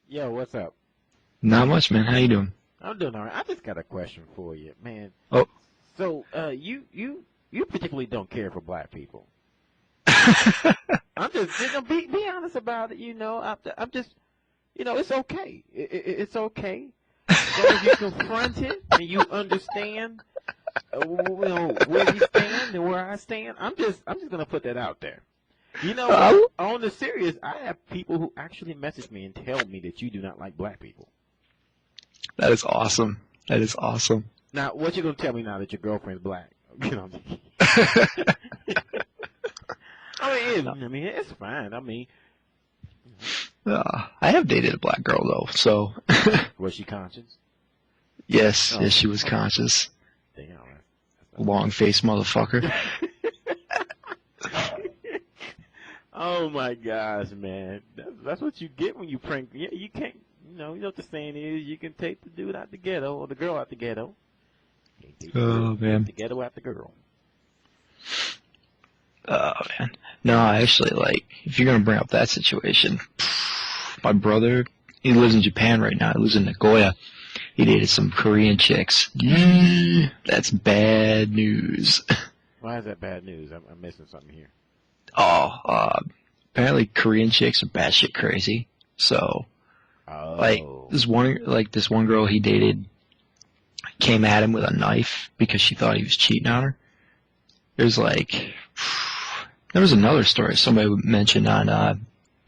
Yo, what's up? Not much, man. How you doing? I'm doing all right. I just got a question for you, man. Oh. So, you particularly don't care for black people. I'm just, be honest about it. I'm just, it's okay. It's okay. As long as you confront it and you understand, where you stand and where I stand. I'm just gonna put that out there. On the serious, I have people who actually message me and tell me that you do not like black people. That is awesome. That is awesome. Now, what you gonna tell me now that your girlfriend's black? It's fine. I have dated a black girl though, so. Was she conscious? Yes, yes, she was conscious. Damn. Long-faced motherfucker. Oh my gosh, man! That's what you get when you prank. Yeah, you can't. You know what the saying is: you can take the dude out the ghetto or the girl out the ghetto. Man. The ghetto out the girl. Oh man. No, actually, if you're gonna bring up that situation, my brother, he lives in Japan right now. He lives in Nagoya. He dated some Korean chicks. That's bad news. Why is that bad news? I'm missing something here. Apparently Korean chicks are batshit crazy. So, this one girl he dated came at him with a knife because she thought he was cheating on her. There was another story somebody mentioned on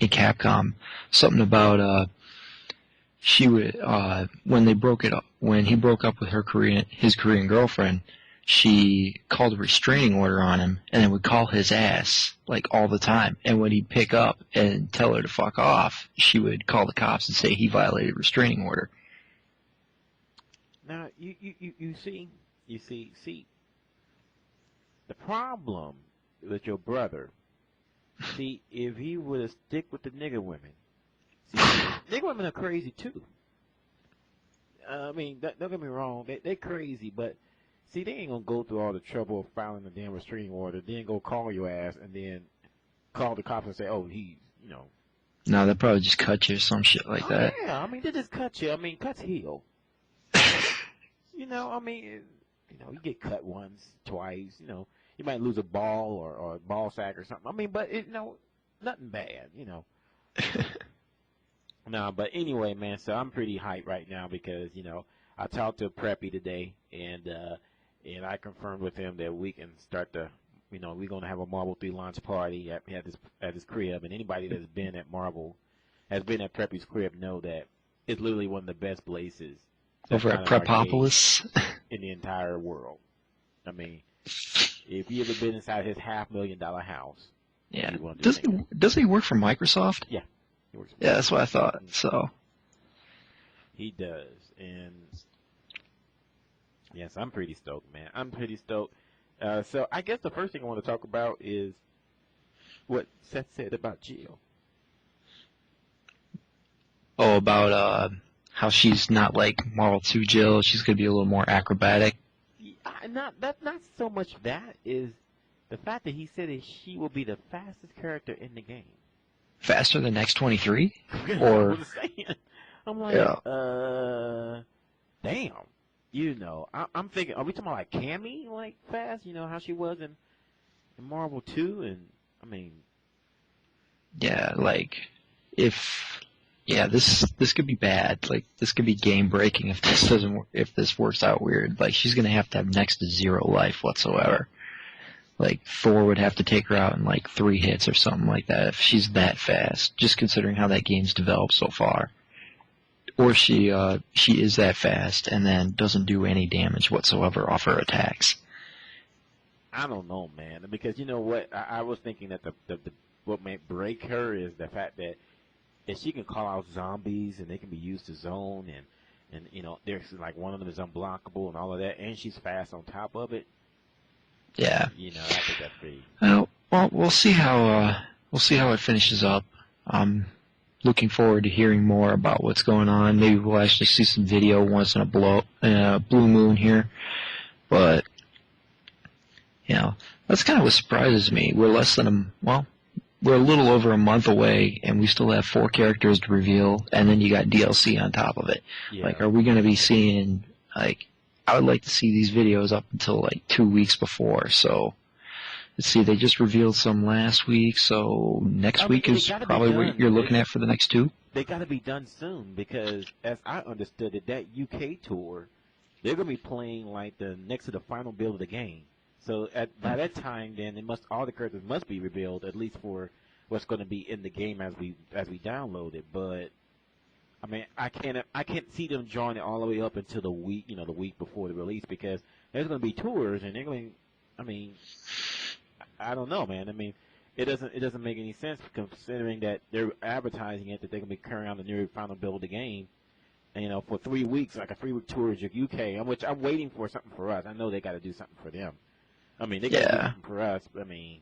in Capcom, something about when he broke up with his Korean girlfriend, she called a restraining order on him and then would call his ass all the time. And when he'd pick up and tell her to fuck off, she would call the cops and say he violated a restraining order. Now you see, the problem with your brother. See, if he would have stick with the nigger women, nigger women are crazy too. Don't get me wrong, they crazy, but see, they ain't gonna go through all the trouble of filing a damn restraining order, then go call your ass, and then call the cops and say, oh, he's. No, they'll probably just cut you or some shit like that. Yeah, they just cut you. Cuts heal. You get cut once, twice, you might lose a ball or a ball sack or something. But nothing bad, No, but anyway, man, so I'm pretty hyped right now because, I talked to Preppy today and I confirmed with him that we can start we're going to have a Marvel 3 launch party at his crib, and anybody that's been at Preppy's crib know that it's literally one of the best places over at Prepopolis in the entire world. If you ever been inside his $500,000 house, yeah. Doesn't he work for Microsoft? Yeah, he works. Yeah, that's what I thought. So he does, and yes, I'm pretty stoked, man. I'm pretty stoked. So I guess the first thing I want to talk about is what Seth said about Jill. Oh, about how she's not like Marvel 2 Jill. She's gonna be a little more acrobatic. Not so much that is the fact that he said that she will be the fastest character in the game. Faster than X-23? Or I'm saying, I'm like, yeah. Damn. I'm thinking, are we talking about like Cammy, fast? How she was in Marvel 2, and yeah, this could be bad. This could be game breaking if this works out weird. She's gonna have to have next to zero life whatsoever. Thor would have to take her out in 3 hits or something like that if she's that fast. Just considering how that game's developed so far. Or she is that fast and then doesn't do any damage whatsoever off her attacks. I don't know, man. Because you know what? I was thinking that what may break her is the fact that if she can call out zombies and they can be used to zone and there's one of them is unblockable and all of that, and she's fast on top of it. Yeah. I think that's pretty. Well, we'll see how it finishes up. I'm looking forward to hearing more about what's going on. Maybe we'll actually see some video once in a blue moon here. But that's kind of what surprises me. We're less than we're a little over a month away, and we still have 4 characters to reveal, and then you got DLC on top of it. Yeah. Like, are we going to be seeing, like, I would like to see these videos up until, like, 2 weeks before, so... Let's see, they just revealed some last week, so next week is probably what you're looking at for the next 2? They got to be done soon because, as I understood it, that UK tour, they're going to be playing like the next to the final build of the game. So by that time, then all the characters must be revealed, at least for what's going to be in the game as we download it. But I mean, I can't see them drawing it all the way up until the week before the release because there's going to be tours and they're going. I mean. I don't know, man. I mean, it doesn't make any sense considering that they're advertising it that they're gonna be carrying on the new final build of the game, and for 3 weeks, like a 3-week tour of UK, which I'm waiting for something for us. I know they got to do something for them. I mean, they got to do something for us. But, I mean,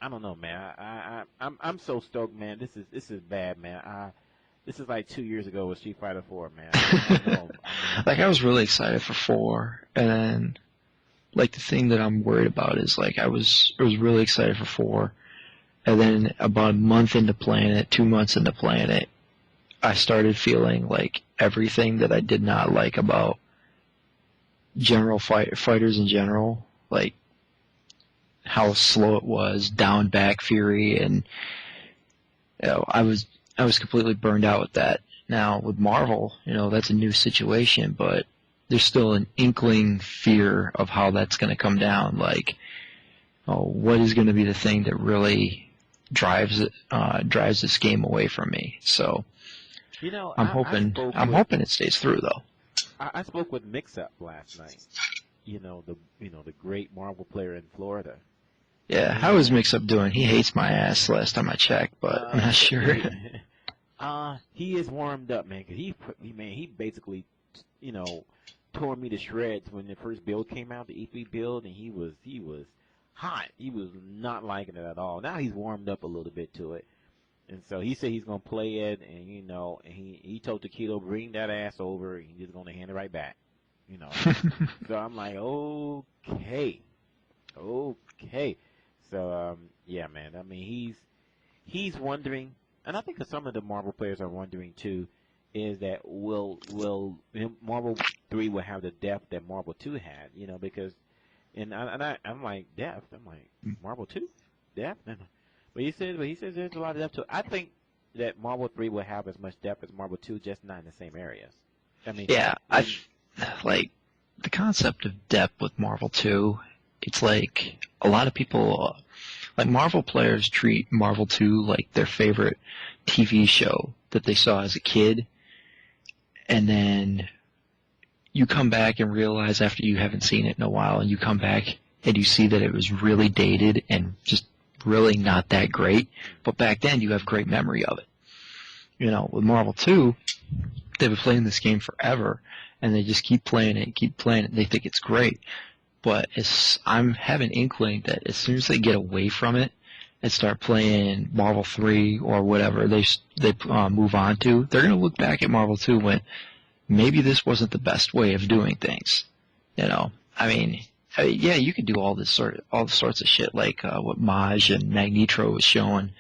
I don't know, man. I'm so stoked, man. This is bad, man. This is like 2 years ago with Street Fighter 4, man. I don't know. Like I was really excited for 4, and then. Like, the thing that I'm worried about is, like, I was really excited for 4, and then about a month into playing it, 2 months into playing it, I started feeling like everything that I did not like about fighters in general, like how slow it was, down back fury, and I was completely burned out with that. Now, with Marvel, that's a new situation, but there's still an inkling fear of how that's going to come down. Like, what is going to be the thing that really drives this game away from me? So, I'm hoping it stays through though. I spoke with Mix-Up last night. The great Marvel player in Florida. Yeah, how is Mix-Up doing? He hates my ass last time I checked, but I'm not sure. He is warmed up, man. Cause he basically, tore me to shreds when the first build came out, the E3 build, and he was hot. He was not liking it at all. Now he's warmed up a little bit to it, and so he said he's gonna play it, and and he told Taquito bring that ass over, and he's just gonna hand it right back, So I'm like, okay. So yeah, man. I mean, he's wondering, and I think some of the Marvel players are wondering too. Is that will Marvel 3 will have the depth that Marvel 2 had, because, I'm like depth. I'm like Marvel 2 depth, but he says there's a lot of depth to it. I think that Marvel 3 will have as much depth as Marvel 2, just not in the same areas. I mean, yeah, I like the concept of depth with Marvel 2. It's like a lot of people, like Marvel players, treat Marvel 2 like their favorite TV show that they saw as a kid. And then you come back and realize after you haven't seen it in a while, and you come back and you see that it was really dated and just really not that great. But back then you have great memory of it. With Marvel 2, they've been playing this game forever, and they just keep playing it. They think it's great. But I'm having inkling that as soon as they get away from it and start playing Marvel 3 or whatever they move on to, they're going to look back at Marvel 2 and went, maybe this wasn't the best way of doing things. I mean, yeah, you can do all sorts of shit like what Maj and Magnetro was showing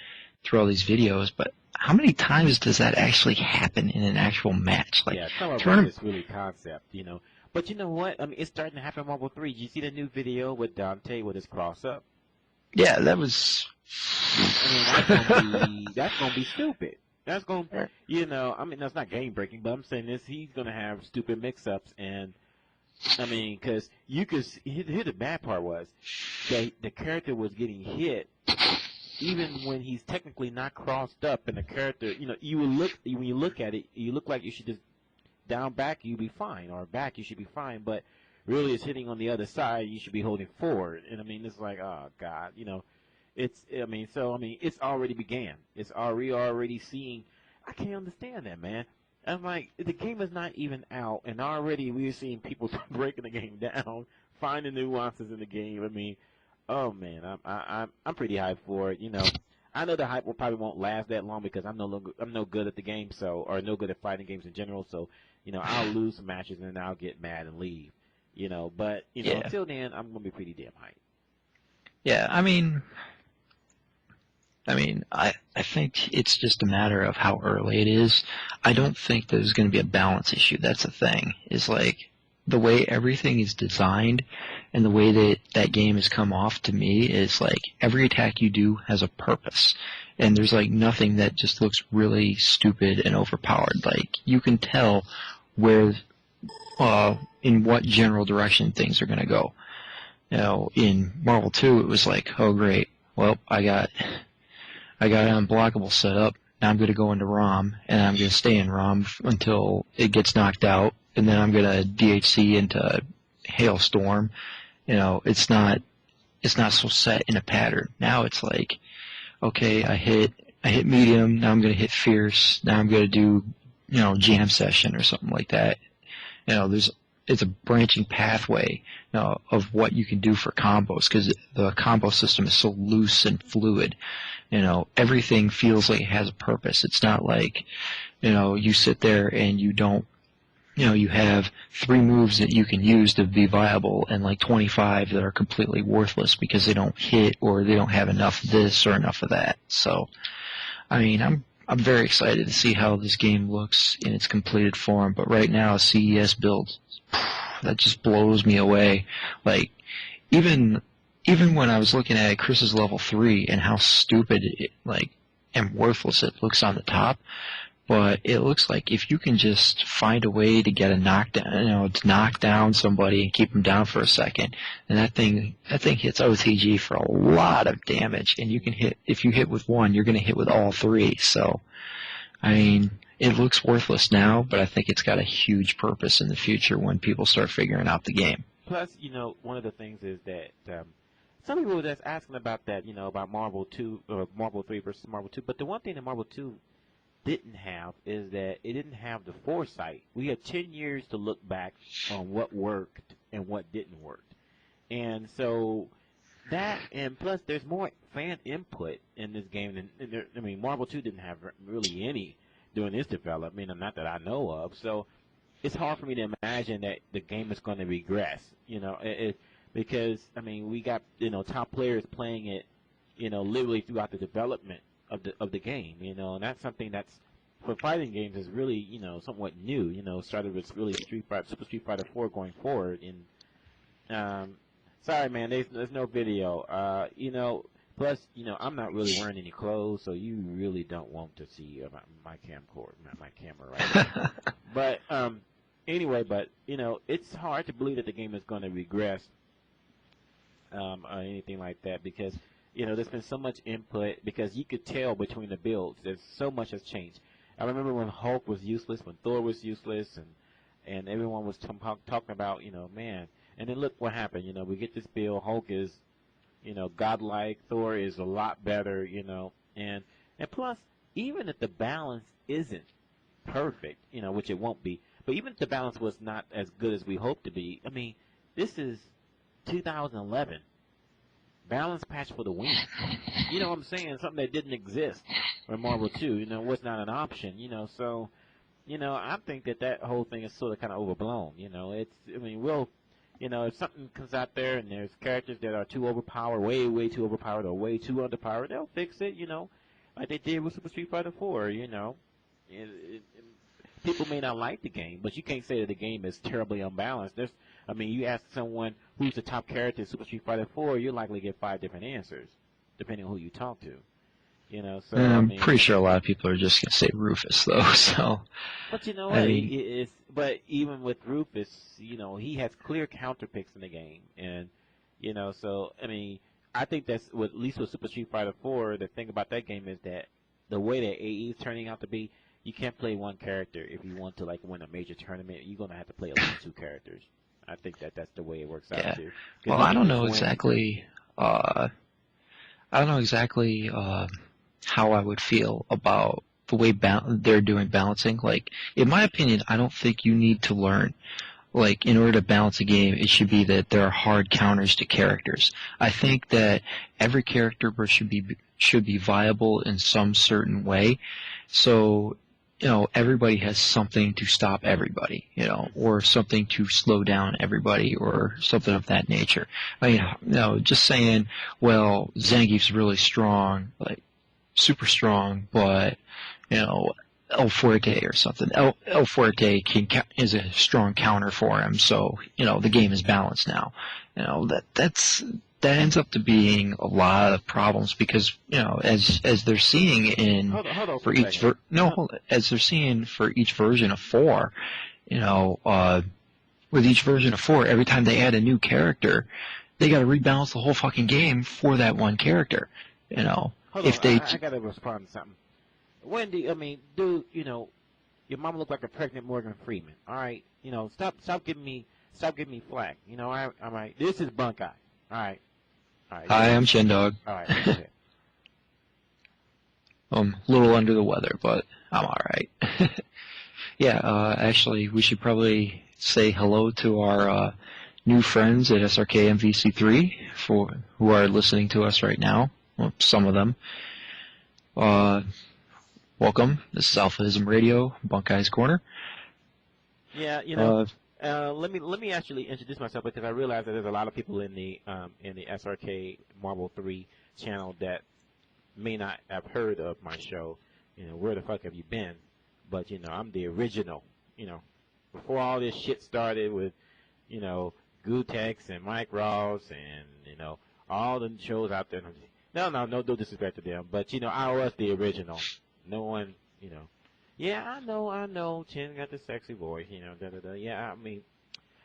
through all these videos, but how many times does that actually happen in an actual match? Like, yeah, some of it is really concept, But you know what? I mean, it's starting to happen in Marvel 3. Did you see the new video with Dante with his cross-up? Yeah, that was... I mean, that's gonna be stupid. That's gonna, I mean, that's not game breaking, but I'm saying this: he's gonna have stupid mix-ups, and I mean, because you could here the bad part was that the character was getting hit, even when he's technically not crossed up, and the character, you would look when you look at it, you look like you should just down back, you'd be fine, or back, you should be fine, but really, it's hitting on the other side. You should be holding forward, and I mean, it's like, oh God, It's already began. Already seeing. I can't understand that, man. I'm like, the game is not even out, and already we're seeing people breaking the game down, finding nuances in the game. I mean, oh man, I'm pretty hyped for it. I know the hype won't last that long because I'm no good at the game, or no good at fighting games in general. So, I'll lose some matches and then I'll get mad and leave. But Yeah. Until then, I'm gonna be pretty damn hyped. Yeah, I mean, I mean, I think it's just a matter of how early it is. I don't think there's going to be a balance issue. That's the thing. Is like the way everything is designed and the way that that game has come off to me is like every attack you do has a purpose. And there's like nothing that just looks really stupid and overpowered. Like you can tell where, in what general direction things are going to go. You know, in Marvel 2, it was like, oh great, well, I got an unblockable set up. Now I'm going to go into ROM, and I'm going to stay in ROM until it gets knocked out, and then I'm going to DHC into Hailstorm. You know, it's not so set in a pattern. Now it's like, okay, I hit medium. Now I'm going to hit fierce. Now I'm going to do, you know, jam session or something like that. You know, it's a branching pathway, you know, of what you can do for combos because the combo system is so loose and fluid. You know, everything feels like it has a purpose. It's not like, you know, you sit there and you don't, you know, you have 3 moves that you can use to be viable and like 25 that are completely worthless because they don't hit or they don't have enough of this or enough of that. So, I mean, I'm very excited to see how this game looks in its completed form. But right now, CES build, that just blows me away. Like, even when I was looking at Chris's level 3 and how stupid it, like, and worthless it looks on the top, but it looks like if you can just find a way to get a knockdown, you know, to knock down somebody and keep them down for a second, and that thing hits OTG for a lot of damage, and you can hit, if you hit with one, you're going to hit with all 3. So, I mean, it looks worthless now, but I think it's got a huge purpose in the future when people start figuring out the game. Plus, you know, one of the things is that some people were just asking about that, you know, about Marvel 2 or Marvel 3 versus Marvel 2. But the one thing that Marvel 2 didn't have is that it didn't have the foresight. We had 10 years to look back on what worked and what didn't work. And so that, and plus there's more fan input in this game than there, I mean, Marvel 2 didn't have really any during its development, not that I know of. So it's hard for me to imagine that the game is going to regress, you know, because, I mean, we got, you know, top players playing it, you know, literally throughout the development of the game, you know, and that's something that's, for fighting games, is really, you know, somewhat new, you know, started with really Super Street Fighter 4 going forward, and, sorry, man, there's no video, you know, plus, you know, I'm not really wearing any clothes, so you really don't want to see my camera right now. But, anyway, but, you know, it's hard to believe that the game is going to regress, or anything like that, because, you know, there's been so much input, because you could tell between the builds, there's so much has changed. I remember when Hulk was useless, when Thor was useless, and everyone was talking about, you know, man, and then look what happened, you know, we get this build, Hulk is, you know, godlike, Thor is a lot better, you know, and plus, even if the balance isn't perfect, you know, which it won't be, but even if the balance was not as good as we hope to be, I mean, this is 2011. Balance patch for the win. You know what I'm saying? Something that didn't exist in Marvel 2, you know, was not an option, you know, so, you know, I think that whole thing is sort of kind of overblown, you know, it's, I mean, you know, if something comes out there and there's characters that are too overpowered, way too overpowered, or way too underpowered, they'll fix it, you know, like they did with Super Street Fighter 4, you know. People may not like the game, but you can't say that the game is terribly unbalanced. I mean, you ask someone who's the top character in Super Street Fighter 4, you're likely to get 5 different answers, depending on who you talk to. You know, so I'm I mean, pretty sure a lot of people are just gonna say Rufus, though. So, but you know I what? mean, But even with Rufus, you know, he has clear counter picks in the game, and you know, so I mean, I think that's at least with Super Street Fighter 4. The thing about that game is that the way that AE is turning out to be, you can't play one character if you want to like win a major tournament. You're gonna have to play at least 2 characters. I think that's the way it works out too. Well, I don't know exactly. I don't know exactly how I would feel about the way they're doing balancing. Like, in my opinion, I don't think you need to learn. Like, in order to balance a game, it should be that there are hard counters to characters. I think that every character should be viable in some certain way. So, you know, everybody has something to stop everybody, you know, or something to slow down everybody, or something of that nature. I mean, you know, just saying, well, Zangief's really strong, like, super strong, but El Fuerte or something. El Fuerte is a strong counter for him, so the game is balanced now. That ends up to being a lot of problems because as they're seeing in hold on for each as they're seeing for each version of 4, with each version of 4, every time they add a new character, they got to rebalance the whole fucking game for that one character. Hold if on, they I gotta respond to something. Wendy, I mean, dude, your mama looked like a pregnant Morgan Freeman. All right, stop giving me flack. I'm right. This is Bunkei. All right. Hi, I'm Shin Dog. All right. Go ahead. I'm a little under the weather, but I'm all right. Yeah, actually, we should probably say hello to our new friends at SRK MvC3 who are listening to us right now. Well, some of them. Welcome. This is AlphaISM Radio, Bunkei's Corner. Yeah, let me actually introduce myself because I realize that there's a lot of people in the SRK Marvel 3 channel that may not have heard of my show. Where the fuck have you been? But I'm the original. Before all this shit started with Gutex and Mike Ross and all the shows out there. No disrespect to them, but I was the original. No one, Yeah, I know. Chin got the sexy voice, Yeah, I mean,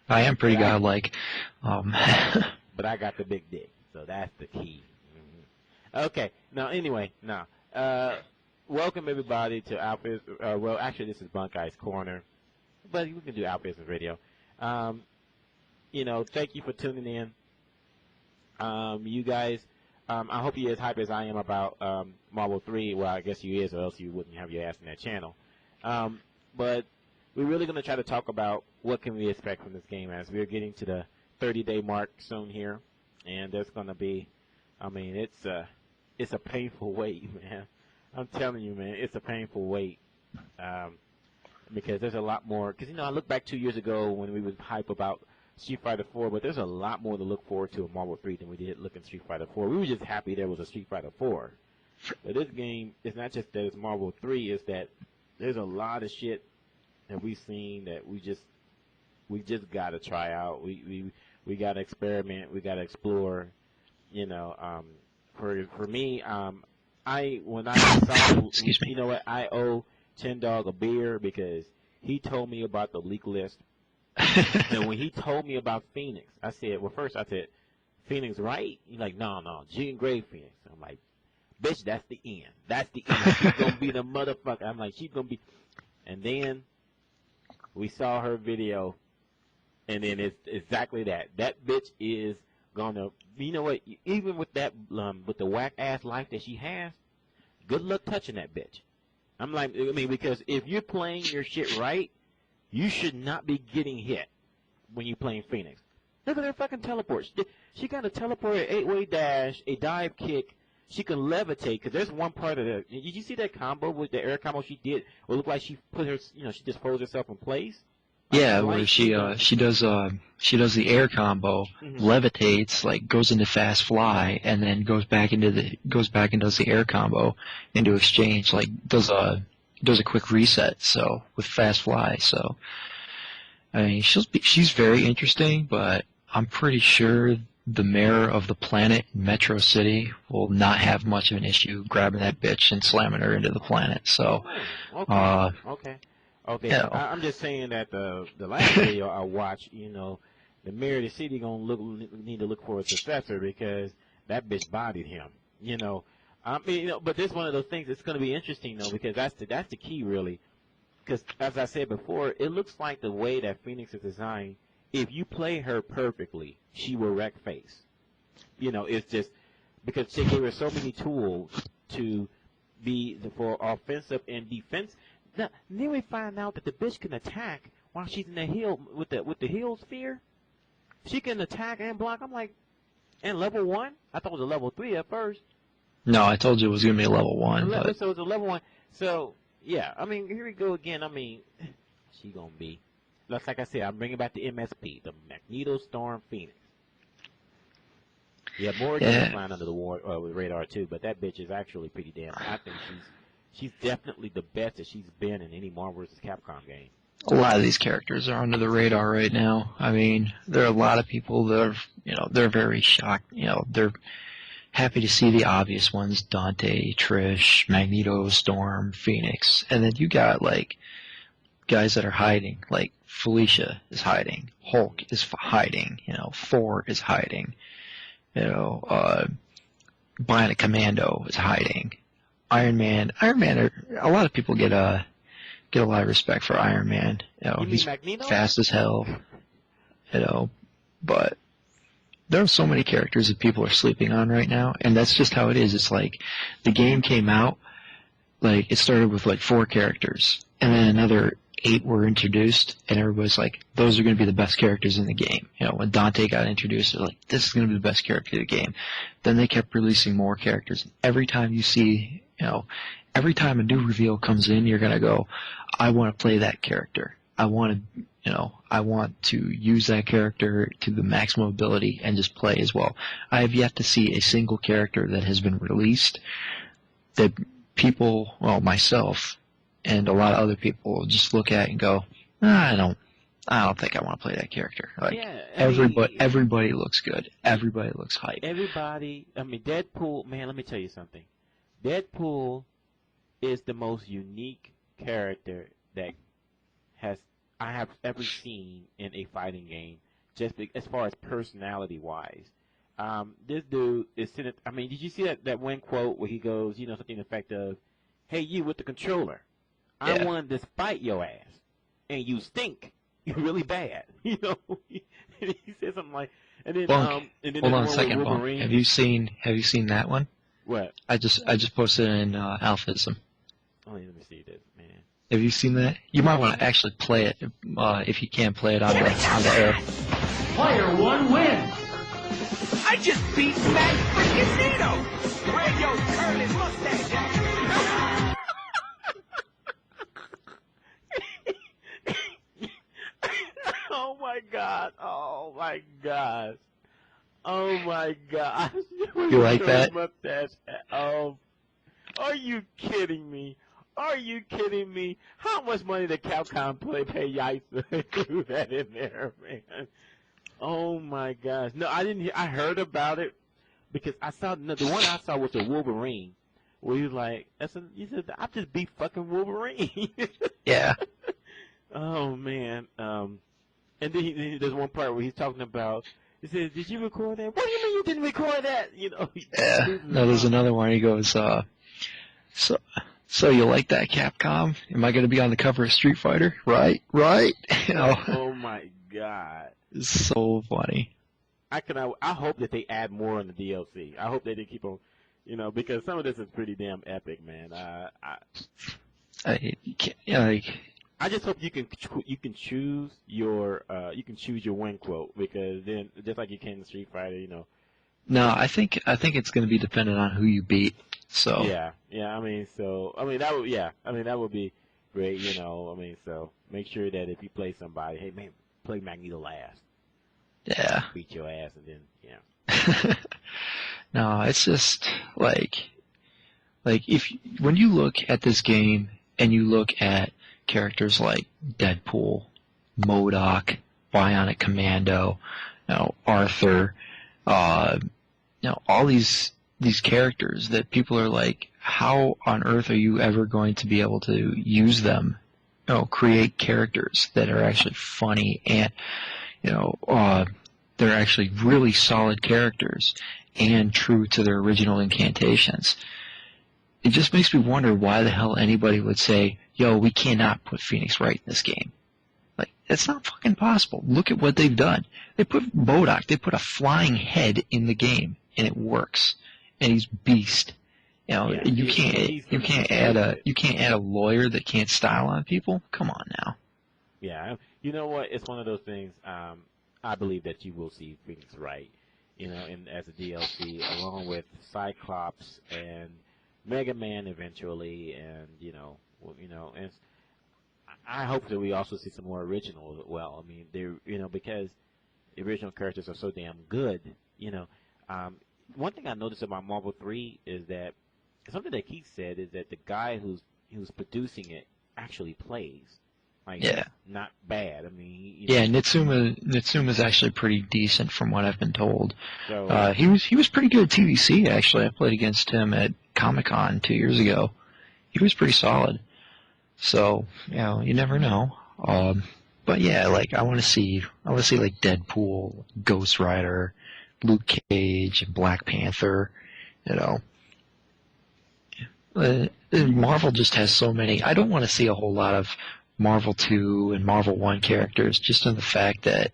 I am pretty godlike. But I got the big dick, so that's the key. Okay. Now, anyway, welcome everybody to AlphaISM. Well, actually, this is Bunkei's Corner, but we can do AlphaISM Radio. Thank you for tuning in. You guys, I hope you're as hype as I am about Marvel 3. Well, I guess you is, or else you wouldn't have your ass in that channel. But we're really going to try to talk about what can we expect from this game as we're getting to the 30-day mark soon here, and there's going to be, I mean, it's a painful wait, man. I'm telling you, man, it's a painful wait because there's a lot more. Because I look back 2 years ago when we was hype about Street Fighter 4, but there's a lot more to look forward to in Marvel 3 than we did looking at Street Fighter 4. We were just happy there was a Street Fighter 4. But this game, it's not just that it's Marvel 3, it's that there's a lot of shit that we've seen that we just got to try out. We got to experiment. We got to explore. For me, when I saw, Excuse me. You know what, I owe Chin Dog a beer because he told me about the leak list. And when he told me about Phoenix, I said, Phoenix, right? He's like, no, Jean Grey Phoenix. I'm like, bitch, that's the end. That's the end. She's going to be the motherfucker. I'm like, she's going to be. And then we saw her video, and then it's exactly that. That bitch is going to, you know what, even with that, with the whack-ass life that she has, good luck touching that bitch. I'm like, I mean, because if you're playing your shit right, you should not be getting hit when you're playing Phoenix. Look at her fucking teleports. She got a teleport, an 8-way dash, a dive kick. She can levitate, because there's one part of the... Did you see that combo with the air combo she did? It looked like she put her... she just froze herself in place. Yeah, where she does the air combo, levitates, like goes into fast fly, and then goes back and does the air combo into exchange, like does a quick reset. So with fast fly, so I mean she's very interesting, but I'm pretty sure the mayor of the planet, Metro City, will not have much of an issue grabbing that bitch and slamming her into the planet. So, Okay, yeah. I'm just saying that the last video I watched, the mayor of the city need to look for a successor because that bitch bodied him. I mean, but this is one of those things that's going to be interesting though because that's the key really. Because as I said before, it looks like the way that Phoenix is designed. If you play her perfectly, she will wreck face. It's just because they gave her so many tools to be for offensive and defense. Now, then we find out that the bitch can attack while she's in the hill with the heal sphere. She can attack and block. I'm like, and level 1? I thought it was a level 3 at first. No, I told you it was gonna be a level 1. So it's a level 1. So yeah, I mean, here we go again. I mean, she gonna be. Like I said, I'm bringing back the MSP, the Magneto Storm Phoenix. Yeah, Morgan is Yeah, flying under the radar too, but that bitch is actually pretty damn. I think she's definitely the best that she's been in any Marvel vs. Capcom game. a lot of these characters are under the radar right now. I mean, there are a lot of people that are, they're very shocked. They're happy to see the obvious ones: Dante, Trish, Magneto, Storm, Phoenix, and then you got like guys that are hiding, like Felicia is hiding, Hulk is hiding, Thor is hiding, Bionic Commando is hiding, Iron Man. A lot of people get a lot of respect for Iron Man. You He's mean Magneto? fast as hell, but there are so many characters that people are sleeping on right now, and that's just how it is. It's like the game came out, like it started with like 4 characters, and then another 8 were introduced, and everybody's like, those are going to be the best characters in the game. When Dante got introduced, they're like, this is going to be the best character in the game. Then they kept releasing more characters. Every time you see, every time a new reveal comes in, you're going to go, I want to play that character. I want to use that character to the maximum ability and just play as well. I have yet to see a single character that has been released that people, well, myself and a lot of other people will just look at and go, I don't think I want to play that character. Like, yeah, everybody looks good. Everybody looks hype. Everybody, Deadpool, man, let me tell you something. Deadpool is the most unique character that I have ever seen in a fighting game, just as far as personality-wise. This dude is sitting. Did you see that one quote where he goes, something to the effect of, "Hey, you with the controller, I wanted to spite your ass, and you stink. You're really bad." He said something like, and then Bunk. and then Hold the on a one second, with Bunk. Wolverine. Have you seen that one? What? I just posted it in AlphaISM. Oh, let me see this, man. Have you seen that? You might want to actually play it if you can't play it on the air. Player 1 wins. I just beat Matt freaking Nito. Radio curly mustache. Oh my God! Oh my God! Oh my God! You like that? Mustache. Oh, are you kidding me? Are you kidding me? How much money did Capcom pay Yice to do that in there, man? Oh my gosh! No, I didn't. I heard about it because I saw the one I saw was a Wolverine, where he was like, "You said I just beat fucking Wolverine." Yeah. Oh man. And then there's one part where he's talking about. He says, "Did you record that? What do you mean you didn't record that?" Yeah. No, there's another one. He goes, So you like that, Capcom? Am I going to be on the cover of Street Fighter? Right? Oh my God. It's so funny. I hope that they add more in the DLC. I hope they didn't keep on, because some of this is pretty damn epic, man. I just hope you can choose your win quote, because then just like you can in Street Fighter, No, I think it's going to be dependent on who you beat. So yeah. That would be great. So make sure that if you play somebody, hey man, play Magneto last. Yeah. Beat your ass and then No, it's just like when you look at this game and you look at characters like Deadpool, MODOK, Bionic Commando, Arthur, all these characters that people are like, how on earth are you ever going to be able to use them? Create characters that are actually funny and they're actually really solid characters and true to their original incantations. It just makes me wonder why the hell anybody would say, yo, we cannot put Phoenix Wright in this game. Like, it's not fucking possible. Look at what they've done. They put MODOK, they put a flying head in the game, and it works. And he's beast. You can't add a lawyer that can't style on people. Come on now. Yeah, you know what? It's one of those things. I believe that you will see Phoenix Wright, as a DLC, along with Cyclops and Mega Man eventually, and and I hope that we also see some more original as well. I mean, because the original characters are so damn good. One thing I noticed about Marvel 3 is that something that Keith said is that the guy who's producing it actually plays. Like, Yeah. not bad. I mean, Yeah, Nitsuma's actually pretty decent from what I've been told. So He was pretty good at TVC actually. I played against him at Comic-Con 2 years ago. He was pretty solid. So, you never know. But yeah, like I want to see like Deadpool, Ghost Rider, Luke Cage, and Black Panther. Marvel just has so many. I don't want to see a whole lot of Marvel 2 and Marvel 1 characters, just in the fact that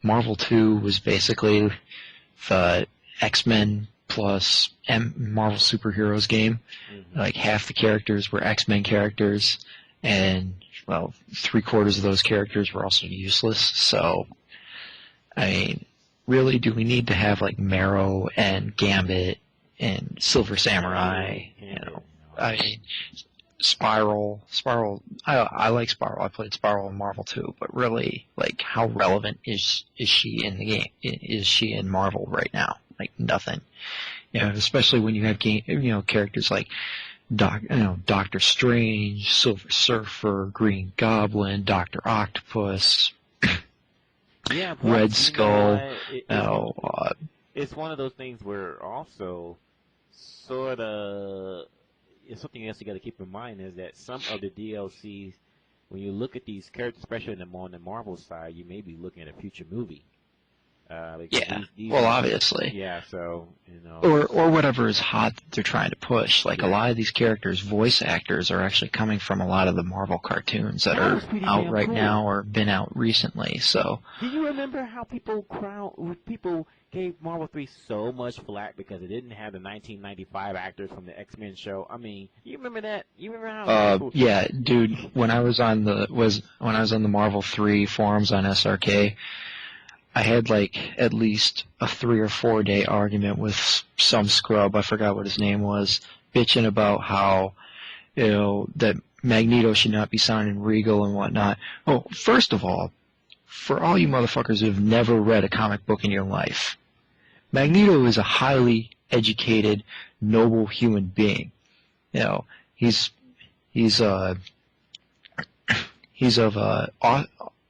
Marvel 2 was basically the X-Men plus Marvel superheroes game. Mm-hmm. Like half the characters were X-Men characters, and well, 3/4 of those characters were also useless. So, I mean, really, do we need to have like Marrow and Gambit and Silver Samurai? I mean, Spiral. I like Spiral. I played Spiral in Marvel too, but really, like, how relevant is she in the game? Is she in Marvel right now? Like nothing. Especially when you have characters like Doctor Strange, Silver Surfer, Green Goblin, Doctor Octopus, yeah, plus, Red Skull. It's one of those things where also sort of. Something else you got to keep in mind is that some of the DLCs, when you look at these characters, especially on the Marvel side, you may be looking at a future movie. Obviously. Yeah, so Or whatever is hot that they're trying to push. Like a lot of these characters, voice actors are actually coming from a lot of the Marvel cartoons that are out right now or been out recently. So. Do you remember how people gave Marvel 3 so much flack because it didn't have the 1995 actors from the X-Men show? I mean, you remember that? You remember how? Yeah, dude. When I was on the Marvel 3 forums on SRK, I had like at least a 3 or 4 day argument with some scrub, I forgot what his name was, bitching about how, that Magneto should not be sounding regal and whatnot. Oh, first of all, for all you motherfuckers who have never read a comic book in your life, Magneto is a highly educated, noble human being. He's of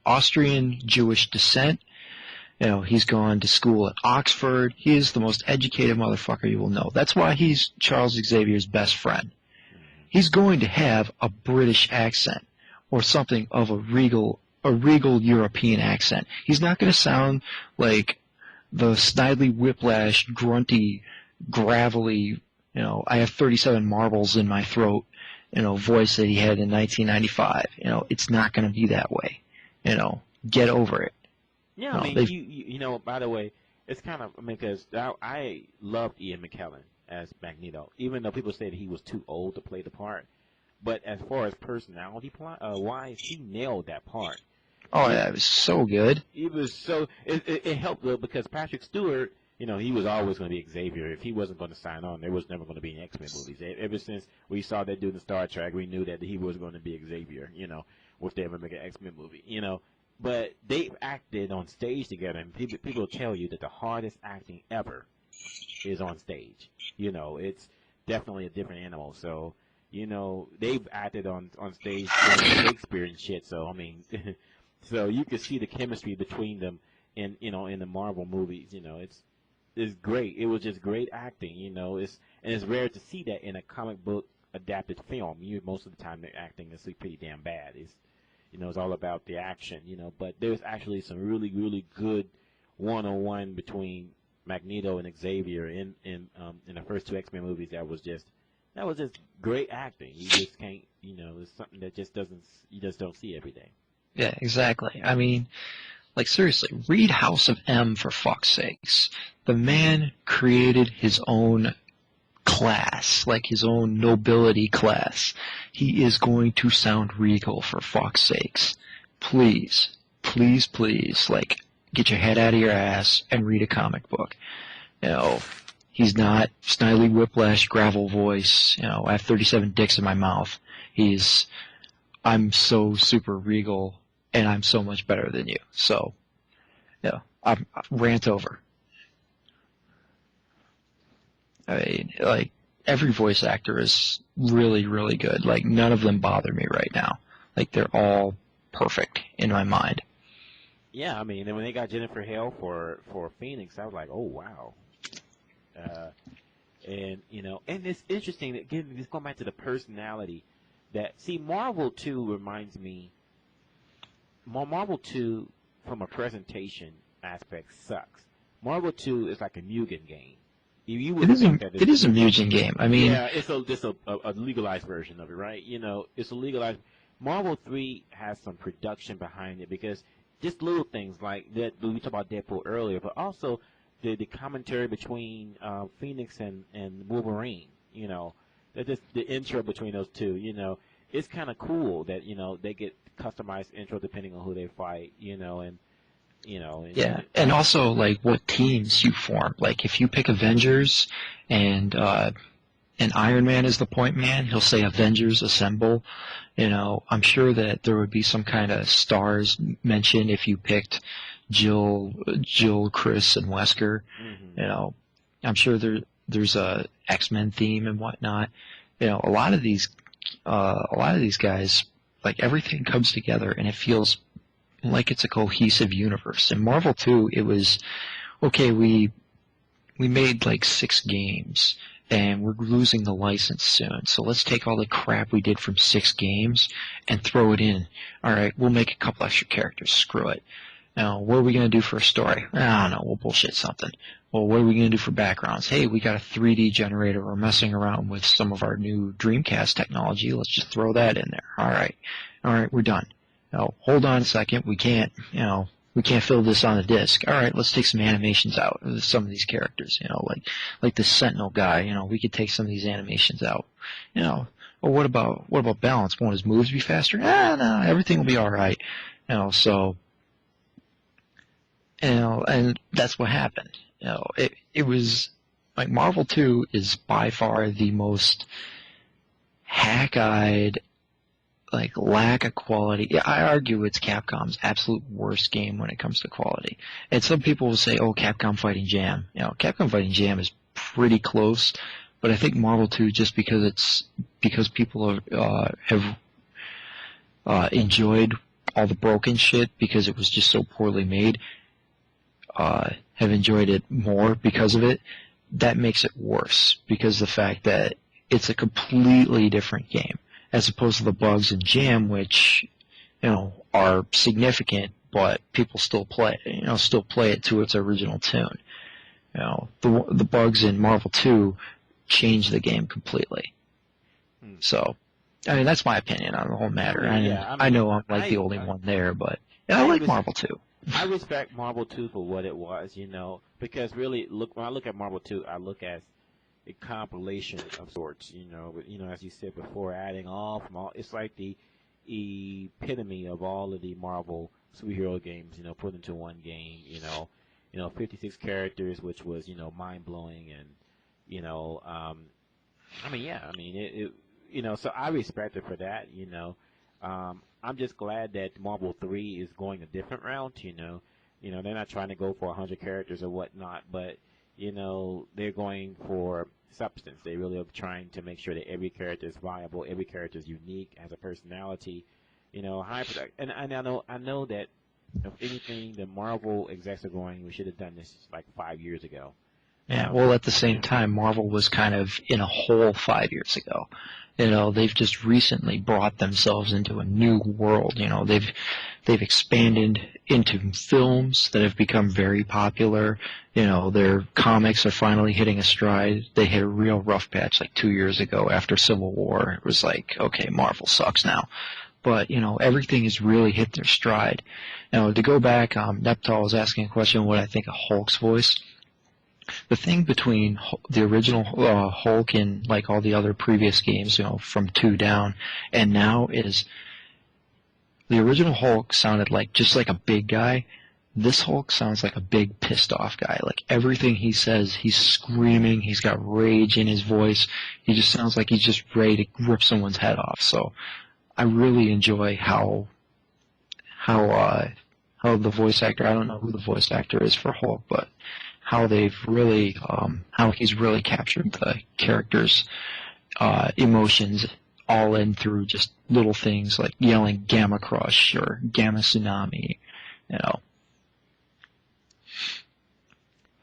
Austrian Jewish descent. He's gone to school at Oxford. He is the most educated motherfucker you will know. That's why he's Charles Xavier's best friend. He's going to have a British accent or something of a regal European accent. He's not going to sound like the Snidely Whiplash, grunty, gravelly, I have 37 marbles in my throat, voice that he had in 1995. It's not going to be that way. Get over it. Yeah, I mean, by the way, it's kind of, because I loved Ian McKellen as Magneto, even though people said he was too old to play the part. But as far as personality wise, he nailed that part. Oh, yeah, it was so good. It was so, it helped though, because Patrick Stewart, he was always going to be Xavier. If he wasn't going to sign on, there was never going to be any X-Men movies. Ever since we saw that dude in Star Trek, we knew that he was going to be Xavier, if they ever make an X-Men movie, But they've acted on stage together, and people tell you that the hardest acting ever is on stage. It's definitely a different animal. So, they've acted on stage doing Shakespeare and shit. So, I mean, so you can see the chemistry between them in the Marvel movies. It's great. It was just great acting. It's rare to see that in a comic book adapted film. Most of the time, the acting is pretty damn bad. It's all about the action, but there's actually some really, really good one-on-one between Magneto and Xavier in the first 2 X-Men movies. That was just great acting. You just can't, it's something that you just don't see every day. Yeah, exactly. I mean, like seriously, read House of M for fuck's sakes. The man created his own class, like his own nobility class. He is going to sound regal, for fuck's sakes. Please, please, please, like, get your head out of your ass and read a comic book. He's not Snidely Whiplash gravel voice, I have 37 dicks in my mouth. I'm so super regal, and I'm so much better than you. So, I'm rant over. I mean, like, every voice actor is really, really good. Like, none of them bother me right now. Like, they're all perfect in my mind. Yeah, I mean, and when they got Jennifer Hale for Phoenix, I was like, oh wow. And you know, and it's interesting that just going back to the personality. That see, Marvel 2 reminds me. Marvel 2, from a presentation aspect, sucks. Marvel 2 is like a Mugen game. You would think that it is a Mugen game. I mean, yeah, it's just a legalized version of it, right? You know, it's a legalized. Marvel 3 has some production behind it because just little things like that. We talked about Deadpool earlier, but also the commentary between Phoenix and Wolverine. You know, that just the intro between those two. You know, it's kind of cool that you know they get customized intro depending on who they fight. You know, and you know. yeah, and also like what teams you form. Like if you pick Avengers and Iron Man is the point man, he'll say Avengers Assemble. You know, I'm sure that there would be some kind of stars mentioned if you picked Jill, Chris, and Wesker. Mm-hmm. You know, I'm sure there's a X-Men theme and whatnot. You know, a lot of these guys, like everything comes together and it feels like it's a cohesive universe. In Marvel 2, it was okay. We made like 6 games. And we're losing the license soon. So let's take all the crap we did from 6 games and throw it in. All right, we'll make a couple extra characters. Screw it. Now, what are we going to do for a story? I don't know. We'll bullshit something. Well, what are we going to do for backgrounds? Hey, we got a 3D generator. We're messing around with some of our new Dreamcast technology. Let's just throw that in there. All right, we're done. Now, hold on a second. We can't fill this on a disc. All right, let's take some animations out of some of these characters. You know, like the Sentinel guy. You know, we could take some of these animations out. You know, or what about balance? Won't his moves be faster? No, everything will be all right. You know, so and that's what happened. You know, it was like Marvel 2 is by far the most hack-eyed, like lack of quality. Yeah, I argue it's Capcom's absolute worst game when it comes to quality. And some people will say, "Oh, Capcom Fighting Jam." You know, Capcom Fighting Jam is pretty close, but I think Marvel 2, just because people have enjoyed all the broken shit because it was just so poorly made, have enjoyed it more because of it. That makes it worse because the fact that it's a completely different game, as opposed to the bugs in Jam, which, you know, are significant, but people still play it to its original tune. You know, the bugs in Marvel 2 changed the game completely. So, I mean, that's my opinion on the whole matter. I know I'm like the only one there, but yeah, I like Marvel 2. I respect Marvel 2 for what it was, you know, because really, when I look at Marvel 2, I look at a compilation of sorts, you know, as you said before, adding all from all, it's like the epitome of all of the Marvel superhero games, you know, put into one game, you know, 56 characters, which was, you know, mind blowing, and, you know, it you know, so I respect it for that, you know. I'm just glad that Marvel 3 is going a different route, you know, they're not trying to go for 100 characters or whatnot, but, you know, they're going for substance. They really are trying to make sure that every character is viable, every character is unique, has a personality, you know, high product. And I know that if anything, the Marvel execs are going, we should have done this like 5 years ago. Yeah, well, at the same time, Marvel was kind of in a hole 5 years ago. You know, they've just recently brought themselves into a new world. You know, they've expanded into films that have become very popular. You know, their comics are finally hitting a stride. They hit a real rough patch like 2 years ago after Civil War. It was like, okay, Marvel sucks now. But, you know, everything has really hit their stride. Now, to go back, Neptal was asking a question what I think of Hulk's voice. The thing between the original Hulk and like all the other previous games, you know, from 2 down, and now is the original Hulk sounded like just like a big guy. This Hulk sounds like a big pissed off guy. Like everything he says, he's screaming. He's got rage in his voice. He just sounds like he's just ready to rip someone's head off. So I really enjoy how the voice actor, I don't know who the voice actor is for Hulk, but how they've really how he's really captured the characters' emotions all in through just little things like yelling Gamma Crush or Gamma Tsunami, you know.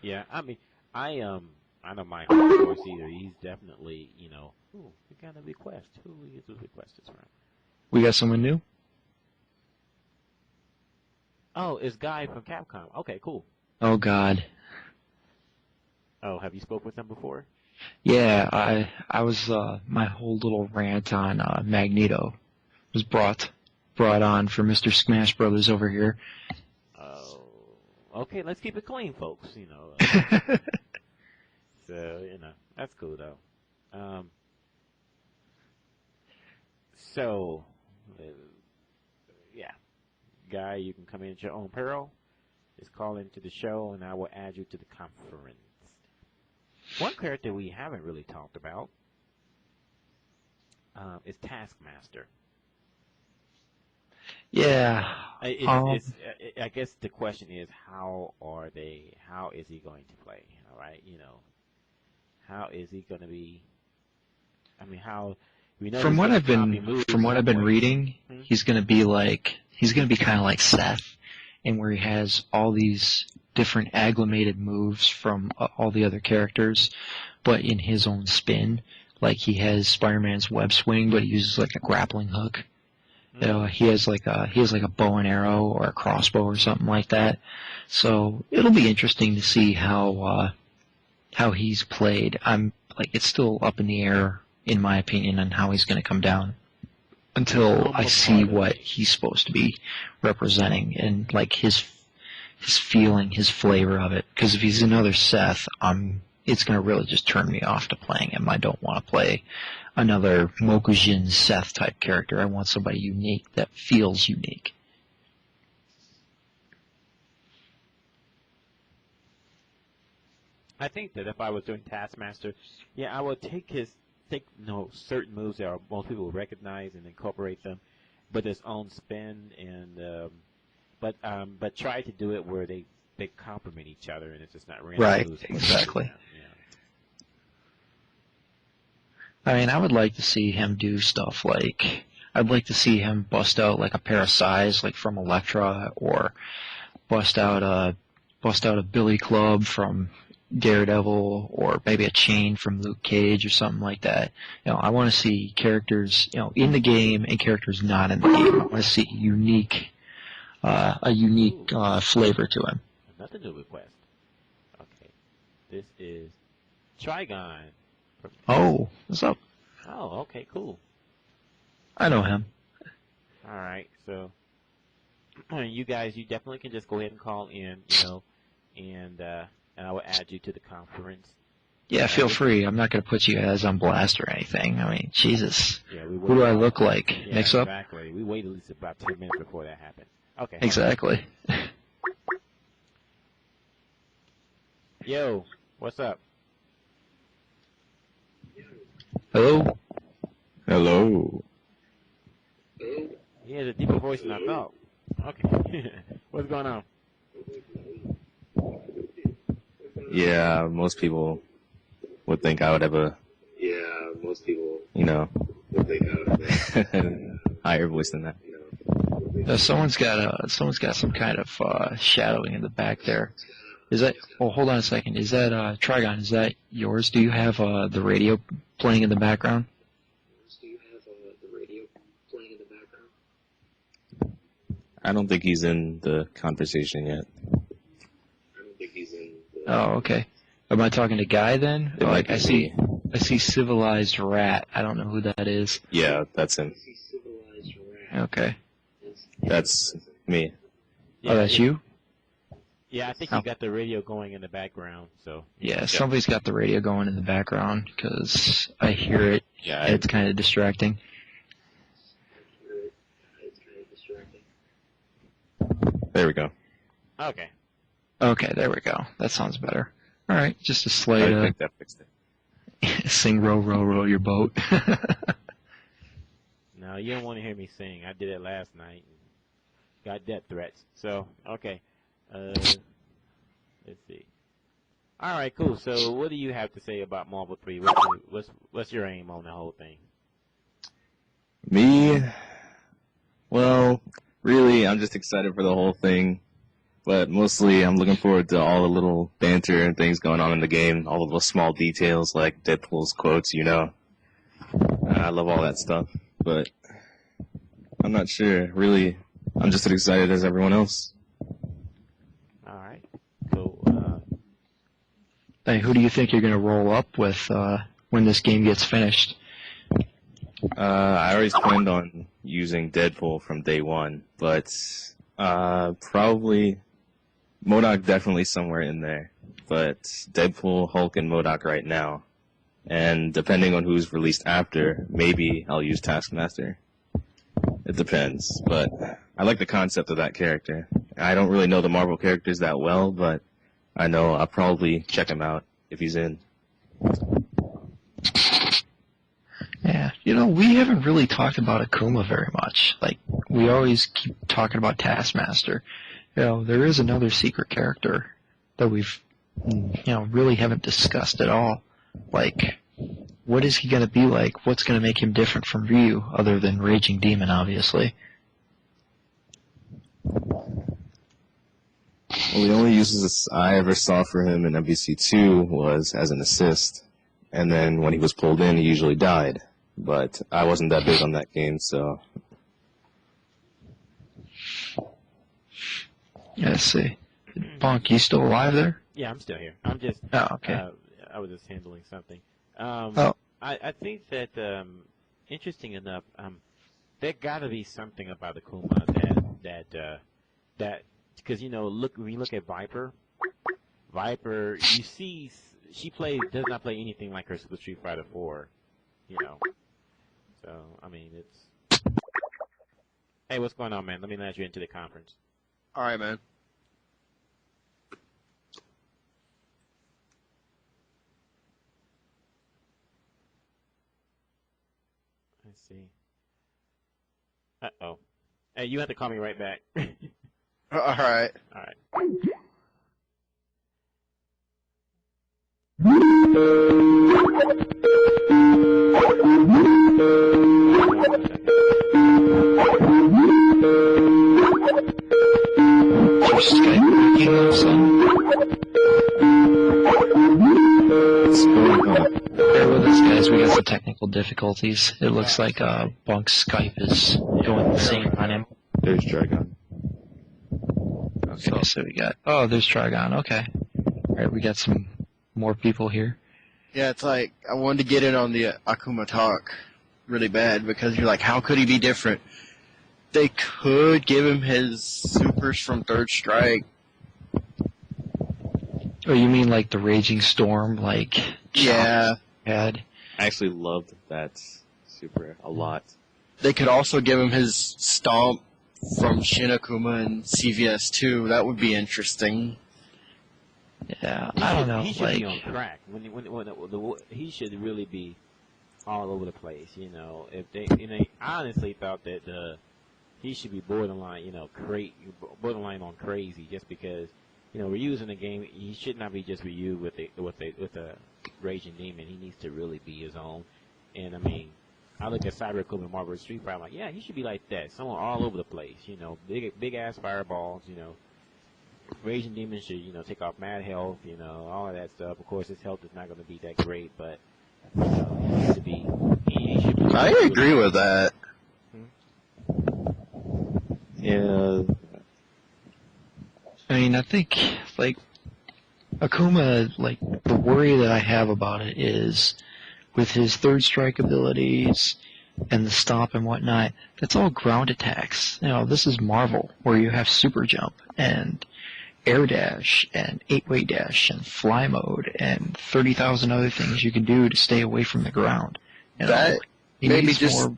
Yeah, I mean, I don't mind his voice either. He's definitely, you know. Ooh, we got a request. Who is this request this from? We got someone new? Oh, it's Guy from Capcom. Okay, cool. Oh God. Oh, have you spoke with him before? Yeah, I was my whole little rant on Magneto was brought on for Mr. Smash Brothers over here. Oh, okay. Let's keep it clean, folks. You know. So you know that's cool though. So, yeah, Guy, you can come in at your own peril. Just call into the show, and I will add you to the conference. One character we haven't really talked about is Taskmaster. Yeah. I guess the question is, how is he going to play? All right, you know, how is he going to be? I mean, how we know from what I've been reading, he's going to be kind of like Seth, in where he has all these different aggregated moves from all the other characters, but in his own spin. Like he has Spider-Man's web swing, but he uses like a grappling hook. You know, he has like a bow and arrow or a crossbow or something like that. So it'll be interesting to see how he's played. It's still up in the air in my opinion on how he's going to come down until I see what he's supposed to be representing and like his feeling, his flavor of it. Because if he's another Seth, it's going to really just turn me off to playing him. I don't want to play another Mokujin Seth type character. I want somebody unique that feels unique. I think that if I was doing Taskmaster, I would take certain moves that most people would recognize and incorporate them, with his own spin, and but try to do it where they complement each other and it's just not random right, moves. exactly. Yeah. I mean, I would like to see him do stuff like I'd like to see him bust out like a pair of sais like from Elektra, or bust out a billy club from Daredevil, or maybe a chain from Luke Cage or something like that. You know, I want to see characters, you know, in the game and characters not in the game. I want to see a unique flavor to him. Another new request. Okay, this is Trigon. Oh, what's up? Oh, okay, cool. I know him. All right, so you guys, you definitely can just go ahead and call in, you know, and I will add you to the conference. Yeah, feel free. I'm not going to put you guys on blast or anything. I mean, Jesus. Yeah, who do I look like? Yeah, Mix up? Exactly. We waited at least about 10 minutes before that happened. Okay. Exactly. Yo, what's up? Hello? Hello. He has a deeper voice than I thought. Okay. What's going on? Yeah, most people would think I would have a. Yeah, most people. You know. Would think I would have a higher voice than that. Someone's got some kind of shadowing in the back there. Is that? Oh, hold on a second. Is that Trigon? Is that yours? Do you have the radio playing in the background? I don't think he's in the conversation yet. Oh, okay. Am I talking to Guy then? It might be I see Civilized Rat. I don't know who that is. Yeah, that's him. Okay. That's me. Yeah, Oh, that's you? Yeah, I think you got the radio going in the background, so. Yeah, somebody's got the radio going in the background because I hear it. Yeah, It's kind of distracting. There we go. Okay. Okay, there we go. That sounds better. All right, just a I slight think that fixed it. sing, row, row, row your boat. No, you don't want to hear me sing. I did it last night. Got death threats. So, okay. Let's see. All right, cool. So, what do you have to say about Marvel 3? What's your aim on the whole thing? Me? Well, really, I'm just excited for the whole thing. But mostly, I'm looking forward to all the little banter and things going on in the game. All of those small details, like Deadpool's quotes, you know. I love all that stuff. But I'm not sure. Really, I'm just as excited as everyone else. All right, cool. Hey, who do you think you're going to roll up with when this game gets finished? I always planned on using Deadpool from day one, but probably MODOK definitely somewhere in there. But Deadpool, Hulk, and MODOK right now. And depending on who's released after, maybe I'll use Taskmaster. It depends, but I like the concept of that character. I don't really know the Marvel characters that well, but I know I'll probably check him out if he's in. Yeah, we haven't really talked about Akuma very much. Like, we always keep talking about Taskmaster. There is another secret character that we've, really haven't discussed at all. Like, what is he going to be like? What's going to make him different from Ryu, other than Raging Demon, obviously? Well, the only uses I ever saw for him in MvC3 was as an assist. And then when he was pulled in, he usually died. But I wasn't that big on that game, so... Yeah, let's see. Bunk, you still alive there? Yeah, I'm still here. I'm just. Oh, okay. I was just handling something. I think that interesting enough, there got to be something about Akuma that because when you look at Viper, you see she does not play anything like her Super Street Fighter 4, So I mean, it's. Hey, what's going on, man? Let me let you into the conference. All right, man. Let's see. Uh-oh. Hey, you have to call me right back. All right. All right. Your Skype working all of a sudden? Bear with us, guys. We got some technical difficulties. It looks like Bunk's Skype is going insane on him. There's Dragon. Okay, so we got... Oh, there's Trigon. Okay. All right, we got some more people here. Yeah, it's like I wanted to get in on the Akuma talk really bad because you're like, how could he be different? They could give him his supers from Third Strike. Oh, you mean like the Raging Storm, like... Yeah. Had? I actually loved that super a lot. They could also give him his Stomp from Shin Akuma and CVS 2. That would be interesting. Yeah, I don't know. He should like, be on track. He should really be all over the place. If they, I honestly thought that he should be borderline, borderline on crazy, just because we're using the game. He should not be just Ryu with a Raging Demon. He needs to really be his own. And I mean, I look at Cyber Akuma and Marvel Street Fighter. I'm like, yeah, he should be like that. Someone all over the place. Big ass fireballs. Raging Demon should, take off mad health, all of that stuff. Of course, his health is not going to be that great, but he needs to be. He should be. I agree with that. Yeah. I mean, I think, like, Akuma, like, the worry that I have about it is, with his Third Strike abilities and the Stomp and whatnot, that's all ground attacks. This is Marvel, where you have Super Jump and Air Dash and 8-Way Dash and Fly Mode and 30,000 other things you can do to stay away from the ground. That he made me needs just... more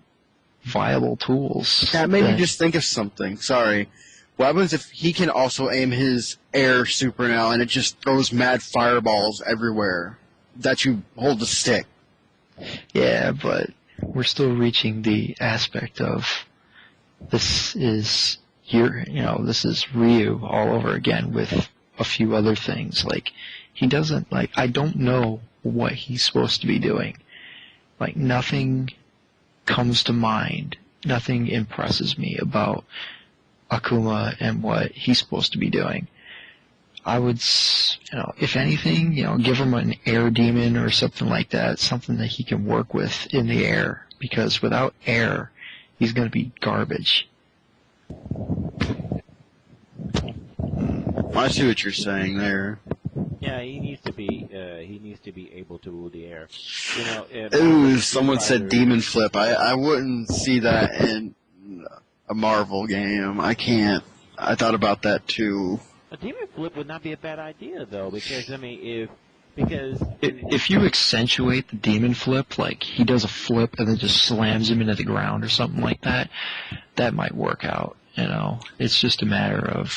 viable tools. That made me just think of something. Sorry. What happens if he can also aim his air super now and it just throws mad fireballs everywhere that you hold the stick? Yeah, but we're still reaching the aspect of this is this is Ryu all over again with a few other things. Like, he doesn't, like, I don't know what he's supposed to be doing. Like, nothing comes to mind. Nothing impresses me about Akuma and what he's supposed to be doing. I would, if anything, give him an air demon or something like that, something that he can work with in the air, because without air, he's going to be garbage. I see what you're saying there. Yeah, he needs to be able to rule the air. Ooh, someone said demon flip. I wouldn't see that in a Marvel game. I can't. I thought about that too. A demon flip would not be a bad idea, though, because if you accentuate the demon flip, like he does a flip and then just slams him into the ground or something like that, that might work out. It's just a matter of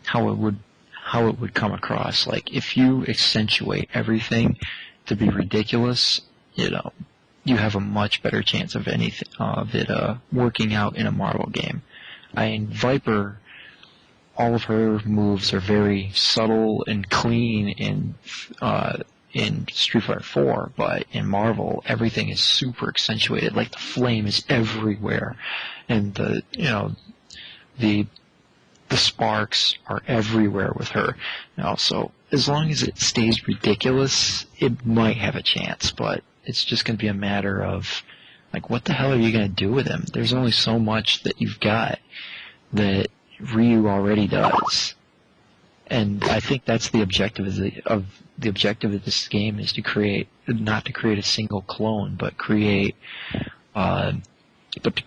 how it would come across. Like if you accentuate everything to be ridiculous, you have a much better chance of it working out in a Marvel game. Viper, all of her moves are very subtle and clean in Street Fighter 4, but in Marvel, everything is super accentuated. Like the flame is everywhere, and the sparks are everywhere with her. So as long as it stays ridiculous, it might have a chance, but it's just going to be a matter of, like, what the hell are you going to do with him? There's only so much that you've got that Ryu already does. And I think that's the objective of this game, is not to create a single clone, but to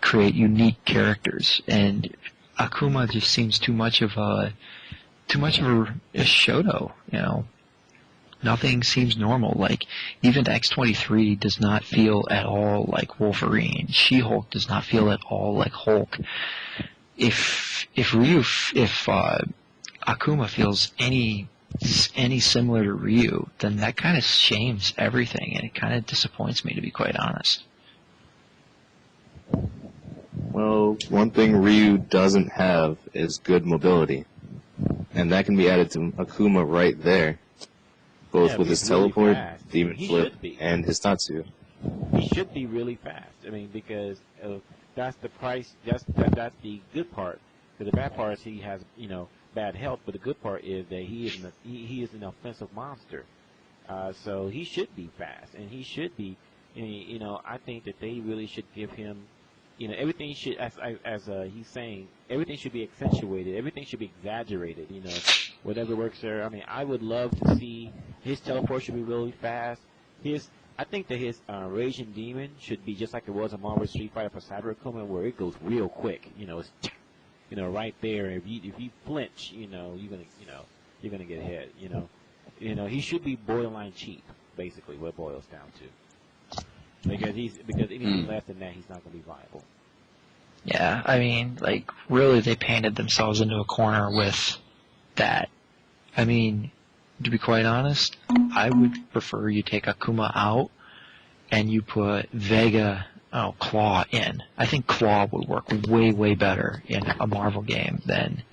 create unique characters. And Akuma just seems too much of a Shoto, Nothing seems normal. Like, even X-23 does not feel at all like Wolverine. She-Hulk does not feel at all like Hulk. If Akuma feels any similar to Ryu, then that kind of shames everything, and it kind of disappoints me, to be quite honest. Well, one thing Ryu doesn't have is good mobility, and that can be added to Akuma right there, both with his teleport, demon flip, and his Tatsu. He should be really fast. Because that's the price. That's the good part. Because the bad part is he has bad health, but the good part is that he is an offensive monster. So he should be fast, and he should be. I think that they really should give him. Everything should, as he's saying, everything should be accentuated. Everything should be exaggerated. Whatever works there. I would love to see his teleport should be really fast. I think that his Raging Demon should be just like it was in Marvel Street Fighter for Cyber Akuma, where it goes real quick. It's right there. If you flinch, you're gonna get hit. He should be borderline cheap, basically, what it boils down to. Because anything less than that, he's not gonna be viable. Yeah, really, they painted themselves into a corner with that. To be quite honest, I would prefer you take Akuma out and you put Claw in. I think Claw would work way, way better in a Marvel game than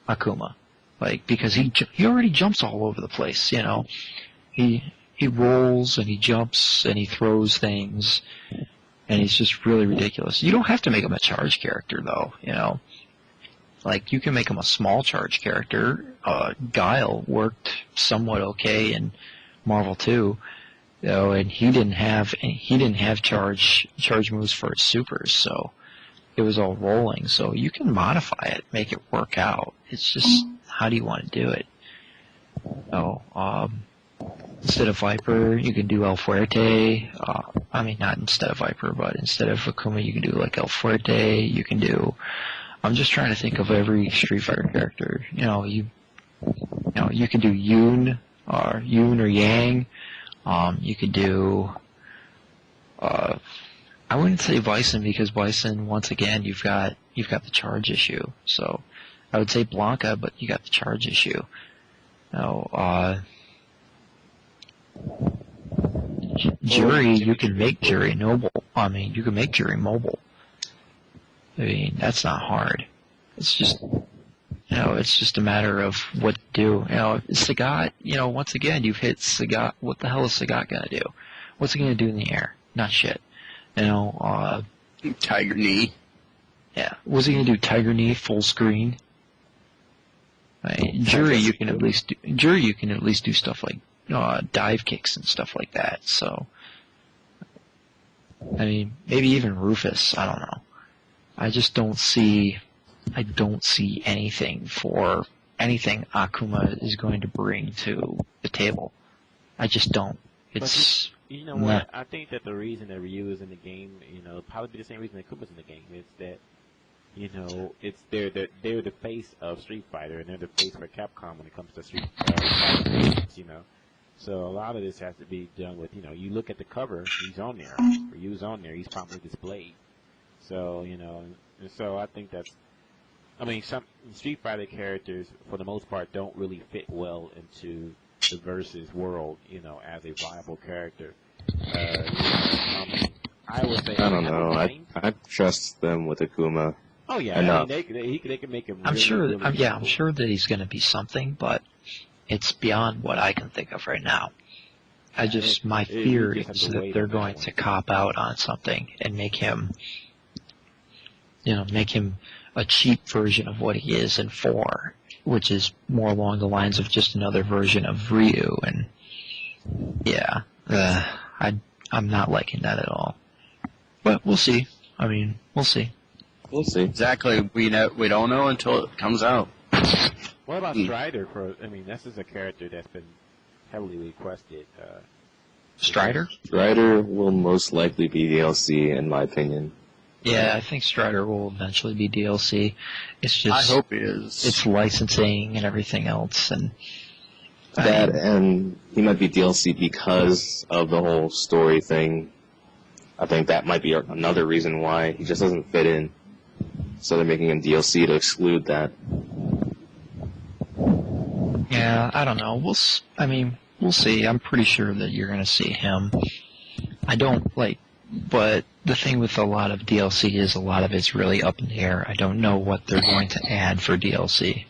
Akuma. Because he already jumps all over the place, He rolls and he jumps and he throws things, and he's just really ridiculous. You don't have to make him a charge character, though, you can make him a small charge character. Guile worked somewhat okay in Marvel 2, and he didn't have charge moves for his supers, so it was all rolling. So you can modify it, make it work out. It's just, how do you want to do it? Instead of Viper, you can do El Fuerte. Not instead of Viper, but instead of Akuma, you can do El Fuerte. You can do. I'm just trying to think of every Street Fighter character. You can do Yoon or Yang. You could do. I wouldn't say Bison, because Bison, once again, you've got the charge issue. So I would say Blanca, but you got the charge issue. Jury, you can make Jury noble. You can make Jury mobile. That's not hard. It's just It's just a matter of what to do. Sagat, once again, you've hit Sagat. What the hell is Sagat going to do? What's he going to do in the air? Not shit. Tiger knee. Yeah. What's he going to do? Tiger knee, full screen? Right. Jury, you can at least do stuff like dive kicks and stuff like that. So, I mean, maybe even Rufus. I don't know. I don't see anything Akuma is going to bring to the table. I just don't. It's you know what? I think that the reason that Ryu is in the game, probably the same reason that Akuma's in the game, is that it's they're the face of Street Fighter, and they're the face for Capcom when it comes to Street Fighter games, So a lot of this has to be done with, you look at the cover, he's on there. Ryu's on there, he's prominently displayed. So, and so I think some Street Fighter characters, for the most part, don't really fit well into the Versus world, as a viable character. I would say... I don't know. I trust them with Akuma. Oh yeah, enough. I mean, they can make him. I'm sure that he's going to be something, but it's beyond what I can think of right now. My fear is that they're going to cop out on something and make him a cheap version of what he is in 4, which is more along the lines of just another version of Ryu, and yeah, I'm not liking that at all. But we'll see. I mean, we'll see. We'll see. Exactly. We don't know until it comes out. What about Strider? This is a character that's been heavily requested. Strider? Strider will most likely be DLC, in my opinion. Yeah, I think Strider will eventually be DLC. It's just I hope it is. It's licensing and everything else, and and he might be DLC because of the whole story thing. I think that might be another reason why he just doesn't fit in. So they're making him DLC to exclude that. Yeah, I don't know. We'll see. I'm pretty sure that you're going to see him. But the thing with a lot of DLC is a lot of it's really up in the air. I don't know what they're going to add for DLC.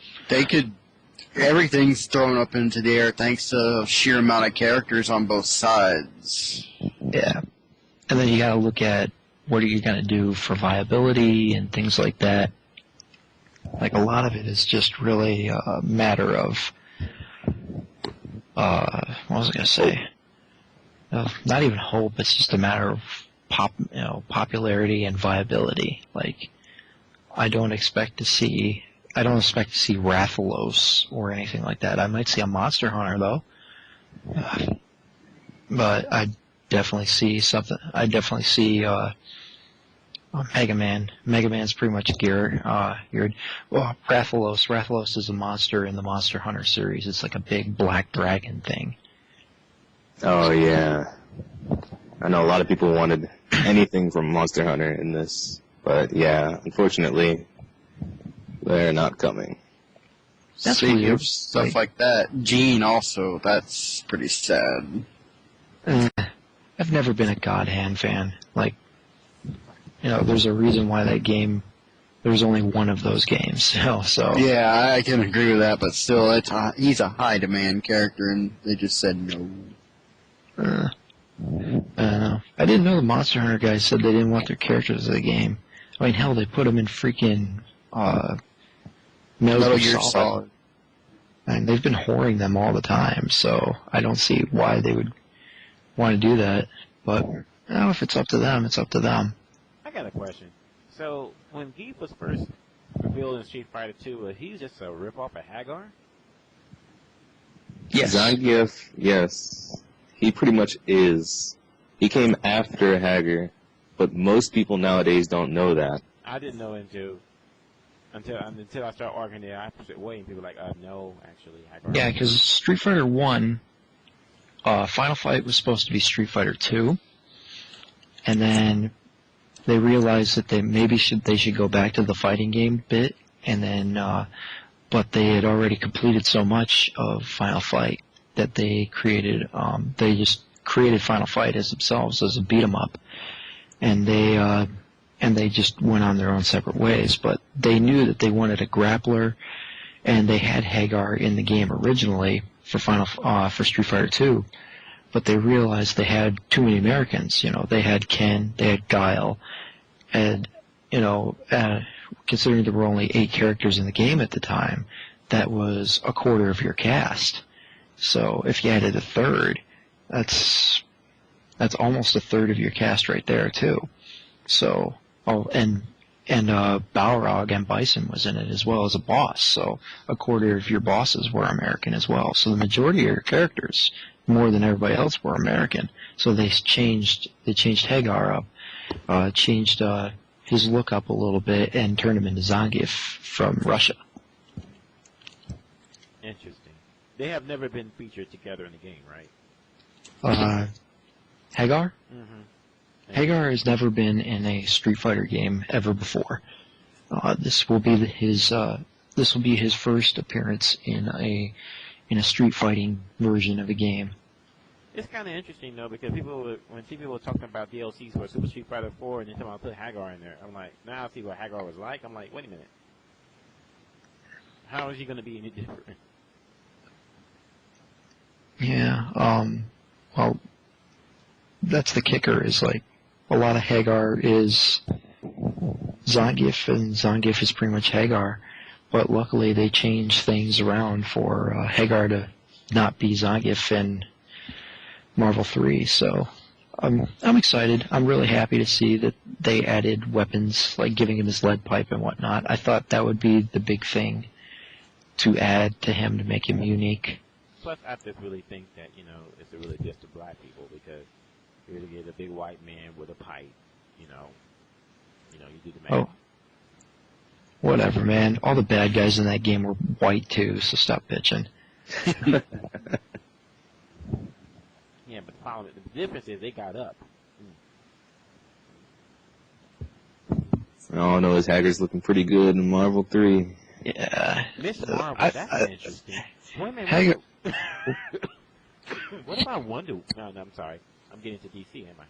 Everything's thrown up into the air thanks to sheer amount of characters on both sides. Yeah. And then you got to look at what are you going to do for viability and things like that. Like, a lot of it is just really a matter of, what was I going to say? Not even hope, it's just a matter of popularity and viability. Like, I don't expect to see Rathalos or anything like that. I might see a Monster Hunter, though. But I definitely see something. I definitely see Mega Man. Mega Man's pretty much geared. Well, Rathalos. Rathalos is a monster in the Monster Hunter series. It's like a big black dragon thing. Oh yeah, I know a lot of people wanted anything from Monster Hunter in this, but yeah, unfortunately, they're not coming. That's Speaking weird. of stuff like that, Gene also, that's pretty sad. I've never been a God Hand fan. Like, there's a reason why that game, there's only one of those games. So Yeah, I can agree with that, but still, he's a high-demand character, and they just said no. I don't know. I didn't know the Monster Hunter guys said they didn't want their characters in the game. I mean, hell, they put them in freaking Metal Gear Solid. And they've been whoring them all the time, so I don't see why they would want to do that. But, if it's up to them, it's up to them. I got a question. So, when Geef was first revealed in Street Fighter 2, was he just a rip-off of Hagar? Yes. Zangief, yes. He pretty much is. He came after Hagar, but most people nowadays don't know that. I didn't know until I started arguing the opposite way, and people were like, no, actually, Hagar. Yeah, because Street Fighter 1, Final Fight was supposed to be Street Fighter 2, and then they realized that they should go back to the fighting game bit, and then, but they had already completed so much of Final Fight that they just created Final Fight as themselves as a beat 'em up, and they just went on their own separate ways. But they knew that they wanted a grappler and they had Hagar in the game originally for for Street Fighter 2, but they realized they had too many Americans. You know, they had Ken, they had Guile, and considering there were only 8 characters in the game at the time, that was a quarter of your cast. So if you added a third, that's almost a third of your cast right there too. So and Balrog and Bison was in it as well as a boss. So a quarter of your bosses were American as well. So the majority of your characters, more than everybody else, were American. So they changed Hagar up, changed his look up a little bit, and turned him into Zangief from Russia. Interesting. They have never been featured together in the game, right? Hagar? Mm-hmm. Hagar has never been in a Street Fighter game ever before. This will be his first appearance in a street fighting version of a game. It's kind of interesting though, because when people were talking about DLCs for Super Street Fighter 4 and they talking about put Hagar in there, I'm like, now I see what Hagar was like. I'm like, wait a minute, how is he going to be any different? Yeah. Well, that's the kicker. Is like a lot of Hagar is Zangief, and Zangief is pretty much Hagar. But luckily, they changed things around for Hagar to not be Zangief in Marvel 3. So I'm excited. I'm really happy to see that they added weapons, like giving him his lead pipe and whatnot. I thought that would be the big thing to add to him to make him unique. Plus, I just really think that, it's really just to black people, because you're going to get a big white man with a pipe, you do the math. Oh, whatever, man. All the bad guys in that game were white, too, so stop bitching. Yeah, but the difference is they got up. All I know is Hagar's looking pretty good in Marvel 3. Yeah. Miss Marvel, that's interesting. Wait a minute. Hagar. What about Wonder? No, I'm sorry. I'm getting to DC, am I?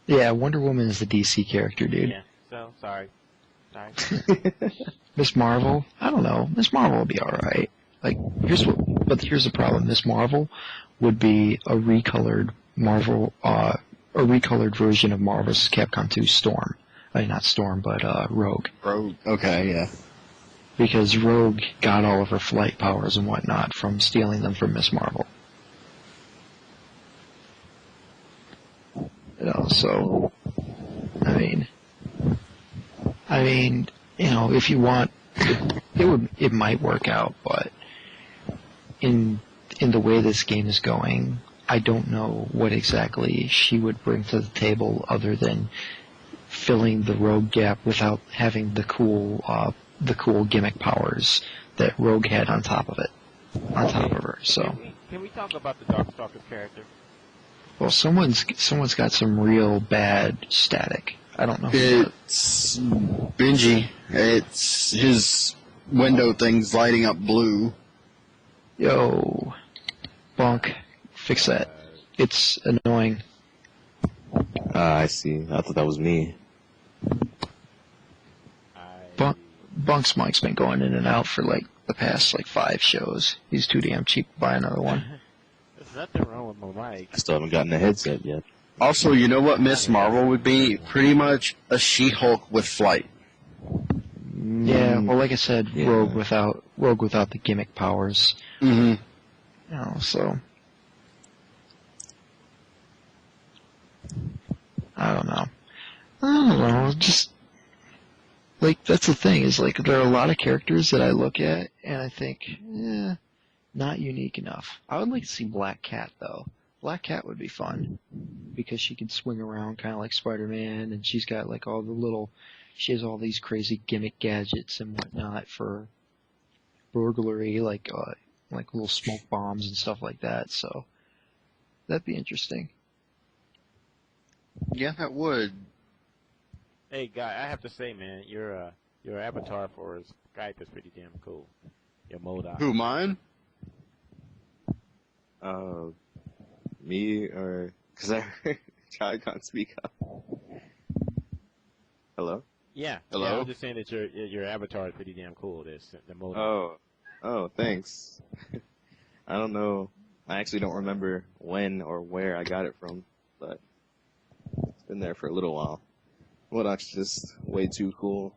Yeah, Wonder Woman is the DC character, dude. Yeah. So sorry. Miss Marvel, I don't know. Miss Marvel will be all right. Like, here's the problem. Miss Marvel would be a recolored version of Marvel's Capcom 2 Storm. I mean, not Storm, but Rogue. Rogue. Okay, yeah. Because Rogue got all of her flight powers and whatnot from stealing them from Miss Marvel. So, I mean, if you want, it might work out, but in the way this game is going, I don't know what exactly she would bring to the table other than filling the Rogue gap without having the cool gimmick powers that Rogue had on top of her. So, can we talk about the Darkstalker character? Well, someone's got some real bad static. I don't know. It's Benji. It's his window thing's lighting up blue. Yo, Bunk, fix that. It's annoying. I see. I thought that was me. Bunk's mic's been going in and out for the past 5 shows. He's too damn cheap to buy another one. There's nothing wrong with my mic. I still haven't gotten a headset yet. Also, you know what Miss Marvel would be? Pretty much a She-Hulk with flight. Yeah, well, like I said, yeah. Rogue without the gimmick powers. Mm-hmm. So I don't know. Just that's the thing is there are a lot of characters that I look at and I think, not unique enough. I would like to see Black Cat though. Black Cat would be fun because she could swing around kind of like Spider-Man, and she's got she has all these crazy gimmick gadgets and whatnot for burglary, like little smoke bombs and stuff like that. So that'd be interesting. Yeah, that would. Hey, Guy, I have to say, man, your avatar for Skype is pretty damn cool. Your MODOK. Who, mine? Me or because I heard Chad can't speak up. Hello. Yeah. Hello. Yeah, I'm just saying that your avatar is pretty damn cool. The MODOK. Oh, thanks. I don't know. I actually don't remember when or where I got it from, but it's been there for a little while. Modoc's just way too cool.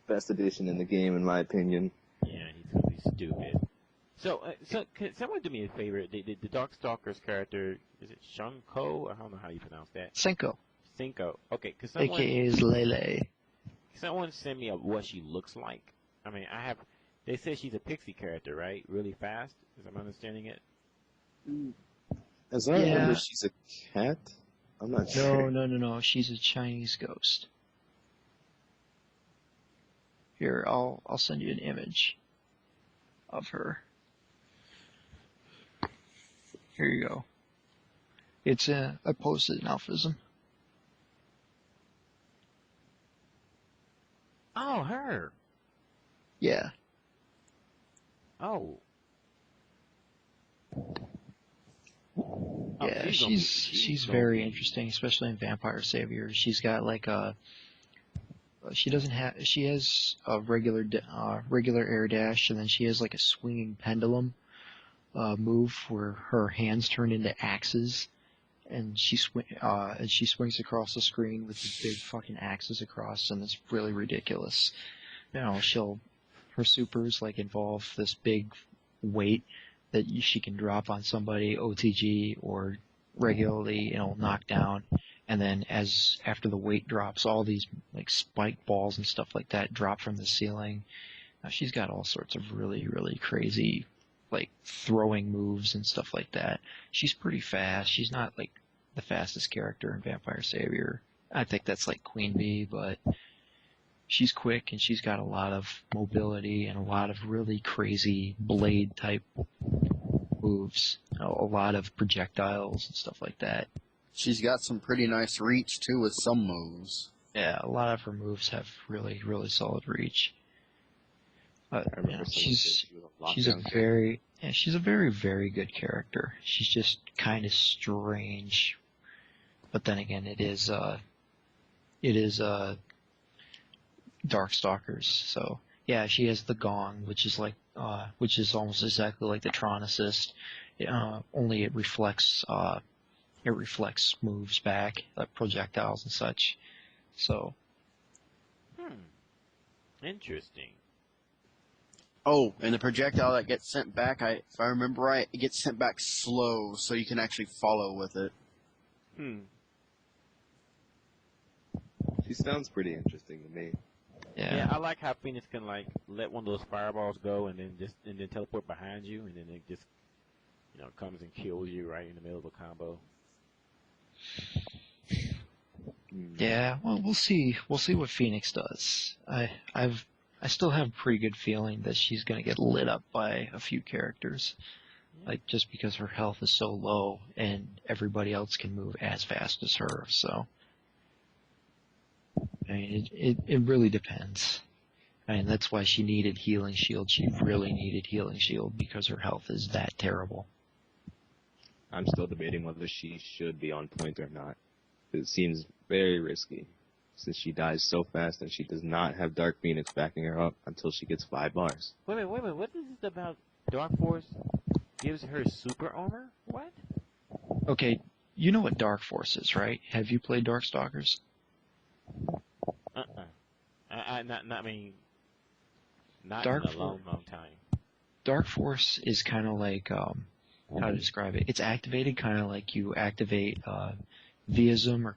Best addition in the game, in my opinion. Yeah, he's really stupid. So can someone do me a favor? The Darkstalker's character, is it Shunko? I don't know how you pronounce that. Senko, Cinco. Okay, could someone, aka Lele. someone send me what she looks like? I mean, they say she's a pixie character, right? Really fast, as I'm understanding it. As I remember, she's a cat? I'm not sure. No. She's a Chinese ghost. Here, I'll send you an image of her. Here you go. It's I posted in AlphaISM. Oh, her. Yeah. Oh. Yeah, she's very interesting, especially in Vampire Savior. She's got like she has a regular air dash, and then she has like a swinging pendulum move where her hands turn into axes, and she swings across the screen with the big fucking axes across, and it's really ridiculous. You know, her supers like involve this big weight that she can drop on somebody OTG or regularly, knock down, and then after the weight drops, all these like spike balls and stuff like that drop from the ceiling. Now, she's got all sorts of really, really crazy like throwing moves and stuff like that. She's pretty fast. She's not like the fastest character in Vampire Savior. I think that's like Queen Bee, but she's quick and she's got a lot of mobility and a lot of really crazy blade type moves. A lot of projectiles and stuff like that. She's got some pretty nice reach too with some moves. Yeah, a lot of her moves have really, really solid reach. She's a very, very good character. She's just kind of strange, but then again, it is Darkstalkers. So yeah, she has the gong, which is almost exactly like the Tron Assist. Only it reflects moves back, like projectiles and such. So. Interesting. Oh, and the projectile that gets sent back, if I remember right, it gets sent back slow, so you can actually follow with it. She sounds pretty interesting to me. Yeah, I like how Phoenix can like let one of those fireballs go and then teleport behind you, and then it just comes and kills you right in the middle of a combo. Yeah, well, we'll see. We'll see what Phoenix does. I still have a pretty good feeling that she's going to get lit up by a few characters, like just because her health is so low and everybody else can move as fast as her. So, I mean, it really depends. I mean, that's why she needed Healing Shield. She really needed Healing Shield because her health is that terrible. I'm still debating whether she should be on point or not. It seems very risky, since she dies so fast and she does not have Dark Phoenix backing her up until she gets 5 bars. Wait a minute. What is this about Dark Force gives her super armor? What? Okay, you know what Dark Force is, right? Have you played Darkstalkers? Not in a long time. Dark Force is kind of like, how to describe it? It's activated kind of like you activate Vism or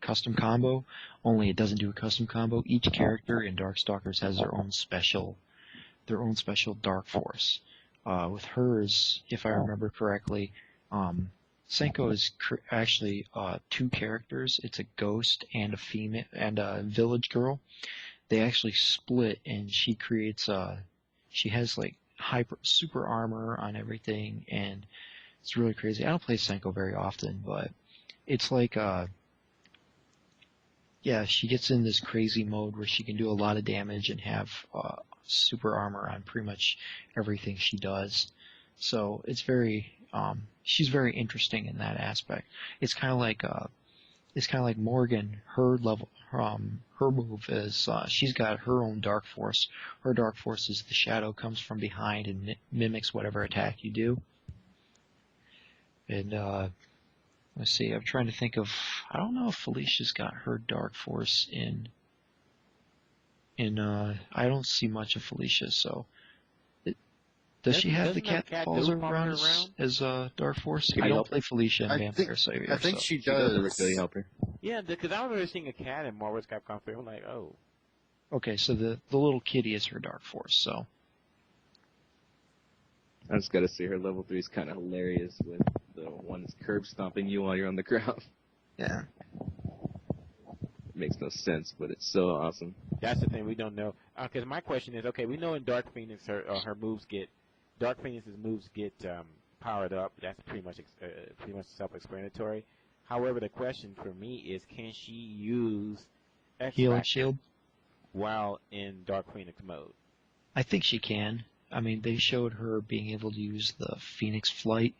custom combo, only it doesn't do a custom combo. Each character in Darkstalkers has their own special Dark Force. With hers, if I remember correctly, Senko is actually 2 characters. It's a ghost and a female and a village girl. They actually split, and she creates she has like super armor on everything, and it's really crazy. I don't play Senko very often, but it's like she gets in this crazy mode where she can do a lot of damage and have super armor on pretty much everything she does. So it's very she's very interesting in that aspect. It's kind of like is kind of like Morgan. Her move is she's got her own Dark Force. Her Dark Force is the shadow comes from behind and mimics whatever attack you do. And let's see, I'm trying to think of. I don't know if Felicia's got her Dark Force in. I don't see much of Felicia, so. Does she have the cat that falls around as Dark Force? I don't play Felicia in Vampire Savior. I think so. she does. Really help her. Yeah, because I remember seeing a cat in Marvel's Capcom 3. I'm like, oh. Okay, so the little kitty is her Dark Force, so. I just gotta say her level 3 is kind of hilarious with the one that's curb stomping you while you're on the ground. Yeah. Makes no sense, but it's so awesome. That's the thing we don't know. Because my question is, okay, we know in Dark Phoenix her moves get, Dark Phoenix's moves get powered up. That's pretty much self-explanatory. However, the question for me is, can she use Healing Shield while in Dark Phoenix mode? I think she can. I mean, they showed her being able to use the Phoenix Flight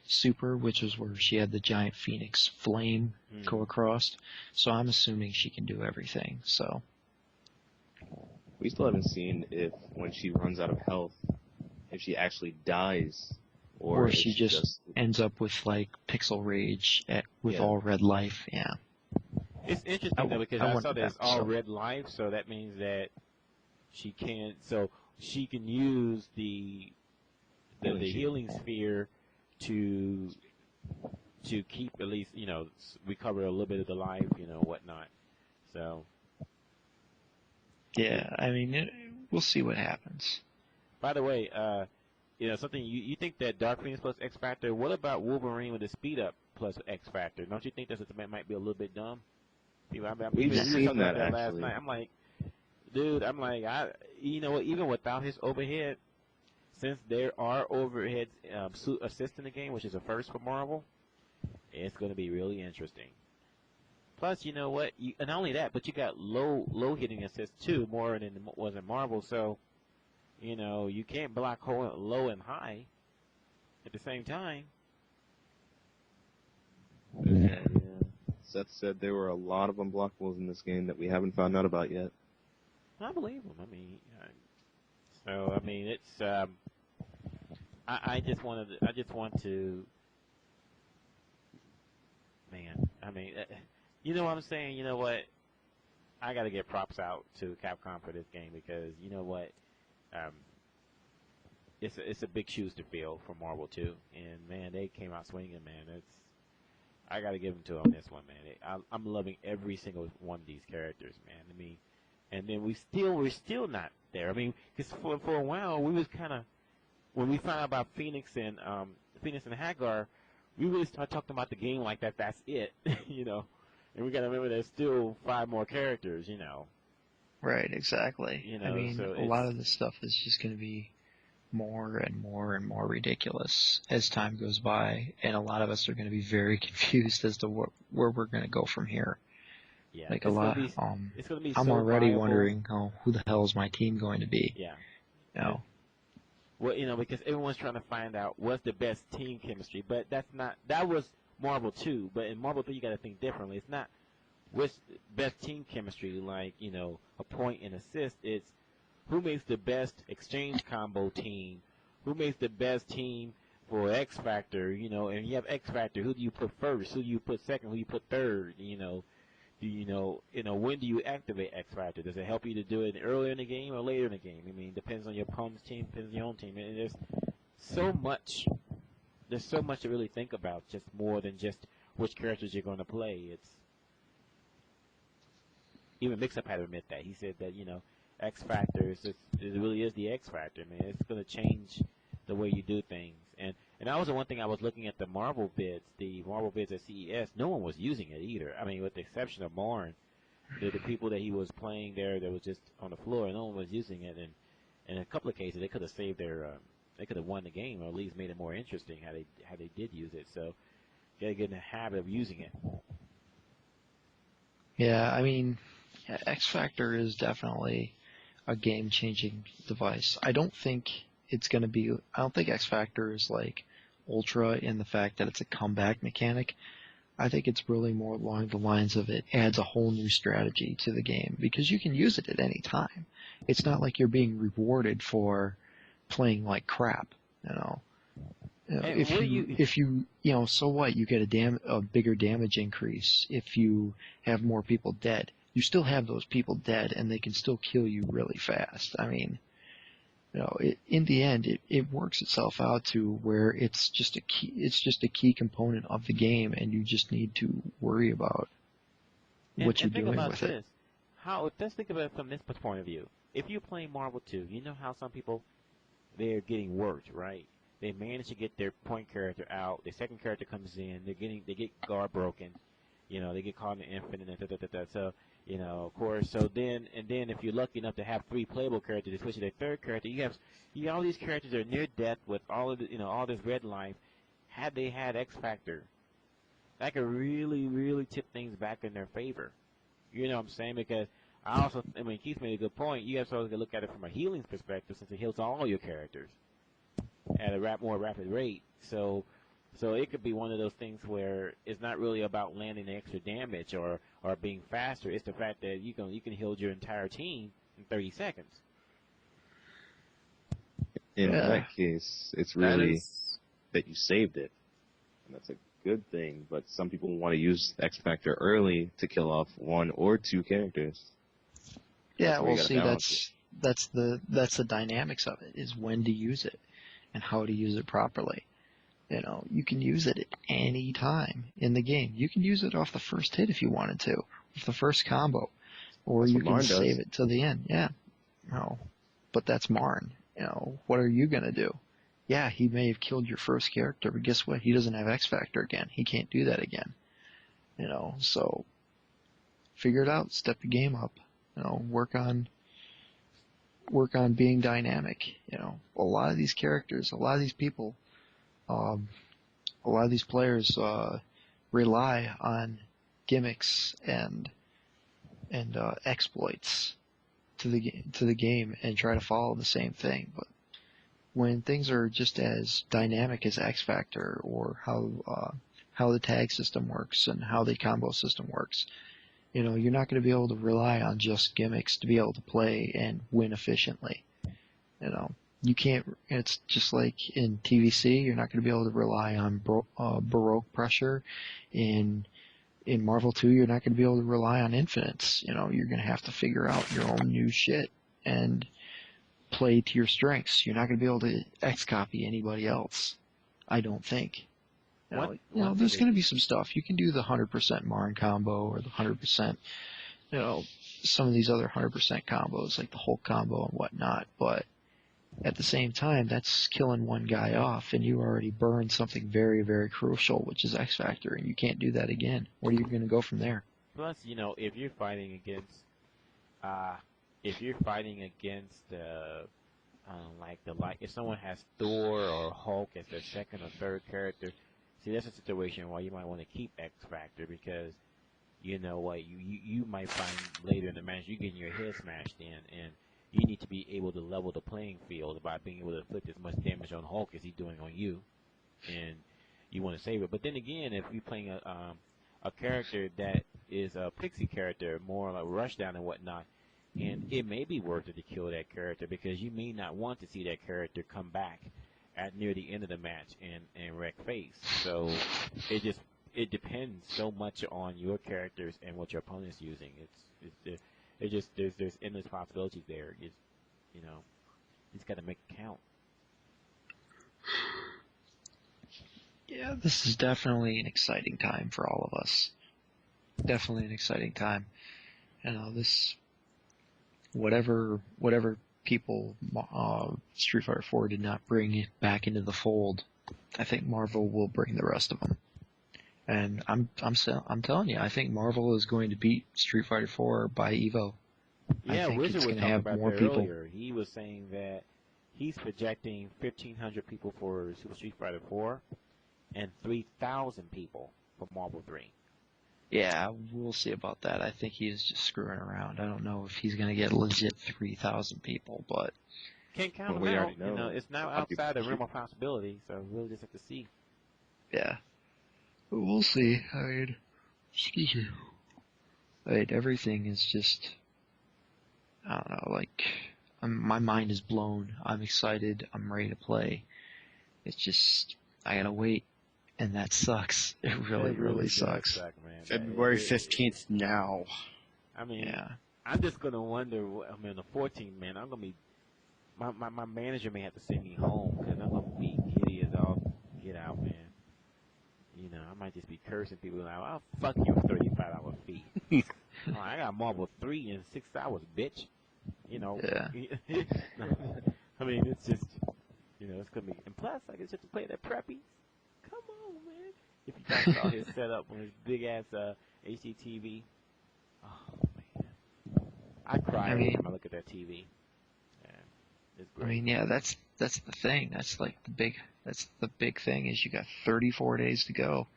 super, which is where she had the giant Phoenix flame go across. So I'm assuming she can do everything. So We still haven't seen if when she runs out of health, if she actually dies, or if she just ends up with like Pixel Rage with all red life. Yeah. It's interesting though, because I saw that it's all red life, so that means that she can. So she can use the healing sphere to keep at least, recover a little bit of the life, whatnot. So. Yeah, I mean, we'll see what happens. By the way, something you think that Dark Phoenix plus X Factor. What about Wolverine with the speed up plus X Factor? Don't you think that might be a little bit dumb? We've seen that actually. Last night. I'm like, dude. Even without his overhead, since there are overhead assists in the game, which is a first for Marvel, it's going to be really interesting. Plus, you know what? And not only that, but you got low hitting assists too, more than was in Marvel. So, you can't block low and high at the same time. Yeah. Seth said there were a lot of unblockables in this game that we haven't found out about yet. I believe him. It's. I just want to. Man, you know what I'm saying? You know what? I got to get props out to Capcom for this game because you know what? It's a big shoes to fill for Marvel too, and man, they came out swinging. Man, I got to give them to them on this one, man. I'm loving every single one of these characters, man. And then we're still not there. Because for a while we was kind of, when we found out about Phoenix and Hagar, we really started talking about the game like that. That's it, And we got to remember there's still 5 more characters, Right, exactly. So a lot of this stuff is just going to be more and more and more ridiculous as time goes by, and a lot of us are going to be very confused as to where we're going to go from here. Yeah, like a lot. It's going to be. I'm so already viable. wondering, who the hell is my team going to be? Yeah. Well, because everyone's trying to find out what's the best team chemistry, but that was Marvel 2, but in Marvel 3 you got to think differently. It's not what's best team chemistry, like, a point and assist. It's who makes the best exchange combo team, who makes the best team for X Factor, and you have X Factor, who do you put first, who do you put second, who do you put third, when do you activate X Factor? Does it help you to do it earlier in the game or later in the game? Depends on your opponent's team, depends on your own team. And there's so much to really think about, just more than just which characters you're going to play. It's even Mix-Up had to admit that. He said that, X Factor it really is the X Factor, man. It's going to change the way you do things. And that was the one thing I was looking at the Marvel bids at CES. No one was using it either. With the exception of Marn, the people that he was playing there that was just on the floor, no one was using it. And in a couple of cases, they could have saved they could have won the game, or at least made it more interesting how they did use it. So you got to get in the habit of using it. Yeah, X Factor is definitely a game-changing device. I don't think X Factor is like Ultra in the fact that it's a comeback mechanic. I think it's really more along the lines of it adds a whole new strategy to the game because you can use it at any time. It's not like you're being rewarded for playing like crap, you know. If you so what? You get a bigger damage increase if you have more people dead. You still have those people dead, and they can still kill you really fast. I mean, in the end, it works itself out to where it's just a key component of the game, and you just need to worry about what you're doing with it. Let's think about it from this point of view. If you're playing Marvel 2, you know how some people, they're getting worked, right? They manage to get their point character out. The second character comes in. They get guard broken. They get caught in the infinite. So, of course. So then if you're lucky enough to have 3 playable characters, to switch to their third character, you have all these characters that are near death with all of all this red life. Had they had X Factor, that could really, really tip things back in their favor. You know what I'm saying? Because Keith made a good point. You have to look at it from a healing perspective, since it heals all your characters at a more rapid rate. So it could be one of those things where it's not really about landing the extra damage or being faster. It's the fact that you can heal your entire team in 30 seconds. In that case, it's really that you saved it, and that's a good thing. But some people want to use X Factor early to kill off 1 or 2 characters. Yeah, well, see, that's the dynamics of it, is when to use it and how to use it properly. You can use it at any time in the game. You can use it off the first hit if you wanted to, with the first combo, or you can save it till the end. Yeah, but that's Marn. What are you gonna do? Yeah, he may have killed your first character, but guess what? He doesn't have X Factor again. He can't do that again. So figure it out. Step your game up. Work on being dynamic. A lot of these characters, a lot of these people, a lot of these players rely on gimmicks and exploits to the game and try to follow the same thing. But when things are just as dynamic as X Factor, or how the tag system works and how the combo system works, you're not going to be able to rely on just gimmicks to be able to play and win efficiently. You can't. It's just like in TVC, you're not going to be able to rely on Baroque pressure. In Marvel 2, you're not going to be able to rely on infinites. You're going to have to figure out your own new shit and play to your strengths. You're not going to be able to X-copy anybody else, I don't think. There's going to be some stuff. You can do the 100% Marn combo, or the 100%, some of these other 100% combos, like the Hulk combo and whatnot, but at the same time, that's killing one guy off, and you already burned something very, very crucial, which is X Factor, and you can't do that again. Where are you going to go from there? Plus, if you're fighting against, if someone has Thor or Hulk as their second or third character, see, that's a situation where you might want to keep X Factor, because you might find later in the match you're getting your head smashed in, and you need to be able to level the playing field by being able to inflict as much damage on Hulk as he's doing on you, and you want to save it. But then again, if you're playing a character that is a pixie character, more like Rushdown and whatnot, and it may be worth it to kill that character, because you may not want to see that character come back at near the end of the match and wreck face. So it depends so much on your characters and what your opponent's using. There's endless possibilities there. You just got to make it count. Yeah, this is definitely an exciting time for all of us. Definitely an exciting time. This whatever people Street Fighter 4 did not bring back into the fold, I think Marvel will bring the rest of them. And I'm telling you, I think Marvel is going to beat Street Fighter 4 by Evo. Yeah, I think Wizard it's was going to talking have about more that people. earlier. He was saying that he's projecting 1,500 people for Super Street Fighter 4 and 3,000 people for Marvel 3. Yeah, we'll see about that. I think he is just screwing around. I don't know if he's going to get legit 3,000 people, but can't count them we out. already know. It's now outside the realm of possibility, so we'll just have to see. yeah. We'll see. I mean, excuse me. I mean, everything is just, I don't know, like, my mind is blown. I'm excited. I'm ready to play. It's just, I gotta wait. And that sucks. It really, really does sucks. suck, man. February 15th now. I mean, Yeah. I'm just gonna wonder. I mean, the 14th, man. I'm gonna be. My manager may have to send me home because I'm gonna be giddy as all get out, man. You know, I might just be cursing people now. I'll fuck your $35 fee. Oh, I got Marble 3 in 6 hours, bitch. You know. Yeah. I mean, it's just, you know, it's gonna be. And plus, I get to play that preppy. Come on, man. If you guys saw his setup on his big ass HDTV. Oh man, I cry every time I look at that TV. Yeah, it's great. I mean, yeah, that's the thing. That's like the big thing is you got 34 days to go.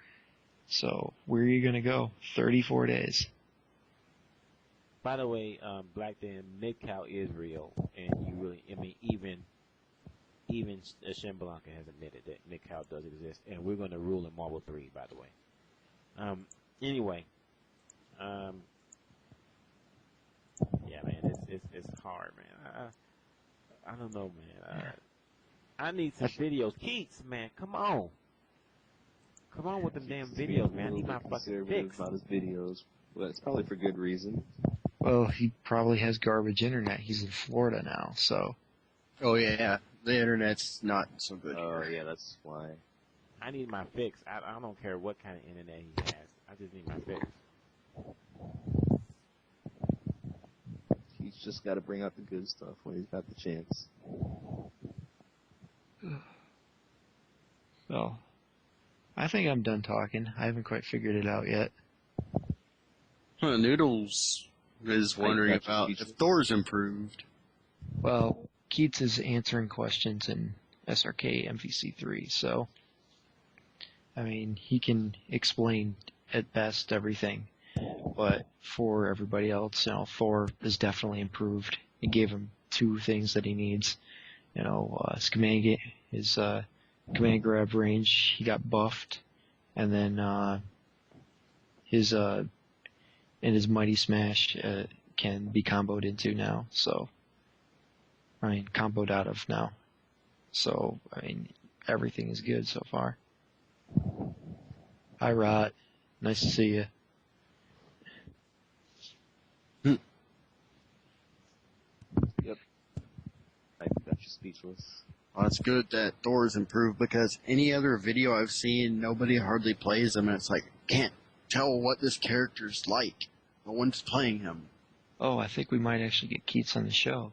So where are you gonna go? 34 days. By the way, Black Dan, mid-cow is real, and you really, I mean, even Shin Blanca has admitted that mid-cow does exist, and we're gonna rule in Marble 3, by the way. Anyway, yeah, man, it's hard, man. I don't know, man. I need some videos. Keits, man, come on with them damn videos, man. I need my fucking fix. about his videos. Well, it's probably for good reason. Well, he probably has garbage internet. He's in Florida now, so. Oh yeah, the internet's not so good. Oh, yeah, that's why. I need my fix. I don't care what kind of internet he has. I just need my fix. He's just got to bring out the good stuff when he's got the chance. Well, I think I'm done talking. I haven't quite figured it out yet. Noodles is wondering about if Thor's improved. Well, Keits is answering questions in SRK MvC3, so I mean he can explain at best everything. But for everybody else, you know, Thor is definitely improved. It gave him 2 things that he needs. You know, his command grab range, he got buffed, and then his Mighty Smash can be comboed into now. So, I mean, comboed out of now. So, I mean, everything is good so far. Hi, Rod. Nice to see you. Yep. I got you speechless. Well, it's good that Thor's improved because any other video I've seen, nobody hardly plays him, and it's like, can't tell what this character's like. No one's playing him. Oh, I think we might actually get Keits on the show.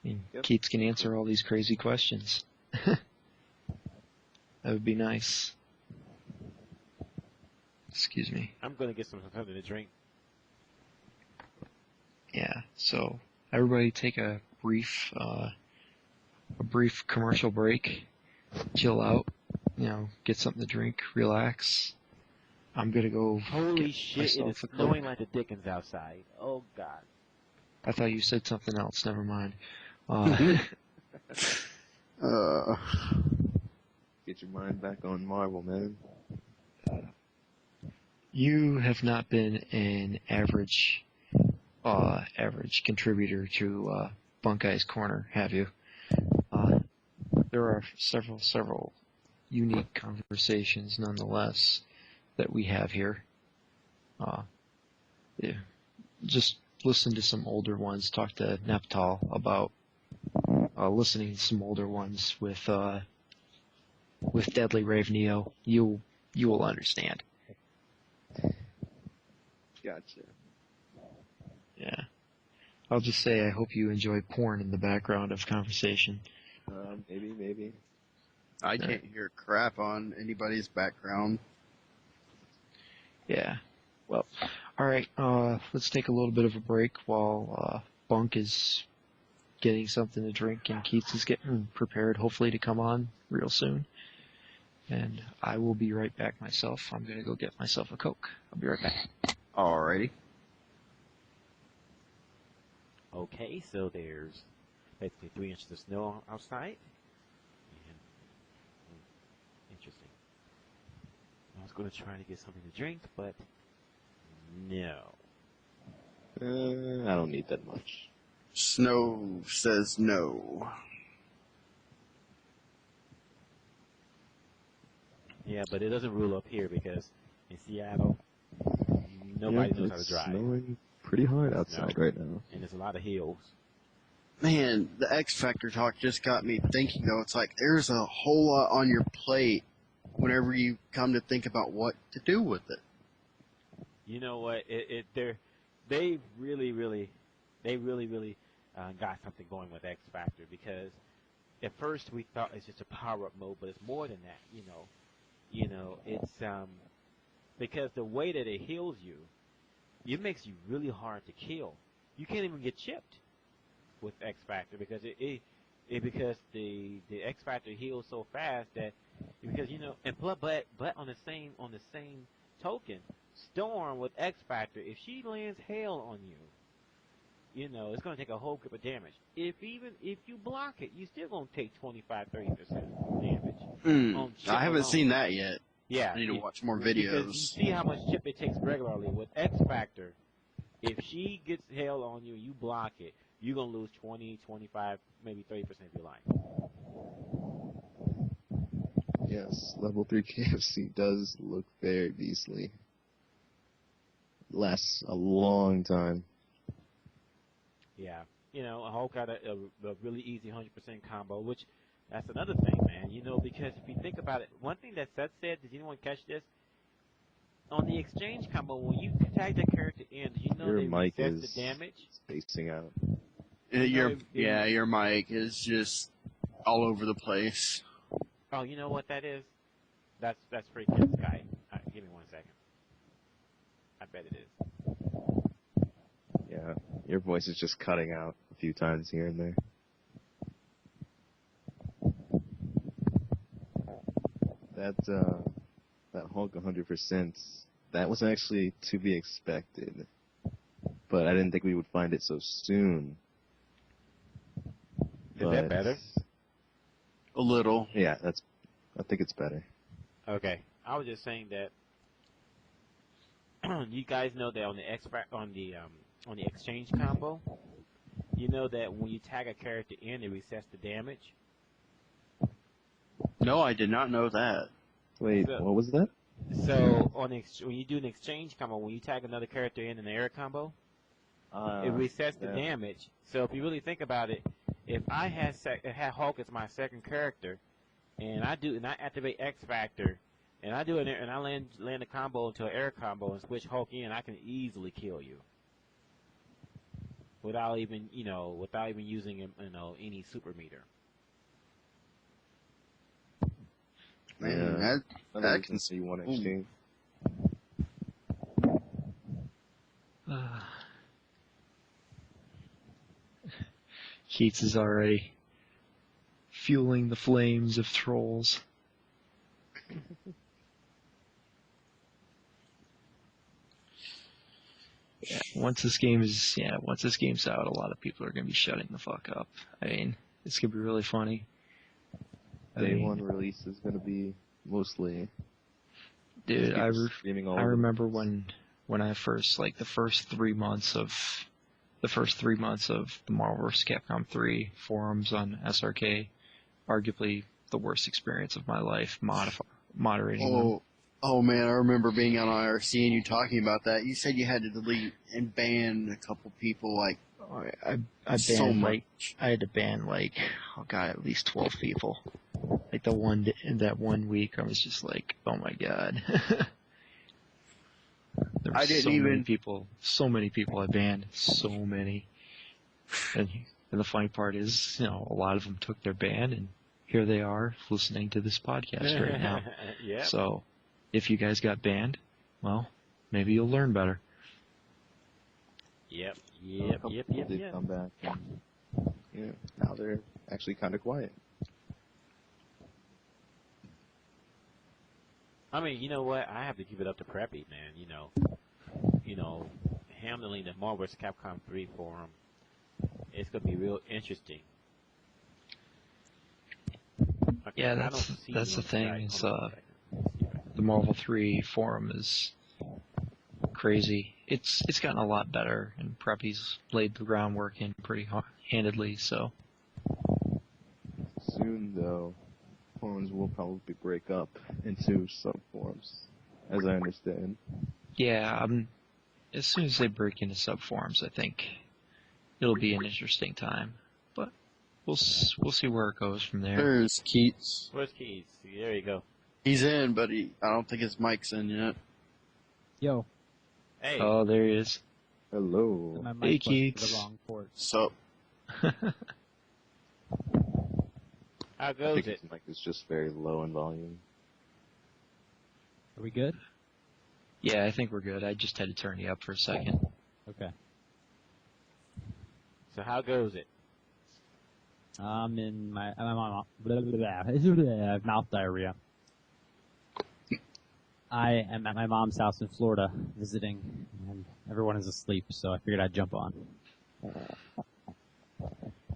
I mean, Keits can answer all these crazy questions. That would be nice. Excuse me. I'm gonna get something to drink. Yeah, so everybody take a brief commercial break, chill out, you know, get something to drink, relax. I'm gonna go. Holy shit, it is snowing like the Dickens outside. Oh god. I thought you said something else, never mind. Get your mind back on Marvel, man. You have not been an average contributor to Bunkei's Corner, have you? There are several unique conversations, nonetheless, that we have here. Yeah. Just listen to some older ones. Talk to Neptal about listening to some older ones with Deadly Rave Neo. You will understand. Gotcha. Yeah. I'll just say I hope you enjoy porn in the background of conversation. Maybe. I can't hear crap on anybody's background. Yeah. Well, alright, let's take a little bit of a break while Bunk is getting something to drink and Keits is getting prepared, hopefully, to come on real soon. And I will be right back myself. I'm going to go get myself a Coke. I'll be right back. Alrighty. Okay, so there's basically 3 inches of snow outside. And, interesting. I was going to try to get something to drink, but no. I don't need that much. Snow says no. Yeah, but it doesn't rule up here because in Seattle, nobody knows how to drive. It's snowing pretty hard outside right now. And there's a lot of hills. Man, the X Factor talk just got me thinking, though. It's like there's a whole lot on your plate whenever you come to think about what to do with it. You know what? They really got something going with X Factor because at first we thought it's just a power-up mode, but it's more than that. You know, it's because the way that it heals you, it makes you really hard to kill. You can't even get chipped with X Factor because because the X Factor heals so fast that because but on the same token, Storm with X Factor, if she lands hail on you, it's going to take a whole grip of damage. If you block it, you still going to take 25-30% damage. I haven't seen that yet. Yeah, I need to watch more because videos. you see how much chip it takes regularly with X Factor. If she gets hail on you, you block it, you're going to lose 20, 25, maybe 30% of your life. Yes, level 3 KFC does look very beastly. Lasts a long time. Yeah. Hulk got a really easy 100% combo, which that's another thing, man. Because if you think about it, one thing that Seth said, did anyone catch this? On the exchange combo, when you tag the character in, did you know Your they mic reset is the damage? spacing out. Your mic is just all over the place. Oh, you know what that is? That's freaking Skype. Give me 1 second. I bet it is. Yeah, your voice is just cutting out a few times here and there. That Hulk 100%, that was actually to be expected. But I didn't think we would find it so soon. Is that better? A little. Yeah, I think it's better. Okay. I was just saying that you guys know that on the exchange combo, you know that when you tag a character in, it resets the damage. No, I did not know that. Wait, what was that? So when you do an exchange combo, when you tag another character in an air combo, it resets the damage. So if you really think about it, if I had Hulk as my second character, and I activate X Factor, and I do and I land a combo into an air combo and switch Hulk in, I can easily kill you without even using any super meter. Man, that can see one exchange. Keits is already fueling the flames of trolls. Yeah, once this game's out, a lot of people are going to be shutting the fuck up. I mean, it's going to be really funny. Day one release is going to be mostly. Dude, I remember when I first, like, the first 3 months of the Marvel vs. Capcom 3 forums on SRK, arguably the worst experience of my life, moderating them. Oh man, I remember being on IRC and you talking about that. You said you had to delete and ban a couple people, like, I banned, so much. like, I had to ban, like, at least 12 people. Like, that one week, I was just like, oh my god. There were so many people I banned, so many. And the funny part is, a lot of them took their ban, and here they are listening to this podcast right now. Yep. So, if you guys got banned, well, maybe you'll learn better. Yep. Did come back. Yeah, now they're actually kind of quiet. I mean, you know what? I have to give it up to Preppy, man. Handling the Marvel vs. Capcom 3 forum, it's going to be real interesting. Okay, Yeah, that's the thing. Is the Marvel 3 forum is crazy. It's gotten a lot better, and Preppy's laid the groundwork in pretty handedly, so. Soon, though, forums will probably break up into sub-forums, as I understand. Yeah, as soon as they break into sub-forums, I think it'll be an interesting time. But we'll see where it goes from there. There's Keits. Where's Keys? There you go. He's in, but I don't think his mic's in yet. Yo. Hey. Oh, there he is. Hello. My Hey, mic went to Keits. the wrong port. So, How I goes think it? his mic is just very low in volume. Are we good? Yeah, I think we're good. I just had to turn you up for a second. Okay. So how goes it? I'm on blah, blah, blah, mouth diarrhea. I am at my mom's house in Florida visiting, and everyone is asleep, so I figured I'd jump on.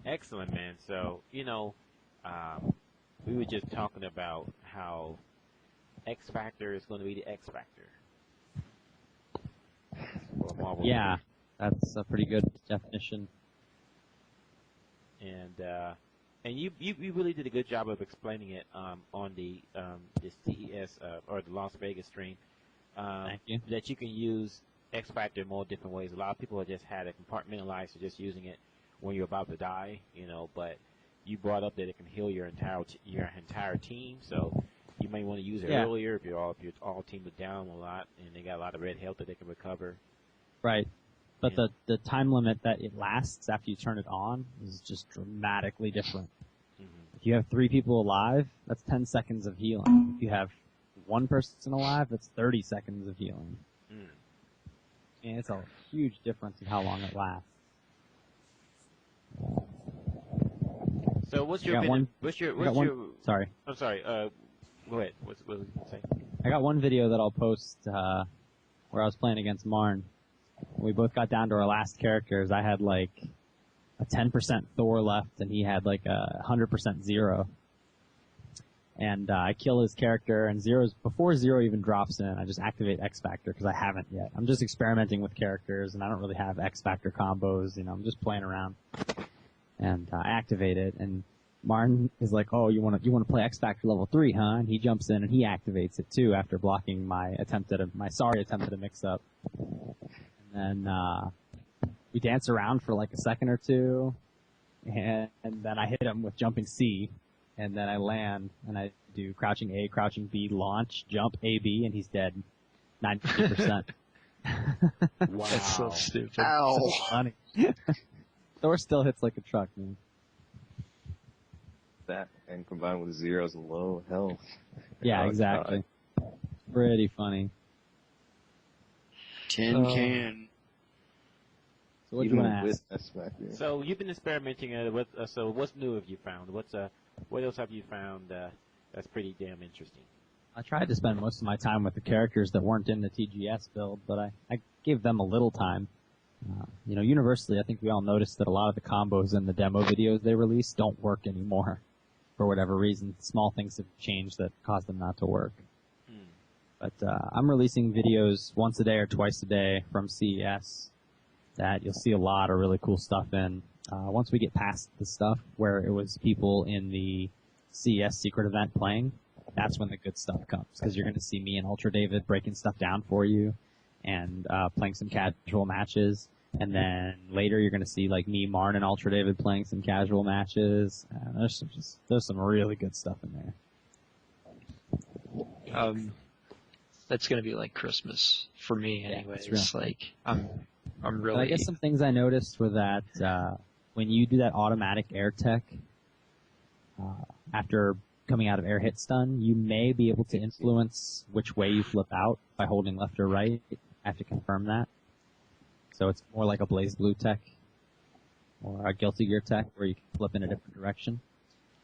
Excellent, man. So, we were just talking about how X Factor is going to be the X Factor. For Marvel. Yeah, that's a pretty good definition. And you really did a good job of explaining it on the CES or the Las Vegas stream. Thank you. That you can use X Factor in more different ways. A lot of people have just had it compartmentalized to just using it when you're about to die, but you brought up that it can heal your entire team. So you may want to use it earlier if you're all teamed down a lot and they got a lot of red health that they can recover. Right. But the time limit that it lasts after you turn it on is just dramatically different. Mm-hmm. If you have 3 people alive, that's 10 seconds of healing. If you have 1 person alive, that's 30 seconds of healing. And it's a huge difference in how long it lasts. So what's your Sorry. I'm sorry. Go ahead. What was you gonna say? I got one video that I'll post where I was playing against Marn. We both got down to our last characters. I had like a 10% Thor left, and he had like a 100% Zero. And I kill his character, and before Zero even drops in, I just activate X Factor because I haven't yet. I'm just experimenting with characters, and I don't really have X Factor combos. I'm just playing around. And I activate it, and Martin is like, "Oh, you want to play X Factor level 3, huh?" And he jumps in and he activates it too after blocking my attempt at a mix up. And then we dance around for like a second or two, and then I hit him with jumping C, and then I land and I do crouching A, crouching B, launch, jump A, B, and he's dead. 90%. Wow. That's so stupid. ow. So funny. Thor still hits like a truck, man. That, and combined with Zero's low health. Yeah, Oh, exactly. God. Pretty funny. Tin can. So what do you Even want to with ask? S Factor. So you've been experimenting. So what's new have you found? What else have you found that's pretty damn interesting? I tried to spend most of my time with the characters that weren't in the TGS build, but I gave them a little time. Universally, I think we all noticed that a lot of the combos in the demo videos they released don't work anymore. For whatever reason, small things have changed that cause them not to work. But I'm releasing videos once a day or twice a day from CES that you'll see a lot of really cool stuff in. Once we get past the stuff where it was people in the CES secret event playing, that's when the good stuff comes. Because you're going to see me and Ultra David breaking stuff down for you and playing some casual matches. And then later you're going to see like me, Marn, and Ultra David playing some casual matches. There's some really good stuff in there. That's gonna be like Christmas for me, anyways. Yeah, it's like I'm really. But I guess some things I noticed were that when you do that automatic air tech after coming out of air hit stun, you may be able to influence which way you flip out by holding left or right. I have to confirm that. So it's more like a Blaze Blue tech or a Guilty Gear tech where you can flip in a different direction.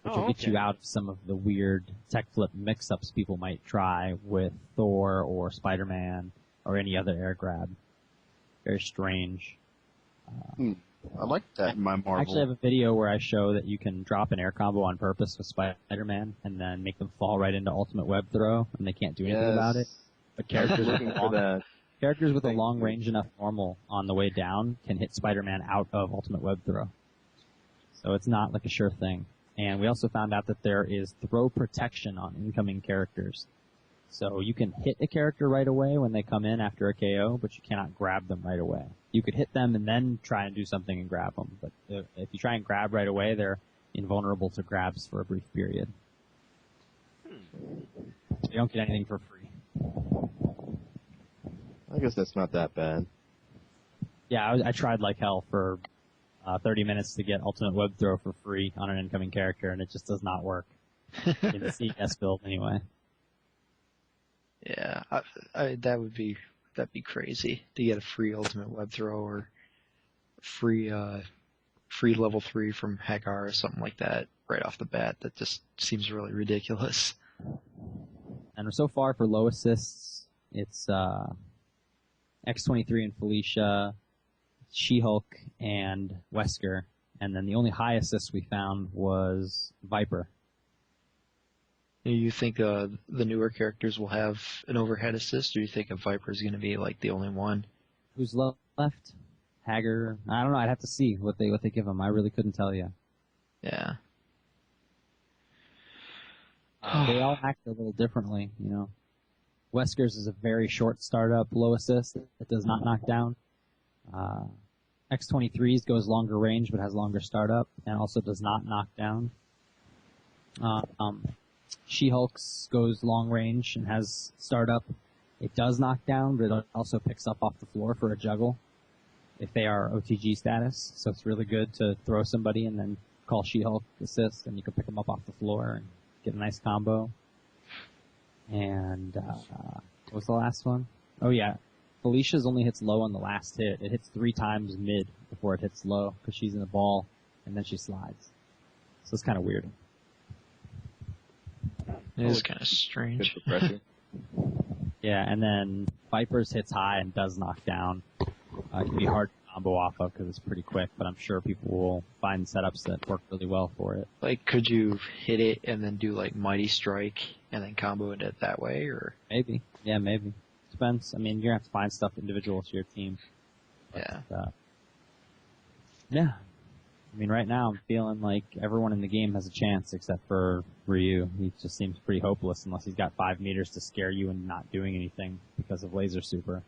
Which will get you out of some of the weird tech flip mix-ups people might try with Thor or Spider-Man or any other air grab. Very strange. I like that in my Marvel. I actually have a video where I show that you can drop an air combo on purpose with Spider-Man and then make them fall right into ultimate web throw, and they can't do anything about it. But characters looking for that. Characters with a long range enough normal on the way down can hit Spider-Man out of ultimate web throw. So it's not like a sure thing. And we also found out that there is throw protection on incoming characters. So you can hit a character right away when they come in after a KO, but you cannot grab them right away. You could hit them and then try and do something and grab them. But if you try and grab right away, they're invulnerable to grabs for a brief period. So you don't get anything for free. I guess that's not that bad. Yeah, I tried like hell for 30 minutes to get ultimate web throw for free on an incoming character, and it just does not work in the CS build anyway. Yeah, that'd be crazy to get a free ultimate web throw or free level 3 from Hagar or something like that right off the bat. That just seems really ridiculous. And so far for low assists, it's X23 and Felicia, She-Hulk, and Wesker. And then the only high assist we found was Viper. Do you think the newer characters will have an overhead assist, or do you think a Viper is going to be like the only one? Who's left? Hager? I don't know. I'd have to see what they give him. I really couldn't tell you. Yeah. They all act a little differently, you know. Wesker's is a very short startup, low assist. It does not knock down. X23's goes longer range but has longer startup and also does not knock down. She-Hulk's goes long range and has startup. It does knock down, but it also picks up off the floor for a juggle if they are OTG status. So it's really good to throw somebody and then call She-Hulk assist, and you can pick them up off the floor and get a nice combo. And what was the last one? Oh yeah, Felicia's only hits low on the last hit. It hits 3 times mid before it hits low because she's in the ball, and then she slides. So it's kind of weird. It is kind of strange. Good for pressure. Yeah, and then Viper's hits high and does knock down. It can be hard to combo off of because it's pretty quick, but I'm sure people will find setups that work really well for it. Like, could you hit it and then do like Mighty Strike and then combo it that way, or? Maybe. Yeah, maybe. Depends. I mean, you're gonna have to find stuff individual to your team. Yeah. But, yeah. I mean, right now I'm feeling like everyone in the game has a chance except for Ryu. He just seems pretty hopeless unless he's got 5 meters to scare you and not doing anything because of laser super.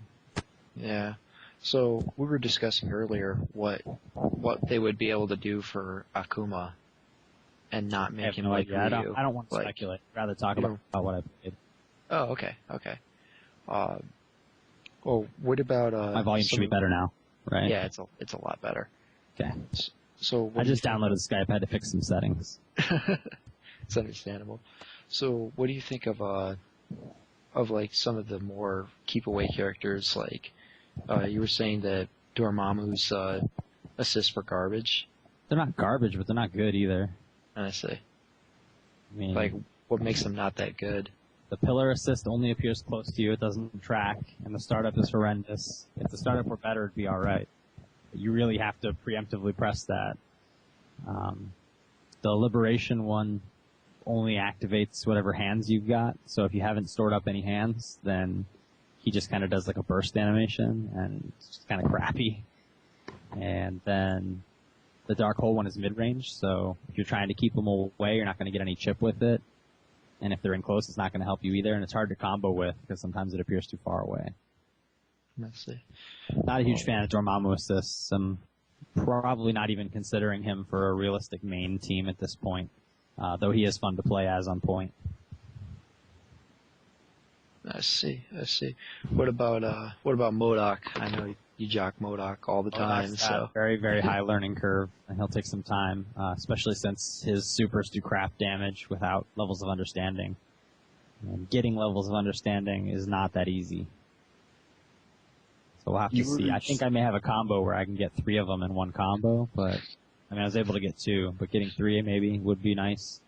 Yeah. So we were discussing earlier what they would be able to do for Akuma and not make him like Ryu. I don't want to speculate. I'd rather talk about what I played. Oh, okay. Well, what about my volume should be better now, right? Yeah, it's a lot better. Okay. So I just downloaded Skype. I had to fix some settings. It's understandable. So what do you think of like some of the more keep away characters? Like you were saying that Dormammu's assists were garbage. They're not garbage, but they're not good either. I see. I mean, like, what makes them not that good? The pillar assist only appears close to you. It doesn't track, and the startup is horrendous. If the startup were better, it'd be all right. But you really have to preemptively press that. The liberation one only activates whatever hands you've got. So if you haven't stored up any hands, then he just kind of does like a burst animation, and it's just kind of crappy. And then the dark hole one is mid-range, so if you're trying to keep them away, you're not going to get any chip with it. And if they're in close, it's not going to help you either, and it's hard to combo with because sometimes it appears too far away. Let's see. Not a huge fan of Dormammu assists. I'm probably not even considering him for a realistic main team at this point, though he is fun to play as on point. I see. What about MODOK? I know you jock MODOK all the time. So very, very high learning curve, and he'll take some time, especially since his supers do crap damage without levels of understanding. And getting levels of understanding is not that easy. So we'll have to see. I think I may have a combo where I can get 3 of them in one combo, but I mean I was able to get 2, but getting 3 maybe would be nice.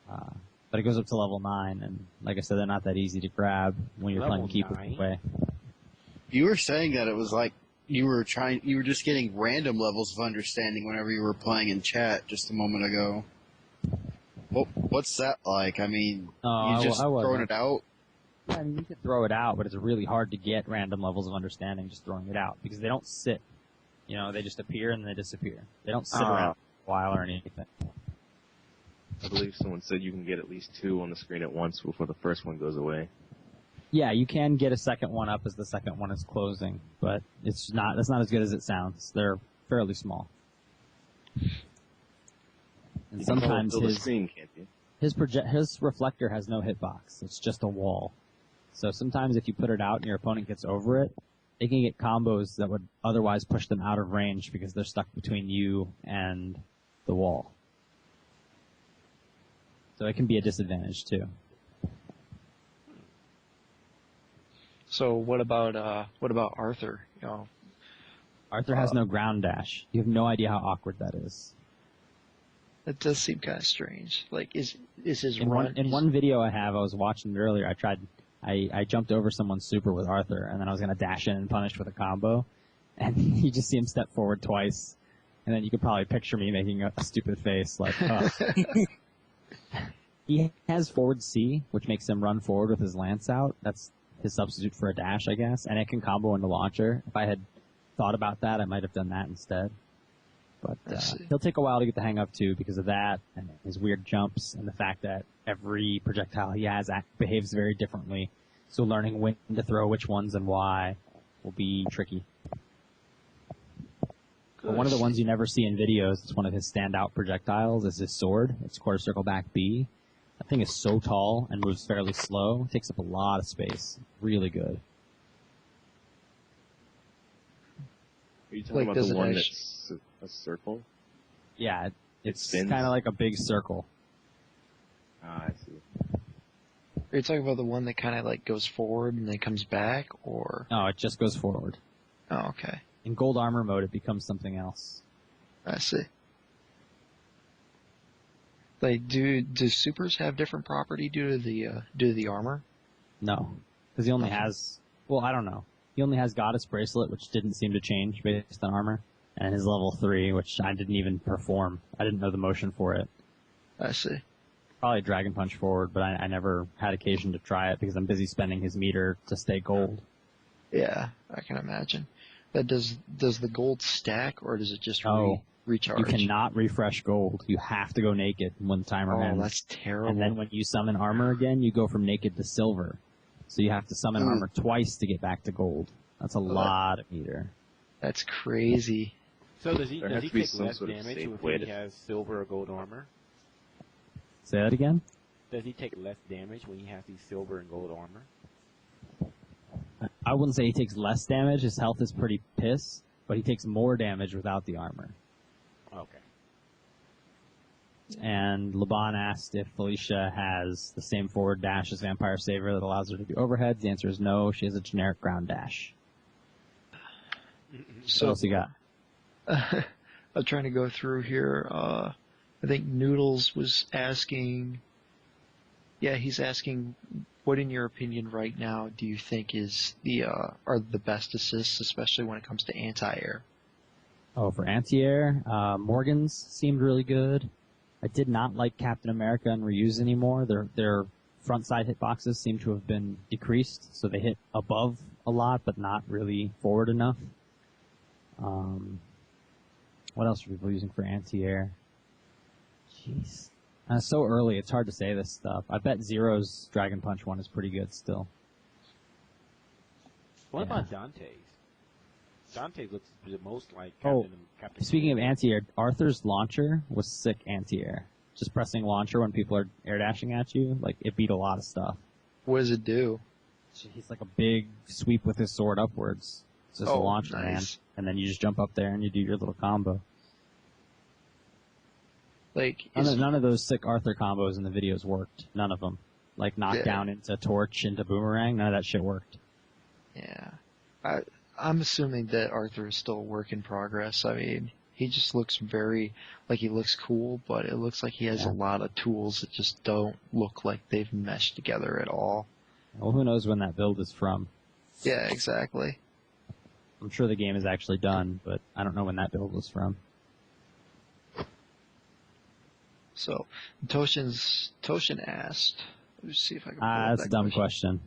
But it goes up to level 9, and like I said, they're not that easy to grab when you're playing keep away. You were saying that it was like you were just getting random levels of understanding whenever you were playing in chat just a moment ago. What's that like? I mean, you just throwing it out? Yeah, I mean, you could throw it out, but it's really hard to get random levels of understanding just throwing it out because they don't sit. You know, they just appear and they disappear. They don't sit around for a while or anything. I believe someone said you can get at least 2 on the screen at once before the first one goes away. Yeah, you can get a second one up as the second one is closing, but that's not as good as it sounds. They're fairly small. And sometimes his reflector has no hitbox. It's just a wall. So sometimes if you put it out and your opponent gets over it, they can get combos that would otherwise push them out of range because they're stuck between you and the wall. So it can be a disadvantage too. So what about Arthur? You know, Arthur has no ground dash. You have no idea how awkward that is. That does seem kind of strange. Like, is his in run? In one video I was watching it earlier. I jumped over someone's super with Arthur, and then I was gonna dash in and punish with a combo, and you just see him step forward twice, and then you could probably picture me making a stupid face like, oh. He has forward C, which makes him run forward with his lance out. That's his substitute for a dash, I guess, and it can combo into launcher. If I had thought about that, I might have done that instead. But he'll take a while to get the hang of too because of that and his weird jumps and the fact that every projectile he has behaves very differently. So learning when to throw which ones and why will be tricky. But one of the ones you never see in videos, it's one of his standout projectiles, is his sword. It's quarter circle back B. That thing is so tall and moves fairly slow. It takes up a lot of space. Really good. Are you talking about the one that's a circle? Yeah, it's kind of like a big circle. Ah, I see. Are you talking about the one that kind of like goes forward and then comes back, or? No, it just goes forward. Oh, okay. In gold armor mode, it becomes something else. I see. Like, do supers have different property due to the armor? No, because he only has. Well, I don't know. He only has Goddess Bracelet, which didn't seem to change based on armor, and his level 3, which I didn't even perform. I didn't know the motion for it. I see. Probably Dragon Punch forward, but I never had occasion to try it because I'm busy spending his meter to stay gold. Yeah, I can imagine. That does the gold stack, or does it just recharge? You cannot refresh gold. You have to go naked when the timer ends. Oh, that's terrible. And then when you summon armor again, you go from naked to silver. So you have to summon armor twice to get back to gold. That's a lot of meter. That's crazy. So does he take less damage if he has silver or gold armor? Say that again? Does he take less damage when he has these silver and gold armor? I wouldn't say he takes less damage. His health is pretty piss, but he takes more damage without the armor. Okay. And Laban asked if Felicia has the same forward dash as Vampire Saver that allows her to do overheads. The answer is no. She has a generic ground dash. So what else you got? I'm trying to go through here. I think Noodles was asking. Yeah, he's asking, what in your opinion right now do you think is are the best assists, especially when it comes to anti-air? Oh, for anti-air, Morgan's seemed really good. I did not like Captain America and Ryu's anymore. Their front side hitboxes seem to have been decreased, so they hit above a lot, but not really forward enough. What else are people using for anti-air? Jeez. So early, it's hard to say this stuff. I bet Zero's Dragon Punch one is pretty good still. What about Dante's? Dante looks the most like Captain. Speaking of anti-air, Arthur's launcher was sick anti-air. Just pressing launcher when people are air dashing at you, like it beat a lot of stuff. What does it do? He's like a big sweep with his sword upwards. It's just a launcher, man. And then you just jump up there and you do your little combo. Like none of those sick Arthur combos in the videos worked. None of them. Like knockdown into torch into boomerang. None of that shit worked. Yeah. I'm assuming that Arthur is still a work in progress. I mean, he just looks he looks cool, but it looks like he has a lot of tools that just don't look like they've meshed together at all. Well, who knows when that build is from? Yeah, exactly. I'm sure the game is actually done, but I don't know when that build was from. So, Toshin asked, let's see if I can pull up That's that a dumb question.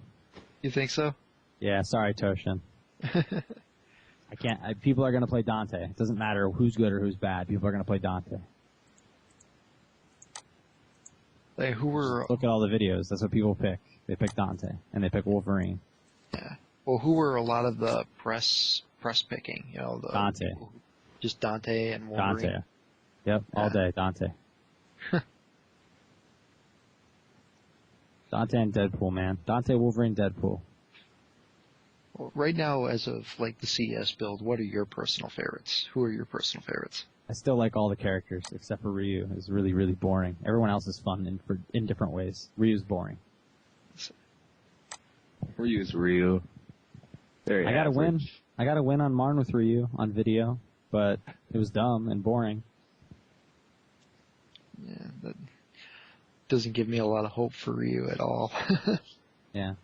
You think so? Yeah, sorry, Toshin. I can't. People are going to play Dante. It doesn't matter who's good or who's bad. People are going to play Dante. Like, who were... Look at all the videos. That's what people pick. They pick Dante, and they pick Wolverine. Yeah. Well, who were a lot of the press picking? You know, the Dante. Just Dante and Wolverine. Dante. Yep, all day, Dante. Dante and Deadpool, man. Dante, Wolverine, Deadpool. Well, right now, as of like the CES build, what are your personal favorites? Who are your personal favorites? I still like all the characters except for Ryu. It's really, really boring. Everyone else is fun in different ways. Ryu's boring. Ryu's Ryu. Very I gotta win. average. I gotta win on Marn with Ryu on video, but it was dumb and boring. Yeah, that doesn't give me a lot of hope for Ryu at all. Yeah.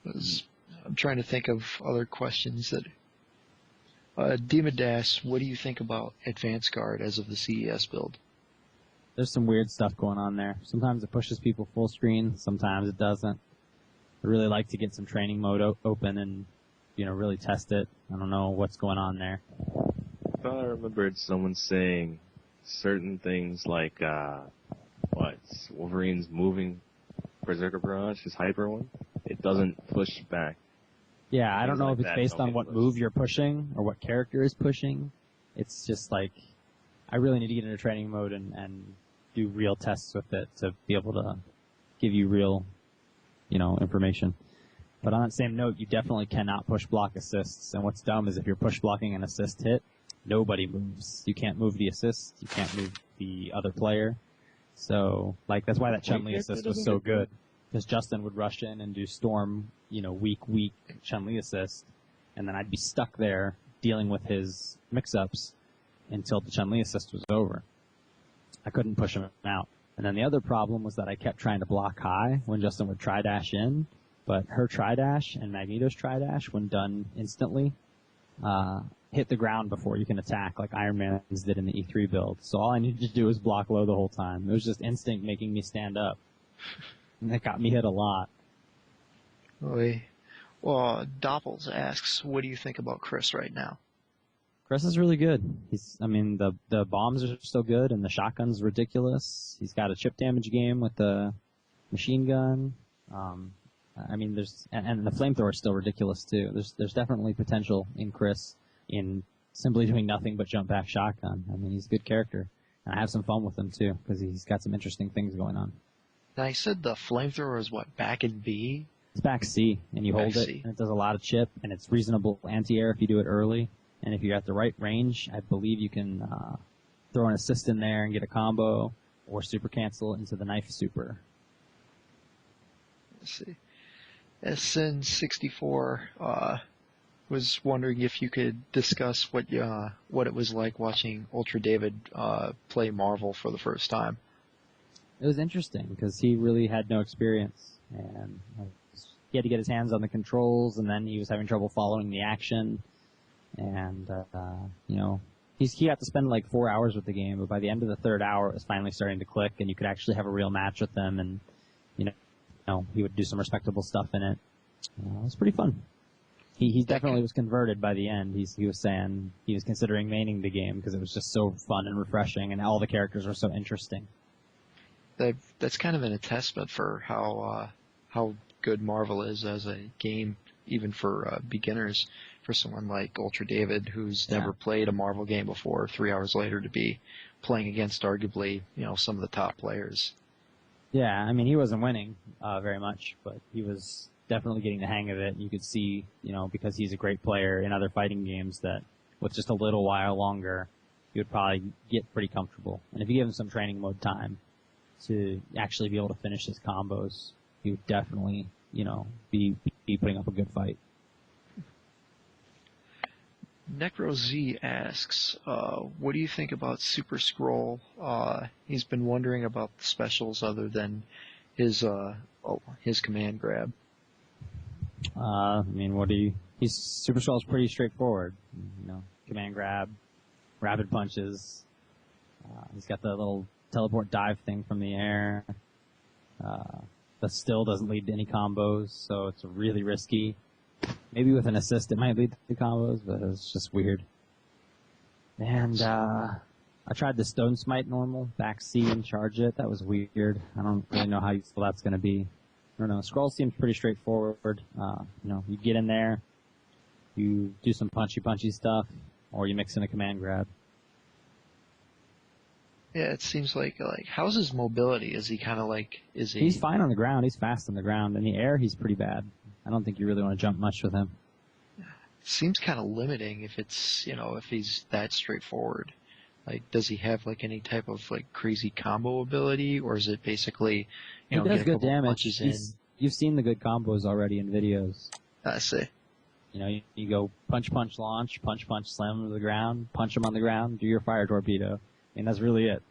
I'm trying to think of other questions that. Demon Dash, what do you think about Advanced Guard as of the CES build? There's some weird stuff going on there. Sometimes it pushes people full screen, sometimes it doesn't. I really like to get some training mode open and, really test it. I don't know what's going on there. I thought I remembered someone saying certain things like, Wolverine's moving Berserker Barrage, his hyper one. It doesn't push back. Yeah, I don't know like if it's that based don't on get what pushed. move you're pushing or what character is pushing. It's just like, I really need to get into training mode and do real tests with it to be able to give you real, information. But on that same note, you definitely cannot push block assists. And what's dumb is if you're push blocking an assist hit, nobody moves. You can't move the assist. You can't move the other player. So, that's why that Chun-Li assist was so good. Because Justin would rush in and do Storm, weak Chun-Li assist. And then I'd be stuck there dealing with his mix-ups until the Chun-Li assist was over. I couldn't push him out. And then the other problem was that I kept trying to block high when Justin would tri-dash in. But her tri-dash and Magneto's tri-dash, when done instantly, hit the ground before you can attack, like Iron Man's did in the E3 build. So all I needed to do was block low the whole time. It was just instinct making me stand up. And that got me hit a lot. Well, Doppels asks, what do you think about Chris right now? Chris is really good. The bombs are still good, and the shotgun's ridiculous. He's got a chip damage game with the machine gun. And the flamethrower is still ridiculous too. There's definitely potential in Chris in simply doing nothing but jump back shotgun. He's a good character. And I have some fun with him too, because he's got some interesting things going on. Now, I said the flamethrower is what, back in B? It's back C, and you hold it, and it does a lot of chip, and it's reasonable anti-air if you do it early. And if you're at the right range, I believe you can throw an assist in there and get a combo, or super cancel into the knife super. Let's see. SN64 was wondering if you could discuss what it was like watching Ultra David play Marvel for the first time. It was interesting because he really had no experience, and he had to get his hands on the controls, and then he was having trouble following the action, and he had to spend like 4 hours with the game, but by the end of the third hour, it was finally starting to click, and you could actually have a real match with them, and he would do some respectable stuff in it. It was pretty fun. He definitely was converted by the end. He was saying he was considering maining the game because it was just so fun and refreshing, and all the characters were so interesting. That's kind of an attestment for how good Marvel is as a game, even for beginners. For someone like Ultra David, who's never played a Marvel game before, 3 hours later to be playing against arguably some of the top players. Yeah, he wasn't winning very much, but he was definitely getting the hang of it. You could see, because he's a great player in other fighting games, that with just a little while longer, he would probably get pretty comfortable. And if you give him some training mode time to actually be able to finish his combos, he would definitely, be putting up a good fight. NecroZ asks, what do you think about Super Scroll? He's been wondering about the specials other than his command grab. I mean, he's Super Skull's pretty straightforward. You know, command grab, rapid punches. He's got the little teleport dive thing from the air. That still doesn't lead to any combos, so it's really risky. Maybe with an assist it might lead to combos, but it's just weird. And I tried the Stone Smite normal, back C and charge it. That was weird. I don't really know how useful that's going to be. I don't know. Scroll seems pretty straightforward. You know, you get in there, you do some punchy stuff, or you mix in a command grab. Yeah, it seems like how's his mobility? Is he kind of like He's fine on the ground. He's fast on the ground. In the air, he's pretty bad. I don't think you really want to jump much with him. Seems kind of limiting if it's if he's that straightforward. Like, does he have like any type of like crazy combo ability, or is it basically He does get a good couple damage. punches in? You've seen the good combos already in videos. I see. You know, you go punch launch, punch slam him to the ground, punch him on the ground, do your fire torpedo, and that's really it.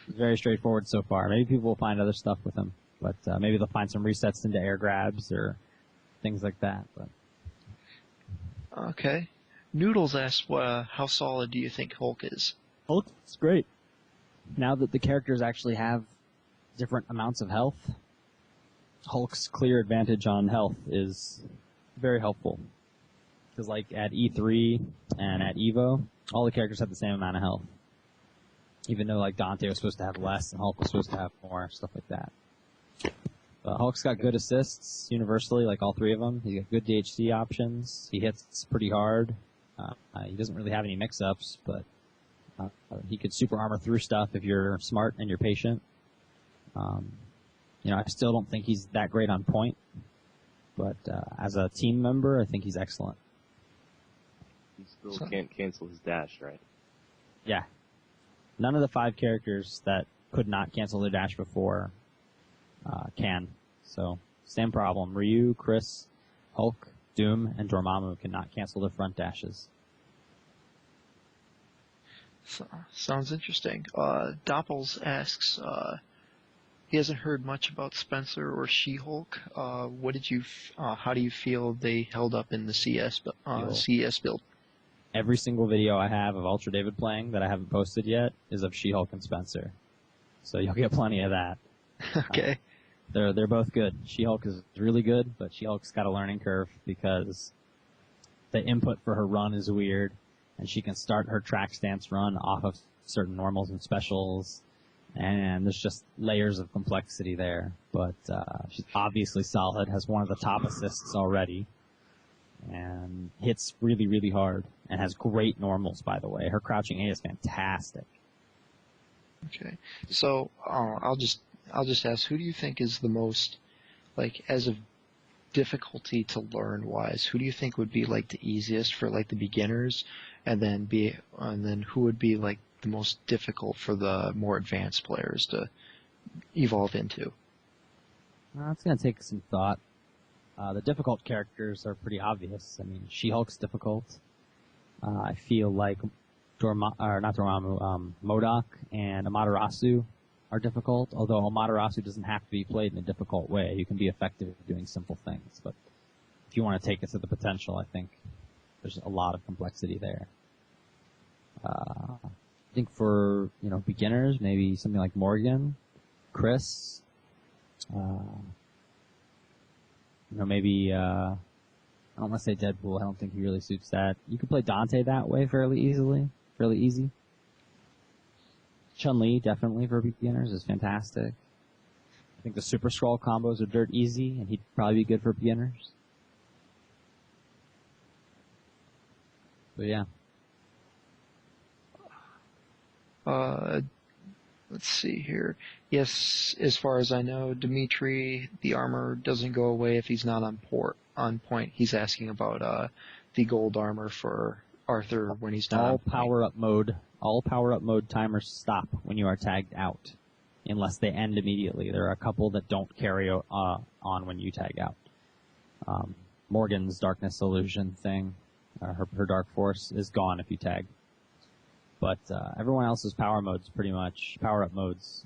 It's very straightforward so far. Maybe people will find other stuff with him, but maybe they'll find some resets into air grabs or things like that. But Okay. Noodles asks, how solid do you think Hulk is? Hulk's great. Now that the characters actually have different amounts of health, Hulk's clear advantage on health is very helpful. Because like at E3 and at EVO, all the characters have the same amount of health. Even though like Dante was supposed to have less and Hulk was supposed to have more, stuff like that. But Hulk's got good assists universally, like all three of them. He's got good DHC options. He hits pretty hard. He doesn't really have any mix-ups, but he could super armor through stuff if you're smart and you're patient. You know, I still don't think he's that great on point, but as a team member, I think he's excellent. He still can't cancel his dash, right? Yeah. None of the 5 characters that could not cancel their dash before can. So, same problem. Ryu, Chris, Hulk, Doom, and Dormammu cannot cancel their front dashes. So, sounds interesting. Doppels asks, he hasn't heard much about Spencer or She-Hulk. How do you feel they held up in the CS build? Every single video I have of Ultra David playing that I haven't posted yet is of She-Hulk and Spencer. So you'll get plenty of that. Okay. They're both good. She-Hulk is really good, but She-Hulk's got a learning curve because the input for her run is weird, and she can start her track stance run off of certain normals and specials, and there's just layers of complexity there. But she's obviously solid, has one of the top assists already, and hits really, really hard, and has great normals, by the way. Her crouching A is fantastic. Okay. So I'll just ask, who do you think is the most, like, as of difficulty to learn wise, who do you think would be like the easiest for like the beginners, and then who would be like the most difficult for the more advanced players to evolve into? Well, it's going to take some thought. The difficult characters are pretty obvious. I mean, She-Hulk's difficult. I feel like MODOK and Amaterasu are difficult, although Amaterasu doesn't have to be played in a difficult way. You can be effective at doing simple things, but if you want to take it to the potential, I think there's a lot of complexity there. I think for, beginners, maybe something like Morgan, Chris, maybe, I don't want to say Deadpool, I don't think he really suits that. You could play Dante that way fairly easy. Chun-Li, definitely, for beginners, is fantastic. I think the Super Skrull combos are dirt easy, and he'd probably be good for beginners. But yeah. Let's see here. Yes, as far as I know, Dimitri, the armor doesn't go away if he's not on point. He's asking about the gold armor for Arthur when he's not all on point. All power-up mode timers stop when you are tagged out, unless they end immediately. There are a couple that don't carry on when you tag out. Morgan's Darkness Illusion thing, her Dark Force, is gone if you tag. But everyone else's power modes, pretty much, power-up modes,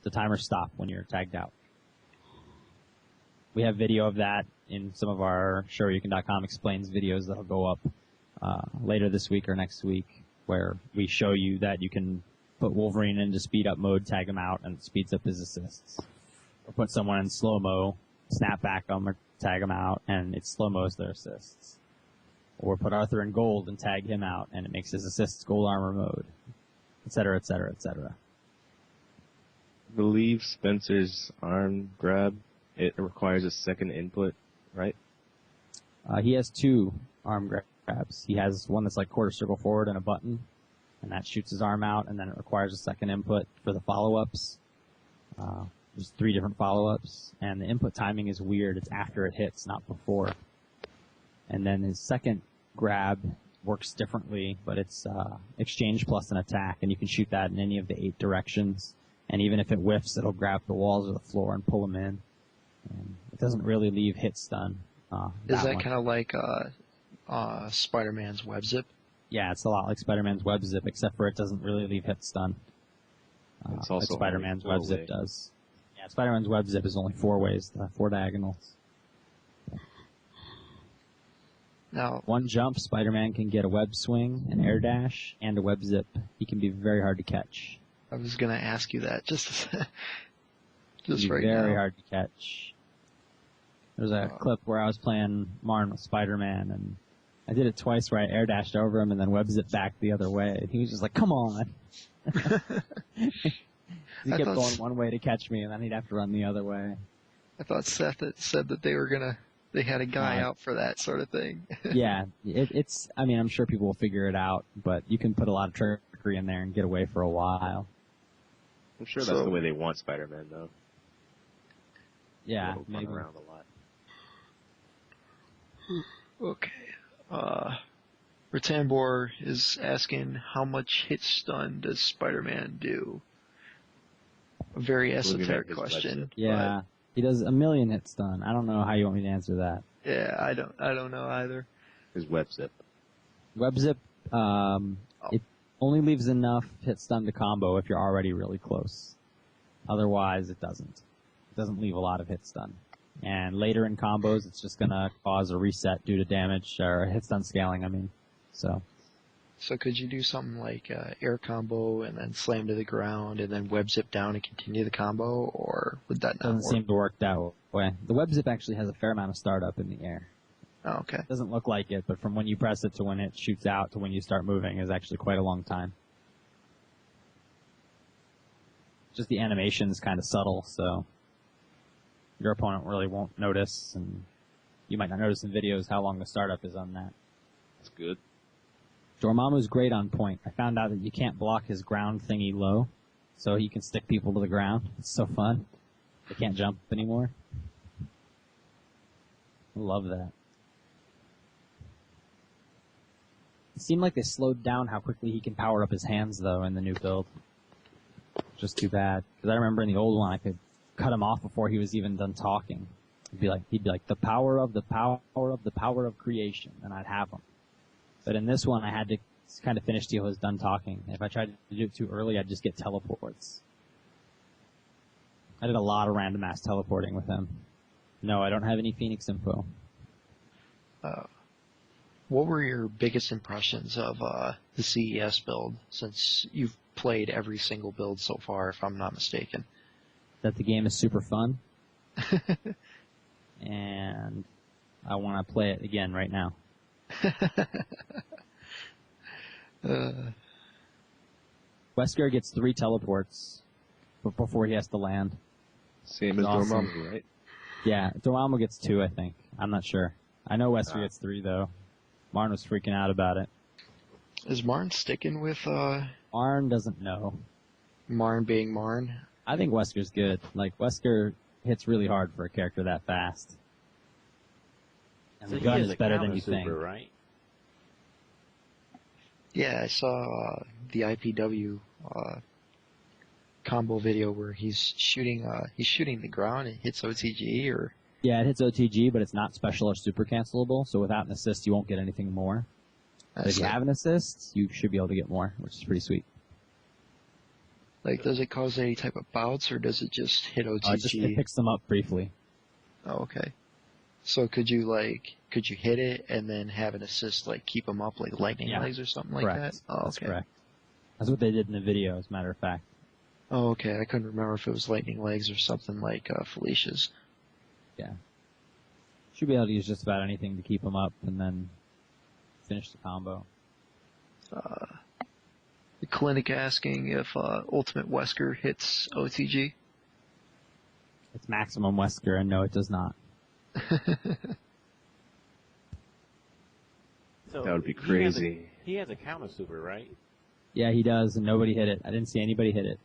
the timers stop when you're tagged out. we have video of that in some of our Shoryuken.com explains videos that'll go up later this week or next week, where we show you that you can put Wolverine into speed up mode, tag him out, and it speeds up his assists. Or put someone in slow-mo, snap back them, or tag him out, and it slow-mos their assists. Or put Arthur in gold and tag him out, and it makes his assists gold armor mode, etc., etc., etc. I believe Spencer's arm grab, it requires a second input, right? He has 2 arm grabs. He has one that's like quarter circle forward and a button, and that shoots his arm out, and then it requires a second input for the follow-ups. There's 3 different follow-ups, and the input timing is weird. It's after it hits, not before. And then his second grab works differently, but it's exchange plus an attack, and you can shoot that in any of the 8 directions. And even if it whiffs, it'll grab the walls or the floor and pull them in. And it doesn't really leave hit stun. Is that kind of like Spider-Man's web zip? Yeah, it's a lot like Spider-Man's web zip, except for it doesn't really leave hit stun. It's also like Spider-Man's only web 4 zip ways. does. Yeah, Spider-Man's web zip is only 4 ways, 4 diagonals. Now, One jump, Spider-Man can get a web swing, an air dash, and a web zip. He can be very hard to catch. I was going to ask you that just He's right very now. hard to catch. There's a clip where I was playing Marn with Spider-Man, and I did it twice where I air dashed over him and then web zipped back the other way. He was just like, come on. He I kept thought going one way to catch me, and then he'd have to run the other way. I thought Seth had said that they had a guy out for that sort of thing. Yeah, it's, I mean, I'm sure people will figure it out, but you can put a lot of trickery in there and get away for a while. I'm sure that's the way they want Spider-Man, though. Yeah, He'll run maybe. around a lot. Okay. Ratambor is asking how much hit stun does Spider-Man do? A very esoteric his question. budget. Yeah, he does 1,000,000 hit stun. I don't know how you want me to answer that. But yeah, I don't know either. His web zip. Web zip, it only leaves enough hit stun to combo if you're already really close. Otherwise, it doesn't. It doesn't leave a lot of hit stun. And later in combos, it's just gonna cause a reset due to damage, or hit stun scaling, I mean. So could you do something like air combo and then slam to the ground and then web zip down and continue the combo, or would that not doesn't work? seem to work that way. The web zip actually has a fair amount of startup in the air. Oh, okay. It doesn't look like it, but from when you press it to when it shoots out to when you start moving is actually quite a long time. Just the animation is kind of subtle, so your opponent really won't notice, and you might not notice in videos how long the startup is on that. That's good. Dormammu's great on point. I found out that you can't block his ground thingy low, so he can stick people to the ground. It's so fun. They can't jump anymore. I love that. It seemed like they slowed down how quickly he can power up his hands, though, in the new build. Just too bad. Because I remember in the old one, I could cut him off before he was even done talking. He'd be like, the power of the power of the power of creation, and I'd have him. But in this one, I had to kind of finish till he was done talking. If I tried to do it too early, I'd just get teleports. I did a lot of random ass teleporting with him. No, I don't have any Phoenix info. What were your biggest impressions of the CES build, since you've played every single build so far, if I'm not mistaken? That the game is super fun. And I want to play it again right now. Wesker gets 3 teleports before he has to land. Same as Awesome. Dormammu, right? Yeah, Dormammu gets 2, I think. I'm not sure. I know Wesker gets 3, though. Marn was freaking out about it. Is Marn sticking with Marn doesn't know. Marn being Marn? I think Wesker's good. Like, Wesker hits really hard for a character that fast. And So the he gun has is a better counter than you think. super, right? Yeah, I saw the IPW combo video where he's shooting the ground and hits OTG, or Yeah, it hits OTG, but it's not special or super cancelable, so without an assist, you won't get anything more. But if you have an assist, you should be able to get more, which is pretty sweet. like, does it cause any type of bouts, or does it just hit OTG? It picks them up briefly. Oh, okay. So could you hit it and then have an assist keep them up like lightning Yeah. legs or something like Correct. that? Oh, That's okay. correct. That's what they did in the video, as a matter of fact. Oh, okay. I couldn't remember if it was lightning legs or something like Felicia's. Yeah. Should be able to use just about anything to keep them up and then finish the combo. The clinic asking if Ultimate Wesker hits OTG. It's maximum Wesker, and no, it does not. So That would be he has a- crazy. He has a counter super, right? Yeah, he does, and nobody hit it. I didn't see anybody hit it.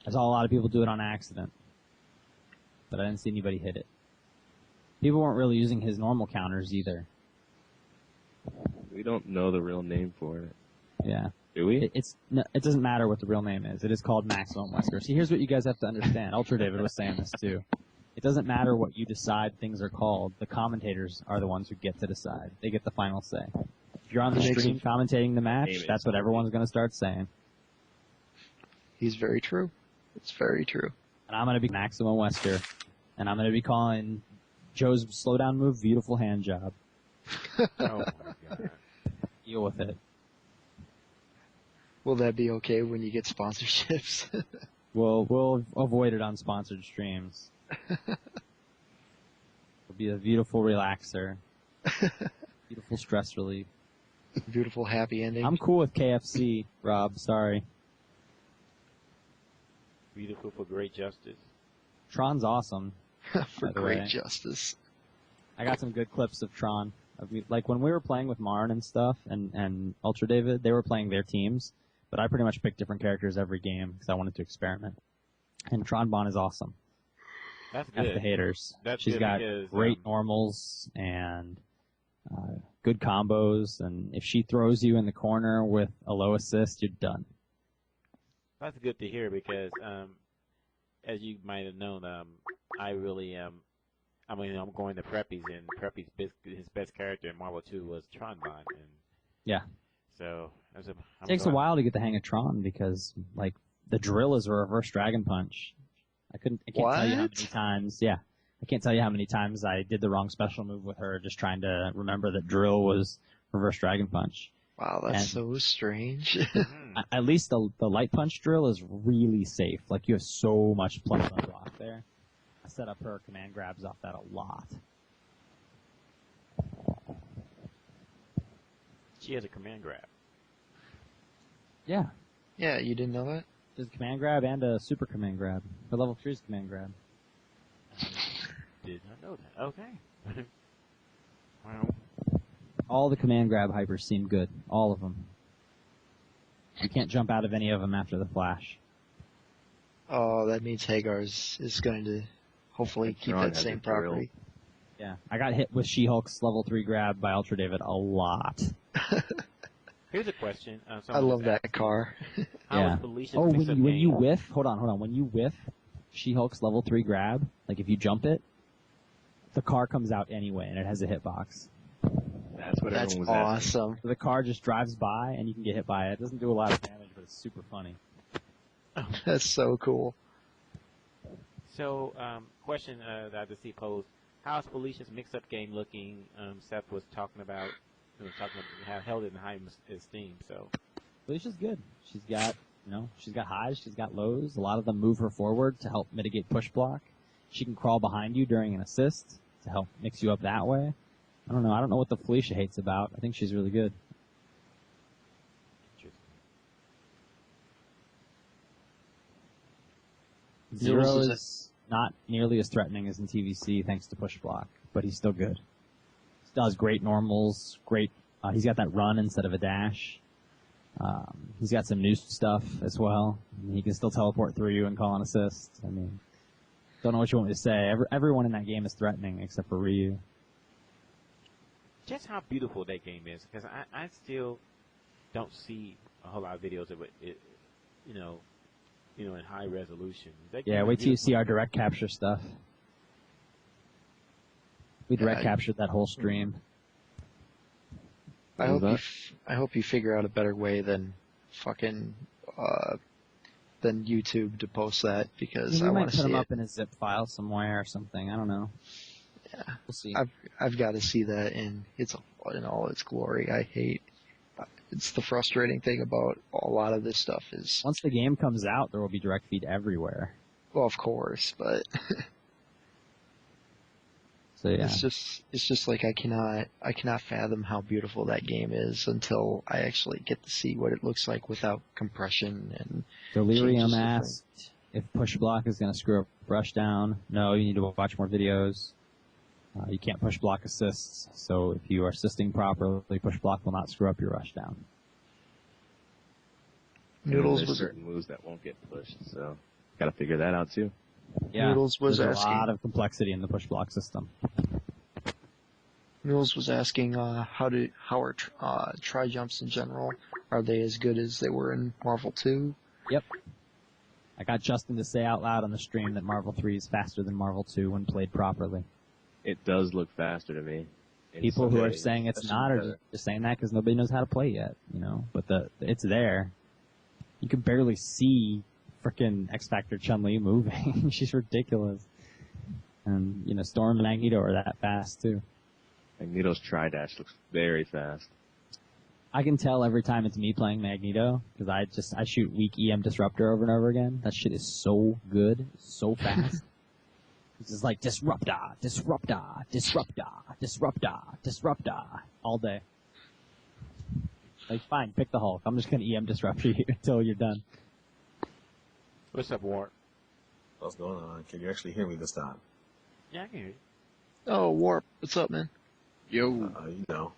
I saw a lot of people do it on accident, but I didn't see anybody hit it. People weren't really using his normal counters either. We don't know the real name for it. Yeah. Do we? It doesn't matter what the real name is. It is called Maximum Wesker. See, here's what you guys have to understand. Ultra David was saying this too. It doesn't matter what you decide things are called. The commentators are the ones who get to decide. They get the final say. If you're on the stream commentating the match, that's what everyone's going to start saying. He's very true. It's very true. And I'm going to be Maximum Wesker, and I'm going to be calling Joe's slowdown move beautiful hand job. Oh my god. Deal with it. Will that be okay when you get sponsorships? We'll avoid it on sponsored streams. It'll be a beautiful relaxer. Beautiful stress relief. Beautiful happy ending. I'm cool with KFC, Rob. Sorry. Beautiful for great justice. Tron's awesome. For by the great way. justice. I got some good clips of Tron. Like when we were playing with Marn and stuff, and Ultra David, they were playing their teams, but I pretty much picked different characters every game because I wanted to experiment. And Tron Bon is awesome. That's F good. the haters. That's She's good got because, great normals and good combos, and if she throws you in the corner with a low assist, you're done. That's good to hear because, as you might have known, I really I'm going to Preppy's, and Preppy's his best character in Marvel 2 was Tron Bon, and Yeah. so It takes a while to get the hang of Tron because, like, the drill is a reverse Dragon Punch. I can't tell you how many times. Yeah, I can't tell you how many times I did the wrong special move with her, just trying to remember that drill was reverse Dragon Punch. Wow, that's so strange. At least the light punch drill is really safe. Like, you have so much plus on block there. I set up her command grabs off that a lot. She has a command grab. Yeah. Yeah, you didn't know that? There's a command grab and a super command grab. Her level 3's command grab. Did not know that. Okay. Well, All the command grab hypers seem good. All of them. You can't jump out of any of them after the flash. Oh, that means Hagar's is going to hopefully keep Tron that has same a drill. property. Yeah. I got hit with She-Hulk's level 3 grab by Ultra David a lot. here's a question. I love that car. How Yeah. is Felicia's Oh, mix-up when you game? whiff, hold on. When you whiff She-Hulk's level 3 grab, like if you jump it, the car comes out anyway and it has a hitbox. That's what That's everyone was asking. awesome. So the car just drives by and you can get hit by it. It doesn't do a lot of damage, but it's super funny. That's so cool. So, question that I just see posed: how's Felicia's mix-up game looking? Seth was talking about, how held it in high esteem. So, Felicia's good. She's got highs, she's got lows. A lot of them move her forward to help mitigate push block. She can crawl behind you during an assist to help mix you up that way. I don't know what the Felicia hates about. I think she's really good. Zero Jules is not nearly as threatening as in TVC thanks to push block, but he's still good. He does great normals, great. He's got that run instead of a dash. He's got some new stuff as well. He can still teleport through you and call an assist. I mean, don't know what you want me to say. Everyone in that game is threatening except for Ryu. just how beautiful that game is, because I still don't see a whole lot of videos of it, in high resolution. Yeah, wait till you see our direct capture stuff. We direct captured that whole stream. I hope you figure out a better way than fucking than YouTube to post that because We I might want to put see them it. up in a zip file somewhere or something. I don't know. Yeah. We'll see. I've got to see that in all its glory. It's the frustrating thing about a lot of this stuff is, Once the game comes out, there will be direct feed everywhere. well, of course, but So yeah. it's just like I cannot fathom how beautiful that game is until I actually get to see what it looks like without compression and Delirium changes of asked if push block is going to screw up rush down. No, you need to watch more videos. You can't push block assists, so if you are assisting properly, push block will not screw up your rush down. Noodles There's was certain moves that won't get pushed, so gotta figure that out too. Yeah, Noodles was there's asking. a lot of complexity in the push block system. Noodles was asking how are tri jumps in general, are they as good as they were in Marvel 2? Yep. I got Justin to say out loud on the stream that Marvel 3 is faster than Marvel 2 when played properly. It does look faster to me. in People some who are ways, saying it's especially not are better. just saying that because nobody knows how to play yet, you know. But it's there. You can barely see frickin' X Factor Chun-Li moving. She's ridiculous. And you know, Storm and Magneto are that fast too. Magneto's tri-dash looks very fast. I can tell every time it's me playing Magneto because I shoot weak EM Disruptor over and over again. That shit is so good, so fast. It's just like Disruptor, Disruptor, Disruptor, Disruptor, Disruptor all day. Like, fine, pick the Hulk. I'm just gonna EM Disrupt you until you're done. What's up, Ward? What's going on? Can you actually hear me this time? Yeah, I can hear you. Oh, Warp, what's up, man? Yo. You know.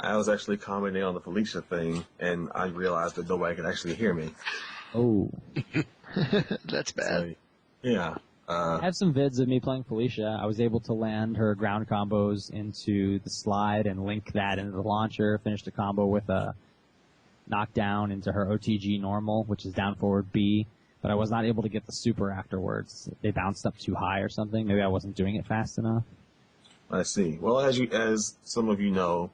I was actually commenting on the Felicia thing, and I realized that nobody could actually hear me. Oh. That's bad. So, yeah. I have some vids of me playing Felicia. I was able to land her ground combos into the slide and link that into the launcher, finished a combo with a knockdown into her OTG normal, which is down forward B, but I was not able to get the super afterwards. They bounced up too high or something. Maybe I wasn't doing it fast enough. I see. Well, as some of you know,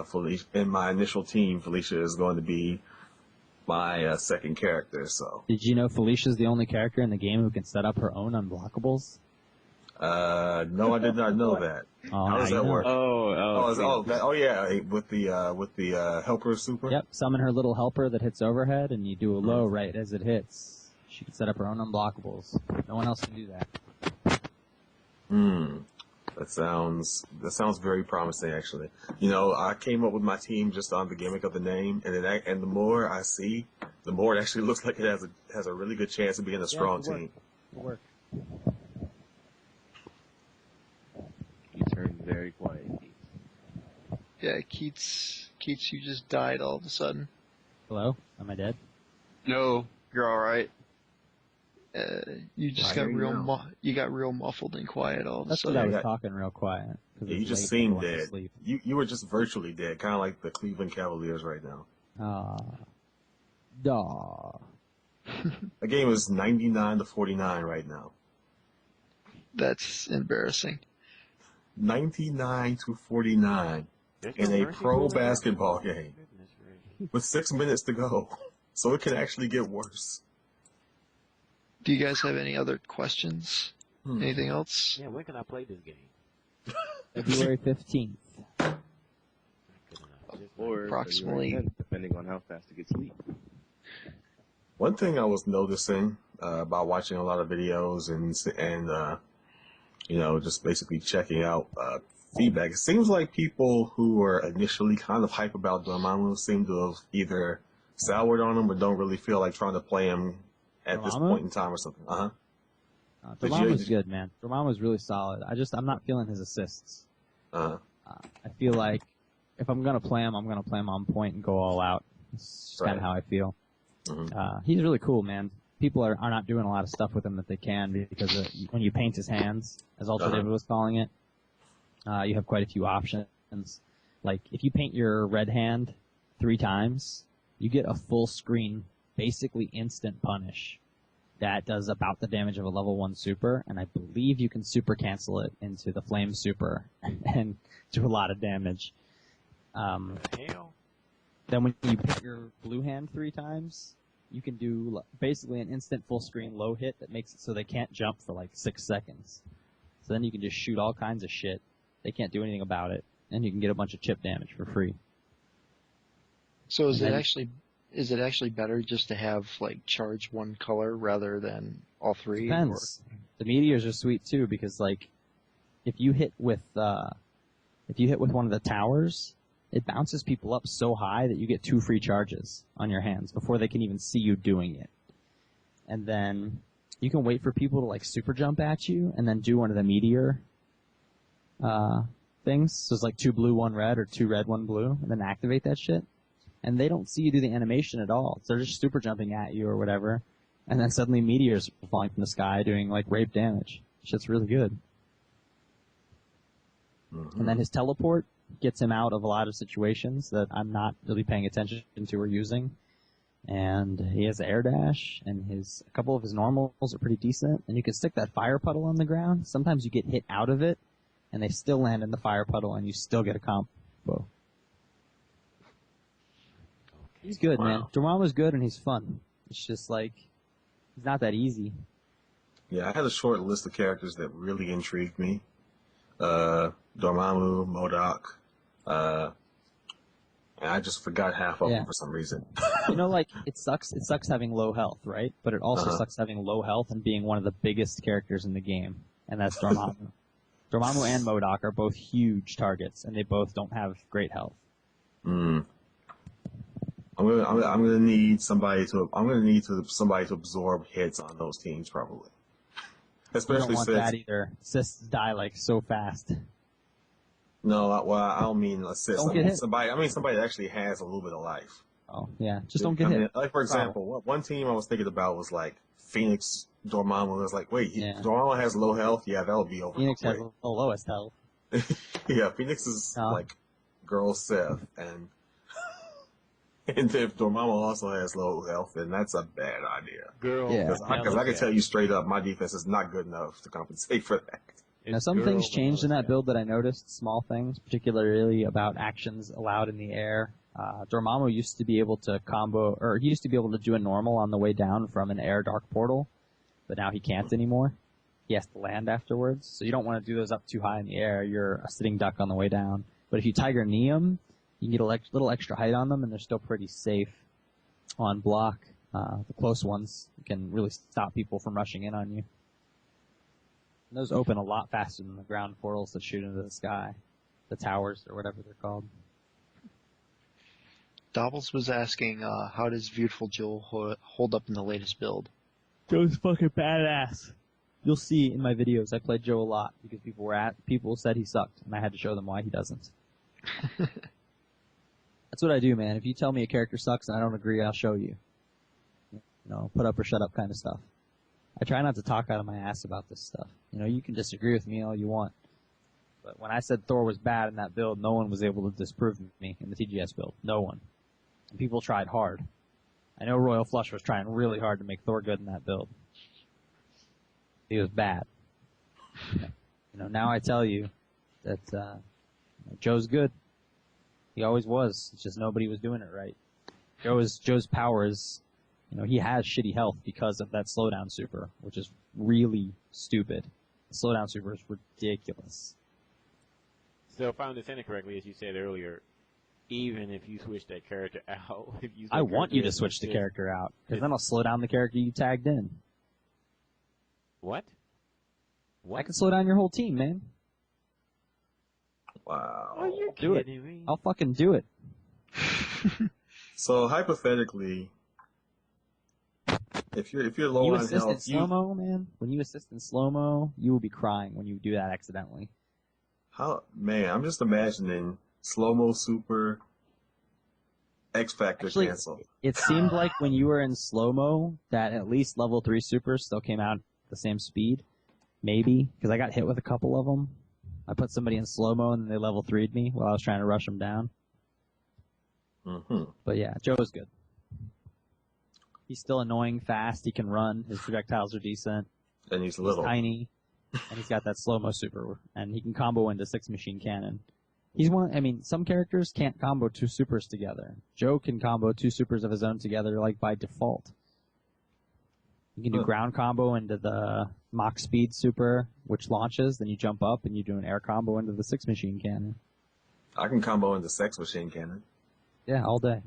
Felicia, in my initial team, Felicia is going to be my second character, so. Did you know Felicia's the only character in the game who can set up her own unblockables? No, I did not know that. Oh, How does now that you know. work? Oh, With the helper super? Yep, summon her little helper that hits overhead, and you do a low right as it hits. She can set up her own unblockables. No one else can do that. That sounds very promising, actually. You know, I came up with my team just on the gimmick of the name, and the more I see, the more it actually looks like it has a really good chance of being a strong team. It'll work. You turned very quiet. Yeah, Keits, you just died all of a sudden. Hello? Am I dead? No, you're all right. You just got real muffled and quiet all of a That's what sudden. I was got- talking real quiet. 'cause Yeah, you it's just late, seemed people went to dead. sleep. You were just virtually dead, kind of like the Cleveland Cavaliers right now. Duh. The game is 99-49 right now. That's embarrassing. 99-49 in a pro basketball game with 6 minutes to go, so it can actually get worse. Do you guys have any other questions? Anything else? Yeah, when can I play this game? February 15th. Or Approximately. February 10th, depending on how fast it gets leaked. One thing I was noticing by watching a lot of videos and you know, just basically checking out feedback, it seems like people who were initially kind of hype about Dormammu seem to have either soured on him or don't really feel like trying to play him at this Dormammu? point in time or something. Did you- Dormammu's good, man. Dormammu's really solid. I'm not feeling his assists. I feel like if I'm gonna play him, I'm gonna play him on point and go all out. It's just kind Right. of how I feel. Mhm. He's really cool, man. People are not doing a lot of stuff with him that they can because when you paint his hands, as Ultra David was calling it, you have quite a few options. Like if you paint your red hand 3 times, you get a full screen, basically instant punish. That does about the damage of a level 1 super, and I believe you can super cancel it into the flame super and do a lot of damage. Hell. Then when you pick your blue hand 3 times, you can do basically an instant full screen low hit that makes it so they can't jump for like 6 seconds. So then you can just shoot all kinds of shit. They can't do anything about it, and you can get a bunch of chip damage for free. So is it actually better just to have like charge one color rather than all 3? Depends. The meteors are sweet too because like if you hit with one of the towers, it bounces people up so high that you get 2 free charges on your hands before they can even see you doing it. And then you can wait for people to like super jump at you and then do one of the meteor things. So it's like 2 blue, 1 red, or 2 red, 1 blue, and then activate that shit. And they don't see you do the animation at all. So they're just super jumping at you or whatever. And then suddenly meteors are falling from the sky doing like rape damage. Shit's really good. Mm-hmm. And then his teleport gets him out of a lot of situations that I'm not really paying attention to or using. And he has air dash, and a couple of his normals are pretty decent. And you can stick that fire puddle on the ground. Sometimes you get hit out of it, and they still land in the fire puddle, and you still get a combo. He's good, man. Dormammu's good, and he's fun. It's just like, he's not that easy. Yeah, I had a short list of characters that really intrigued me. Dormammu, MODOK, and I just forgot half of them for some reason. You know, like, it sucks having low health, right? But it also sucks having low health and being one of the biggest characters in the game, and that's Dormammu. Dormammu and MODOK are both huge targets, and they both don't have great health. I'm gonna need somebody to absorb hits on those teams probably. Especially you don't want that either. Assists die like so fast. No, I don't mean assist. Somebody that actually has a little bit of life. Oh yeah, just don't get hit. Like for example, one team I was thinking about was like Phoenix Dormammu. I was like, wait, Dormammu has low health. Yeah, that'll be over. Phoenix has the lowest health. Yeah, Phoenix is like girl Seth, and if Dormammu also has low health, then that's a bad idea. Girl, because I can tell you straight up, my defense is not good enough to compensate for that. Now, some things changed in that build that I noticed, small things, particularly about actions allowed in the air. Dormammu used to be able to combo, or he used to be able to do a normal on the way down from an air dark portal, but now he can't anymore. He has to land afterwards, so you don't want to do those up too high in the air. You're a sitting duck on the way down. But if you Tiger Knee them, you can get a little extra height on them, and they're still pretty safe on block. The close ones can really stop people from rushing in on you. And those open a lot faster than the ground portals that shoot into the sky. The towers, or whatever they're called. Dobbles was asking, how does Beautiful Joe hold up in the latest build? Joe's fucking badass. You'll see in my videos I played Joe a lot because people said he sucked, and I had to show them why he doesn't. That's what I do, man. If you tell me a character sucks and I don't agree, I'll show you. You know, put up or shut up kind of stuff. I try not to talk out of my ass about this stuff. You know, you can disagree with me all you want. But when I said Thor was bad in that build, no one was able to disprove me in the TGS build. No one. And people tried hard. I know Royal Flush was trying really hard to make Thor good in that build. He was bad. You know, now I tell you that Joe's good. He always was. It's just nobody was doing it right. Joe's power is, you know, he has shitty health because of that slowdown super, which is really stupid. The slowdown super is ridiculous. So if I understand it correctly, as you said earlier, even if you switch that character out, I want you to switch the character out, because then I'll slow down the character you tagged in. What? I can slow down your whole team, man. Wow. Are you Do it. kidding me? I'll fucking do it. So hypothetically, if you're low on assist in health, slow-mo, man. When you assist in slow-mo, you will be crying when you do that accidentally. I'm just imagining slow-mo super X Factor cancel. It seemed like when you were in slow-mo that at least level 3 supers still came out at the same speed. Maybe, because I got hit with a couple of them. I put somebody in slow-mo and they level 3'd me while I was trying to rush them down. Mm-hmm. But yeah, Joe's good. He's still annoying fast. He can run. His projectiles are decent. And he's little. He's tiny. And he's got that slow-mo super. And he can combo into 6 machine cannon He's one. I mean, some characters can't combo two supers together. Joe can combo two supers of his own together, like by default. You can do ground combo into the Mach Speed super, which launches. Then you jump up and you do an air combo into the Six Machine Cannon. I can combo into Sex Machine Cannon. Yeah, all day.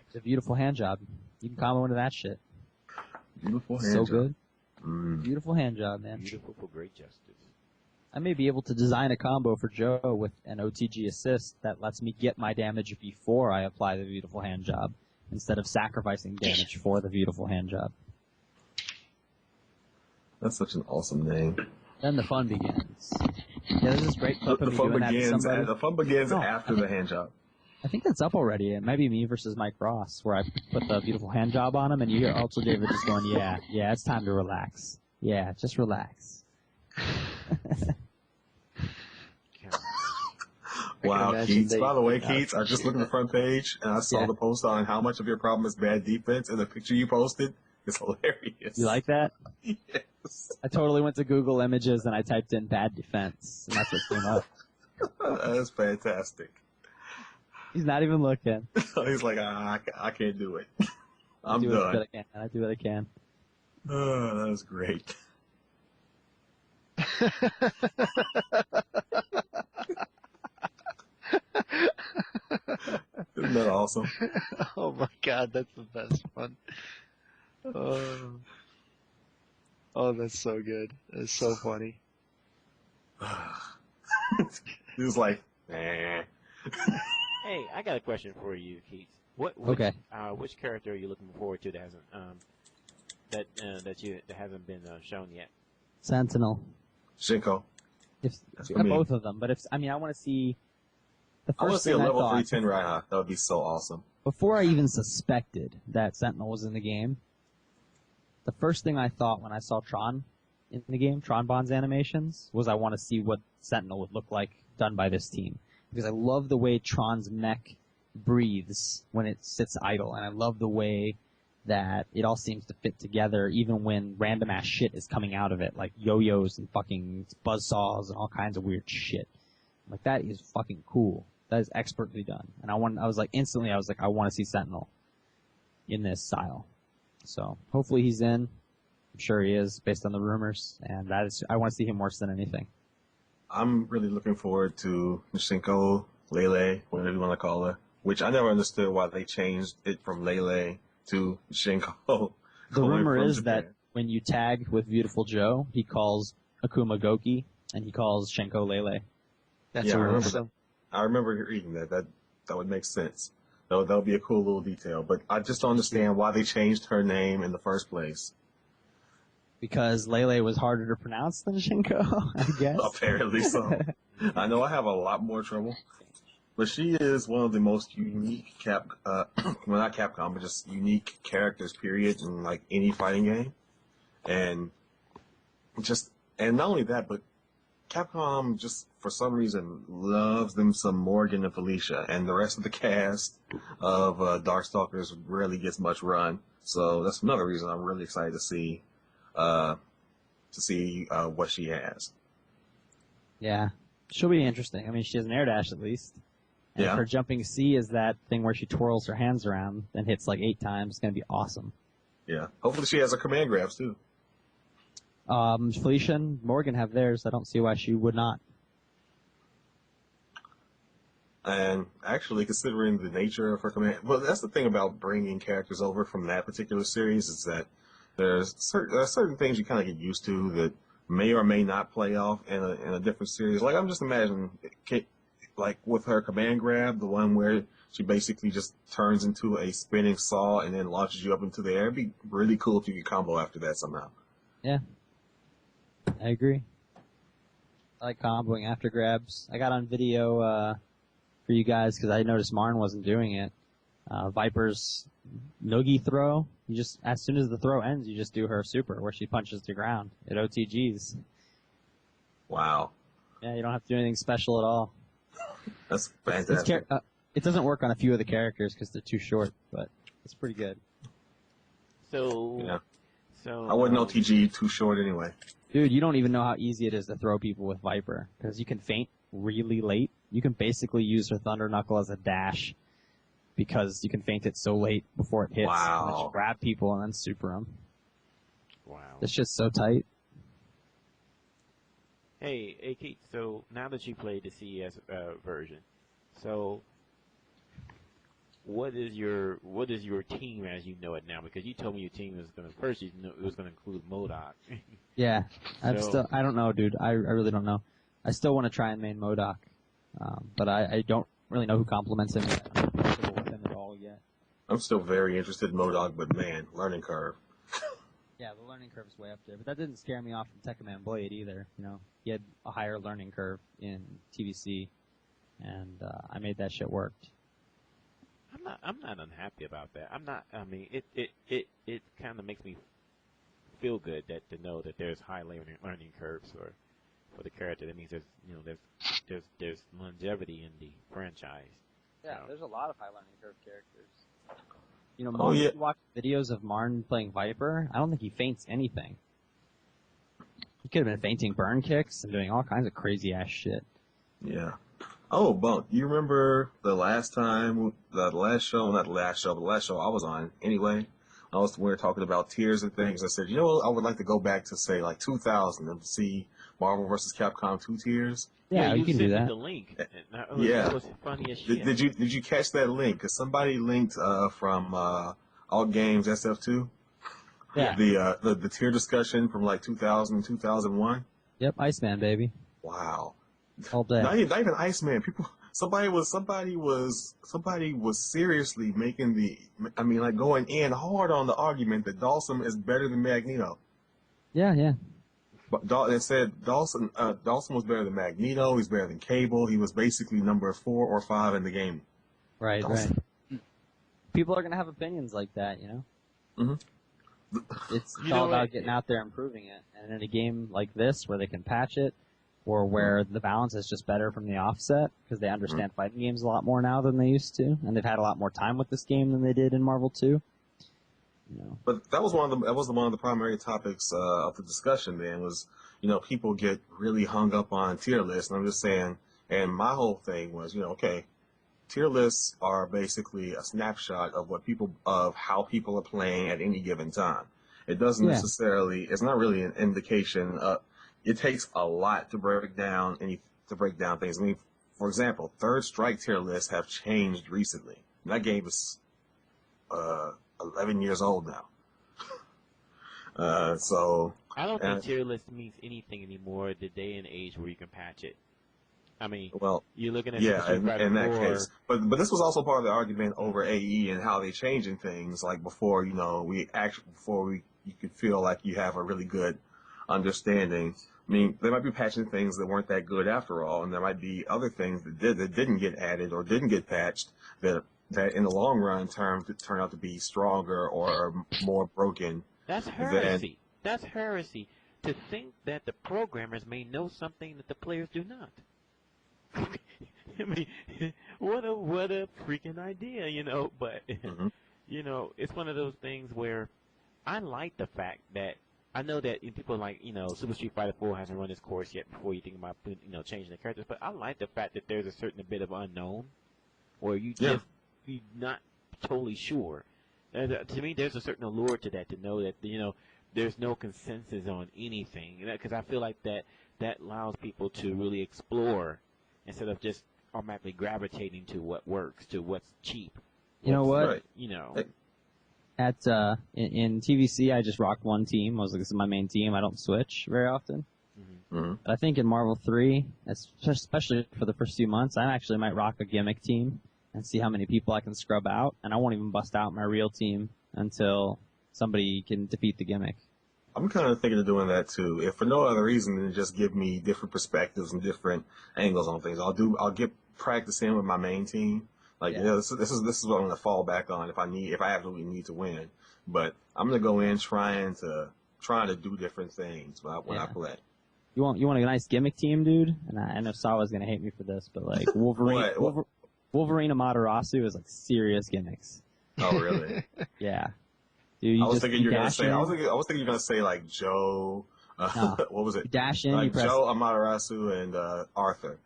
It's a beautiful hand job. You can combo into that shit. Beautiful hand So job. good. Mm. Beautiful hand job, man. Beautiful for great justice. I may be able to design a combo for Joe with an OTG assist that lets me get my damage before I apply the beautiful hand job, instead of sacrificing damage for the beautiful hand job. That's such an awesome name. Then the fun begins. Yeah, there's this great clip of me doing that to somebody. The fun begins No, after the hand job. I think that's up already. It might be me versus Mike Ross, where I put the beautiful hand job on him, and you hear also David just going, yeah, it's time to relax. Yeah, just relax. Wow, Keits. By the way, Keits, I just looked at the front page and I saw the post on how much of your problem is bad defense, and the picture you posted is hilarious. You like that? Yes. I totally went to Google Images and I typed in bad defense, and that's what came up. That is fantastic. He's not even looking. He's like, I can't do it. I'm I done. do what I can. Oh, that is great. Isn't that awesome? Oh my god, that's the best one. Oh, that's so good. That's so funny. He was like, nah. Hey, I got a question for you, Keith. Okay. Which character are you looking forward to that hasn't that hasn't been shown yet? Sentinel. Shinko. If That's for me. both of them, but I want to see the I want to first see a thing I level thought 310 Reinhardt. That would be so awesome. before I even suspected that Sentinel was in the game. The first thing I thought when I saw Tron in the game, Tron Bond's animations, was I want to see what Sentinel would look like done by this team. Because I love the way Tron's mech breathes when it sits idle, and I love the way that it all seems to fit together even when random ass shit is coming out of it, like yo-yos and fucking buzzsaws and all kinds of weird shit. Like, that is fucking cool. That is expertly done. And I was like, I want to see Sentinel in this style. So hopefully he's in. I'm sure he is based on the rumors, and I want to see him worse than anything. I'm really looking forward to Shinko, Lele, whatever you want to call her, which I never understood why they changed it from Lele to Shinko. The rumor is that when you tag with Beautiful Joe, he calls Akuma Goki, and he calls Shenko Lele. That's awesome. I remember reading that. That would make sense. That would be a cool little detail. But I just don't understand why they changed her name in the first place. Because Lele was harder to pronounce than Shinko, I guess. Apparently so. I know I have a lot more trouble. But she is one of the most unique well, not Capcom, but just unique characters, period, in like any fighting game. And not only that, but Capcom just, for some reason, loves them some Morgan and Felicia, and the rest of the cast of Darkstalkers rarely gets much run. So that's another reason I'm really excited to see what she has. Yeah. She'll be interesting. I mean, she has an air dash at least. And if her jumping C is that thing where she twirls her hands around and hits like 8 times, it's going to be awesome. Yeah. Hopefully she has her command grabs too. Felicia and Morgan have theirs. I don't see why she would not. And actually, considering the nature of her command, well, that's the thing about bringing characters over from that particular series is that there are certain things you kind of get used to that may or may not play off in a different series. Like, I'm just imagining, like with her command grab, the one where she basically just turns into a spinning saw and then launches you up into the air. It'd be really cool if you could combo after that somehow. Yeah. I agree. I like comboing after grabs. I got on video for you guys because I noticed Marn wasn't doing it. Viper's noogie throw. You just, as soon as the throw ends, you just do her super where she punches the ground. It OTGs. Wow. Yeah, you don't have to do anything special at all. That's fantastic. It doesn't work on a few of the characters because they're too short, but it's pretty good. So, yeah. So I wouldn't OTG too short anyway. Dude, you don't even know how easy it is to throw people with Viper because you can feint really late. You can basically use her Thunder Knuckle as a dash because you can feint it so late before it hits. Wow. And then just grab people and then super them. Wow. It's just so tight. Hey, Keith. So now that you played the CES version, so what is your team as you know it now? Because you told me your team was gonna first it was gonna include MODOK. Yeah, I So- don't know, dude. I really don't know. I still want to try and main MODOK, but I don't really know who complements him yet. I'm not comfortable with him at all yet. I'm still very interested in MODOK, but man, learning curve. Yeah, the learning curve is way up there, but that didn't scare me off from Tekka Man Blade either. You know, he had a higher learning curve in TVC, and I made that shit work. I'm not unhappy about that. I'm not. I mean, it kind of makes me feel good to know that there's high learning curves for the character. That means there's longevity in the franchise. Yeah, So- there's a lot of high learning curve characters. You know, Oh, yeah. if you watch videos of Marn playing Viper, I don't think he feints anything. He could have been feinting burn kicks and doing all kinds of crazy ass shit. Yeah. Oh, Bunk, you remember the last show I was on anyway? We were talking about tiers and things. I said, I would like to go back to say like 2000 and see Marvel vs. Capcom 2 tiers. Yeah, you can sent do me that. the link. Yeah. That was funny as shit. Did you catch that link? Because somebody linked from All Games SF2. Yeah. The tier discussion from like 2000 2001. Yep, Iceman, baby. Wow. All day. Not even Iceman. Somebody was seriously making going in hard on the argument that Dawson is better than Magneto. Yeah. But it said Dawson was better than Magneto. He's better than Cable. He was basically number 4 or 5 in the game. Right. Dawson. People are going to have opinions like that, you know? Mm-hmm. It's You all know about what? getting out there and improving it. And in a game like this, where they can patch it, or where the balance is just better from the offset, because they understand fighting games a lot more now than they used to, and they've had a lot more time with this game than they did in Marvel 2. You know. But that was one of the primary topics of the discussion. Then was people get really hung up on tier lists, and I'm just saying. And my whole thing was okay, tier lists are basically a snapshot of how people are playing at any given time. It doesn't necessarily. It's not really an indication. It takes a lot to break down things. I mean, for example, Third Strike tier lists have changed recently. And that game is 11 years old now. So I don't think tier list means anything anymore. The day and age where you can patch it. I mean, you're looking at Super Street Fighter in that 4. case. But this was also part of the argument over AE and how they changing things. Like before, you could feel like you have a really good understanding. I mean, they might be patching things that weren't that good after all, and there might be other things that didn't get added or didn't get patched that in the long run turn out to be stronger or more broken. That's heresy. That's heresy to think that the programmers may know something that the players do not. I mean, what a freaking idea, But it's one of those things where I like the fact that I know that people like Super Street Fighter 4 hasn't run its course yet before you think about changing the characters. But I like the fact that there's a certain bit of unknown, or you're not totally sure. To me, there's a certain allure to that, to know that there's no consensus on anything, because I feel like that allows people to really explore instead of just automatically gravitating to what works, to what's cheap. You know what? Right. At in TVC, I just rocked one team. I was like, this is my main team. I don't switch very often. Mm-hmm. But I think in Marvel 3, especially for the first few months, I actually might rock a gimmick team and see how many people I can scrub out. And I won't even bust out my real team until somebody can defeat the gimmick. I'm kind of thinking of doing that too, if for no other reason than just give me different perspectives and different angles on things. I'll get practice in with my main team. Like, this is what I'm gonna fall back on if I absolutely need to win. But I'm gonna go in trying to do different things when I play. You want a nice gimmick team, dude? And I know Sawa's gonna hate me for this, but like Wolverine Amaterasu is like serious gimmicks. Oh really? Yeah. Dude, I was thinking you're gonna say like Joe. No. What was it? You dash in, like you press Joe, Amaterasu, and Arthur.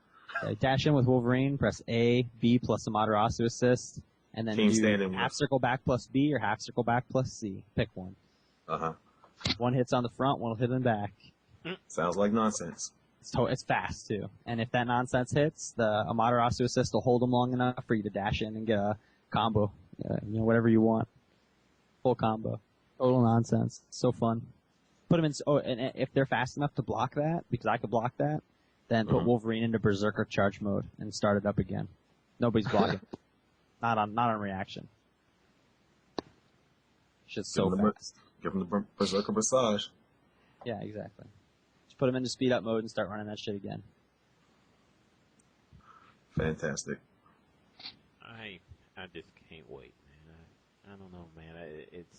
Okay, dash in with Wolverine, press A, B plus Amaterasu assist, and then Team do standing half with. circle back plus B or half circle back plus C. Pick one. Uh-huh. One hits on the front, one will hit in the back. Sounds like nonsense. It's fast, too. And if that nonsense hits, the Amaterasu assist will hold them long enough for you to dash in and get a combo. Whatever you want. Full combo. Total nonsense. So fun. Put them in, and if they're fast enough to block that, because I could block that, then put Wolverine into Berserker charge mode and start it up again. Nobody's blocking. Not on reaction. Shit's so fast. Give him the Berserker massage. Yeah, exactly. Just put them into speed up mode and start running that shit again. Fantastic. I just can't wait, man. I don't know, man. It's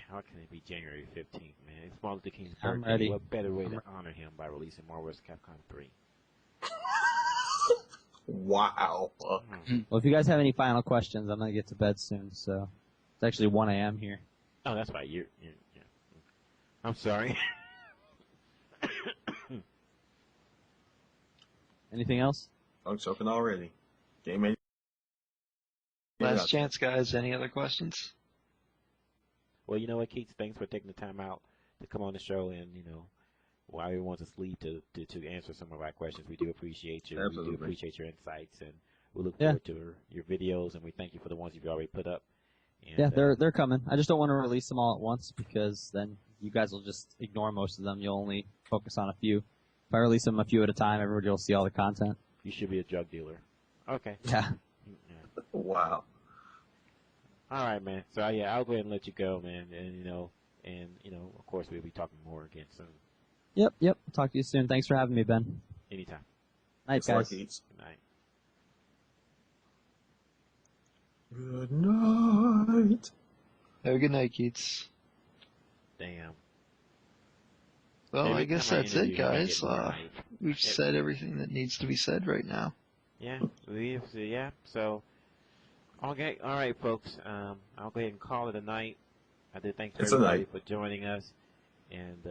how can it be January 15th, man? It's Martin Luther King's I'm birthday. ready. What better way to honor him by releasing Marvel vs. Capcom 3? Wow. Well, if you guys have any final questions, I'm gonna get to bed soon. So it's actually 1 a.m. here. Oh, that's right. Yeah. I'm sorry. Anything else? I'm choking already. Game ain't. Last chance, guys. Any other questions? Well, you know what, Keits? Thanks for taking the time out to come on the show and, while everyone's asleep to answer some of our questions. We do appreciate you. Absolutely. We do appreciate your insights, and we look forward to your videos, and we thank you for the ones you've already put up. And, Yeah, they're coming. I just don't want to release them all at once because then you guys will just ignore most of them. You'll only focus on a few. If I release them a few at a time, everybody will see all the content. You should be a drug dealer. Okay. Yeah. Wow. All right, man. So yeah, I'll go ahead and let you go, man. And of course, we'll be talking more again soon. Yep. Talk to you soon. Thanks for having me, Ben. Anytime. Night, guys. Good night. Good night. Have a good night, Keats. Damn. Well, Every I guess time I that's it, interview him, I guys. get more hype. We've said everything that needs to be said right now. Yeah. So, okay. All right, folks. I'll go ahead and call it a night. I did thanks for It's a everybody night. for joining us. And,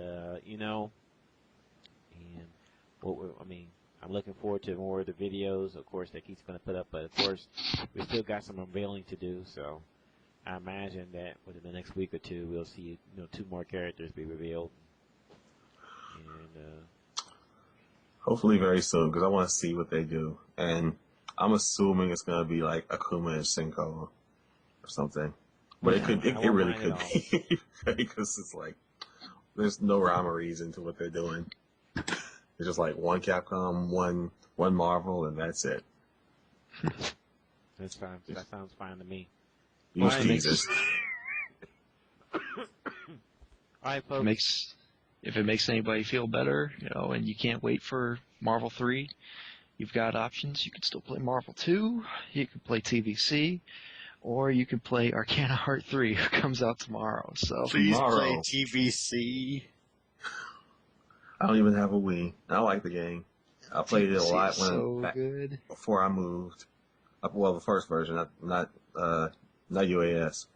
I'm looking forward to more of the videos, of course, that Keith's going to put up. But, of course, we still got some unveiling to do. So I imagine that within the next week or two, we'll see, 2 more characters be revealed. And, Hopefully very soon, because I want to see what they do. And I'm assuming it's going to be like Akuma and Senko or something. But it really could be. Because it's like, there's no rhyme or reason to what they're doing. It's just like one Capcom, one Marvel, and that's it. That sounds fine to me. Use Jesus. All right, folks. If it makes anybody feel better, and you can't wait for Marvel 3, you've got options. You can still play Marvel 2, you can play TVC, or you can play Arcana Heart 3, who comes out tomorrow. So Please play TVC. I don't even have a Wii. I like the game. I played it a lot before I moved. Well, the first version, not UAS.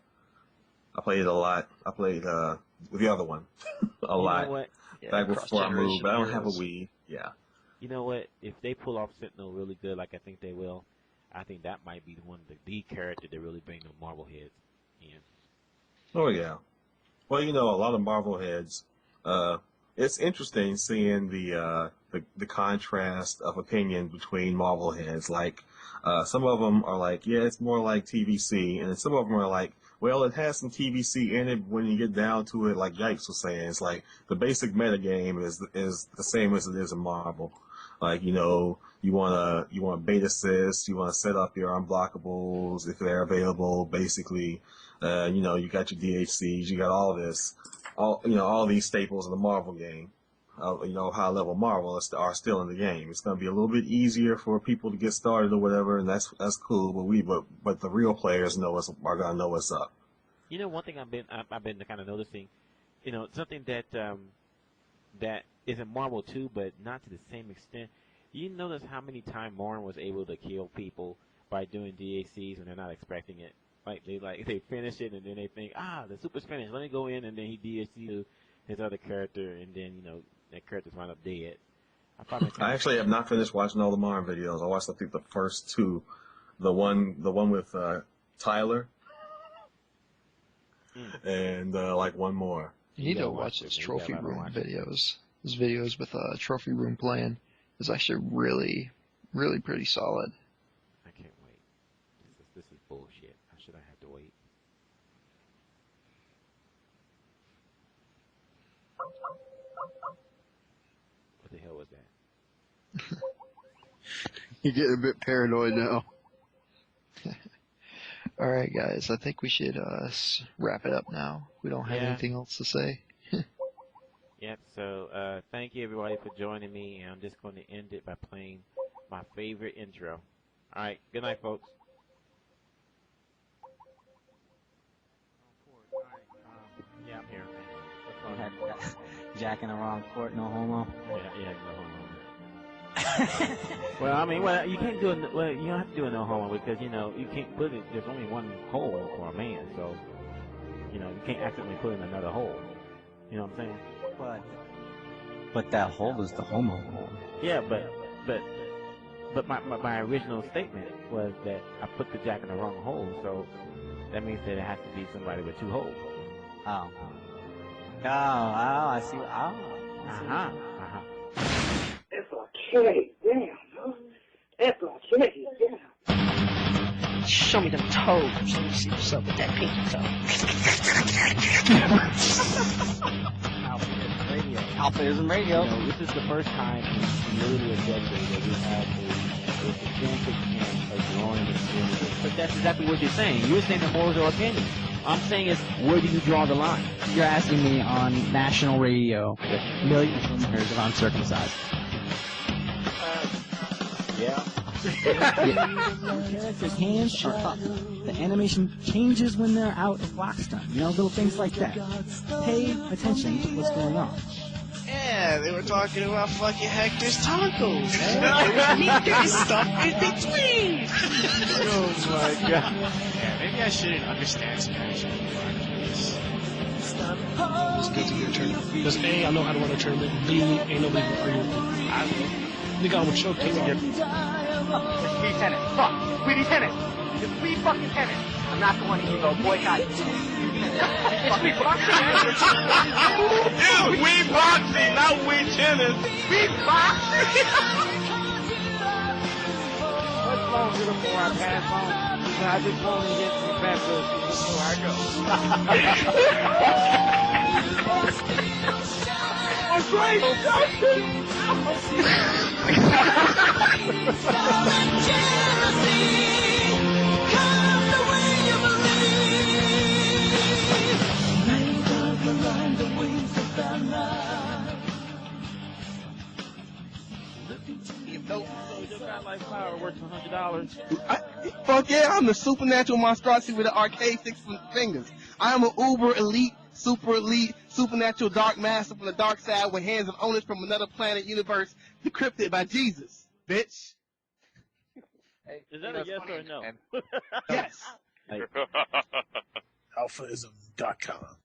I played it a lot. I played the other one a lot. You know what? Back before I moved, but I don't have a Wii. Yeah. You know what? If they pull off Sentinel really good, like I think they will, I think that might be the character that really bring the Marvel heads in. Oh yeah. Well, a lot of Marvel heads. It's interesting seeing the contrast of opinion between Marvel heads. Like, some of them are like, yeah, it's more like TVC, and then some of them are like, well, it has some TVC in it. When you get down to it, like Yipes was saying, it's like the basic metagame is the same as it is in Marvel. Like, you want beta assist, you want to set up your unblockables if they're available. Basically, you got your DHCs, you got all this. All these staples of the Marvel game, high level Marvel are still in the game. It's going to be a little bit easier for people to get started or whatever, and that's cool. But the real players are going to know what's up. One thing I've been kind of noticing, something that is in Marvel too, but not to the same extent. You notice how many times Marvel was able to kill people by doing DACs when they're not expecting it. They finish it and then they think, the super's finished. Let me go in, and then he DSC to his other character, and then that character's wound up dead. I actually have not finished watching all the Martin videos. I watched, I think, the first two. The one with Tyler, and like one more. You need to watch those trophy room videos. Those videos with trophy room playing is actually really, really pretty solid. I can't wait. This is bullshit. How should I have to wait? What the hell was that? You're getting a bit paranoid now. All right, guys. I think we should wrap it up now. We don't have anything else to say. Yep. So thank you everybody for joining me, and I'm just going to end it by playing my favorite intro. All right. Good night, folks. Yeah, I'm here. Jack in the wrong court, no homo. Yeah, no homo. Well, I mean, you can't do it. Well, you don't have to do it no homo because you can't put it. There's only one hole for a man, so you can't accidentally put in another hole. You know what I'm saying? But that hole is the homo hole. Yeah, but my original statement was that I put the jack in the wrong hole, so that means that it has to be somebody with two holes. Oh, I see. Okay, damn. That's okay, damn. Show me them toes. Let me see what's up with that pinky toe. AlphaISM Radio. This is the first time in literally a decade that we have a substantial chance of growing this community. But that's exactly what you're saying. You're saying that morals are opinions. I'm saying is, where do you draw the line? You're asking me on national radio with millions of listeners of uncircumcised. Yeah. Characters' hands are up. The animation changes when they're out of box time. Little things like that. Pay attention to what's going on. Yeah, they were talking about fucking Hector's tacos. There's stuff in between. Oh my god. Yeah, maybe I shouldn't understand Spanish anymore. It's good to get a tournament. Because A, I know how to run a tournament. B, ain't nobody gonna argue with me. Nigga, I will choke you off. Sweet tenant. Fuck. Sweetie tenant. It's sweet fucking tenant. I'm not the one to go boycott. It's sweet boxing. Dude, we boxing, not we tennis. Sweet boxing. What's longer before I pass on? I just want to get some baptism before I go. I'm great, Justin. Worth $100. Fuck yeah, I'm the supernatural monstrosity with the arcade 6 fingers. I am an uber elite, supernatural dark master from the dark side with hands of owners from another planet universe decrypted by Jesus, bitch. Is that a yes or a no? Yes. AlphaISM.com.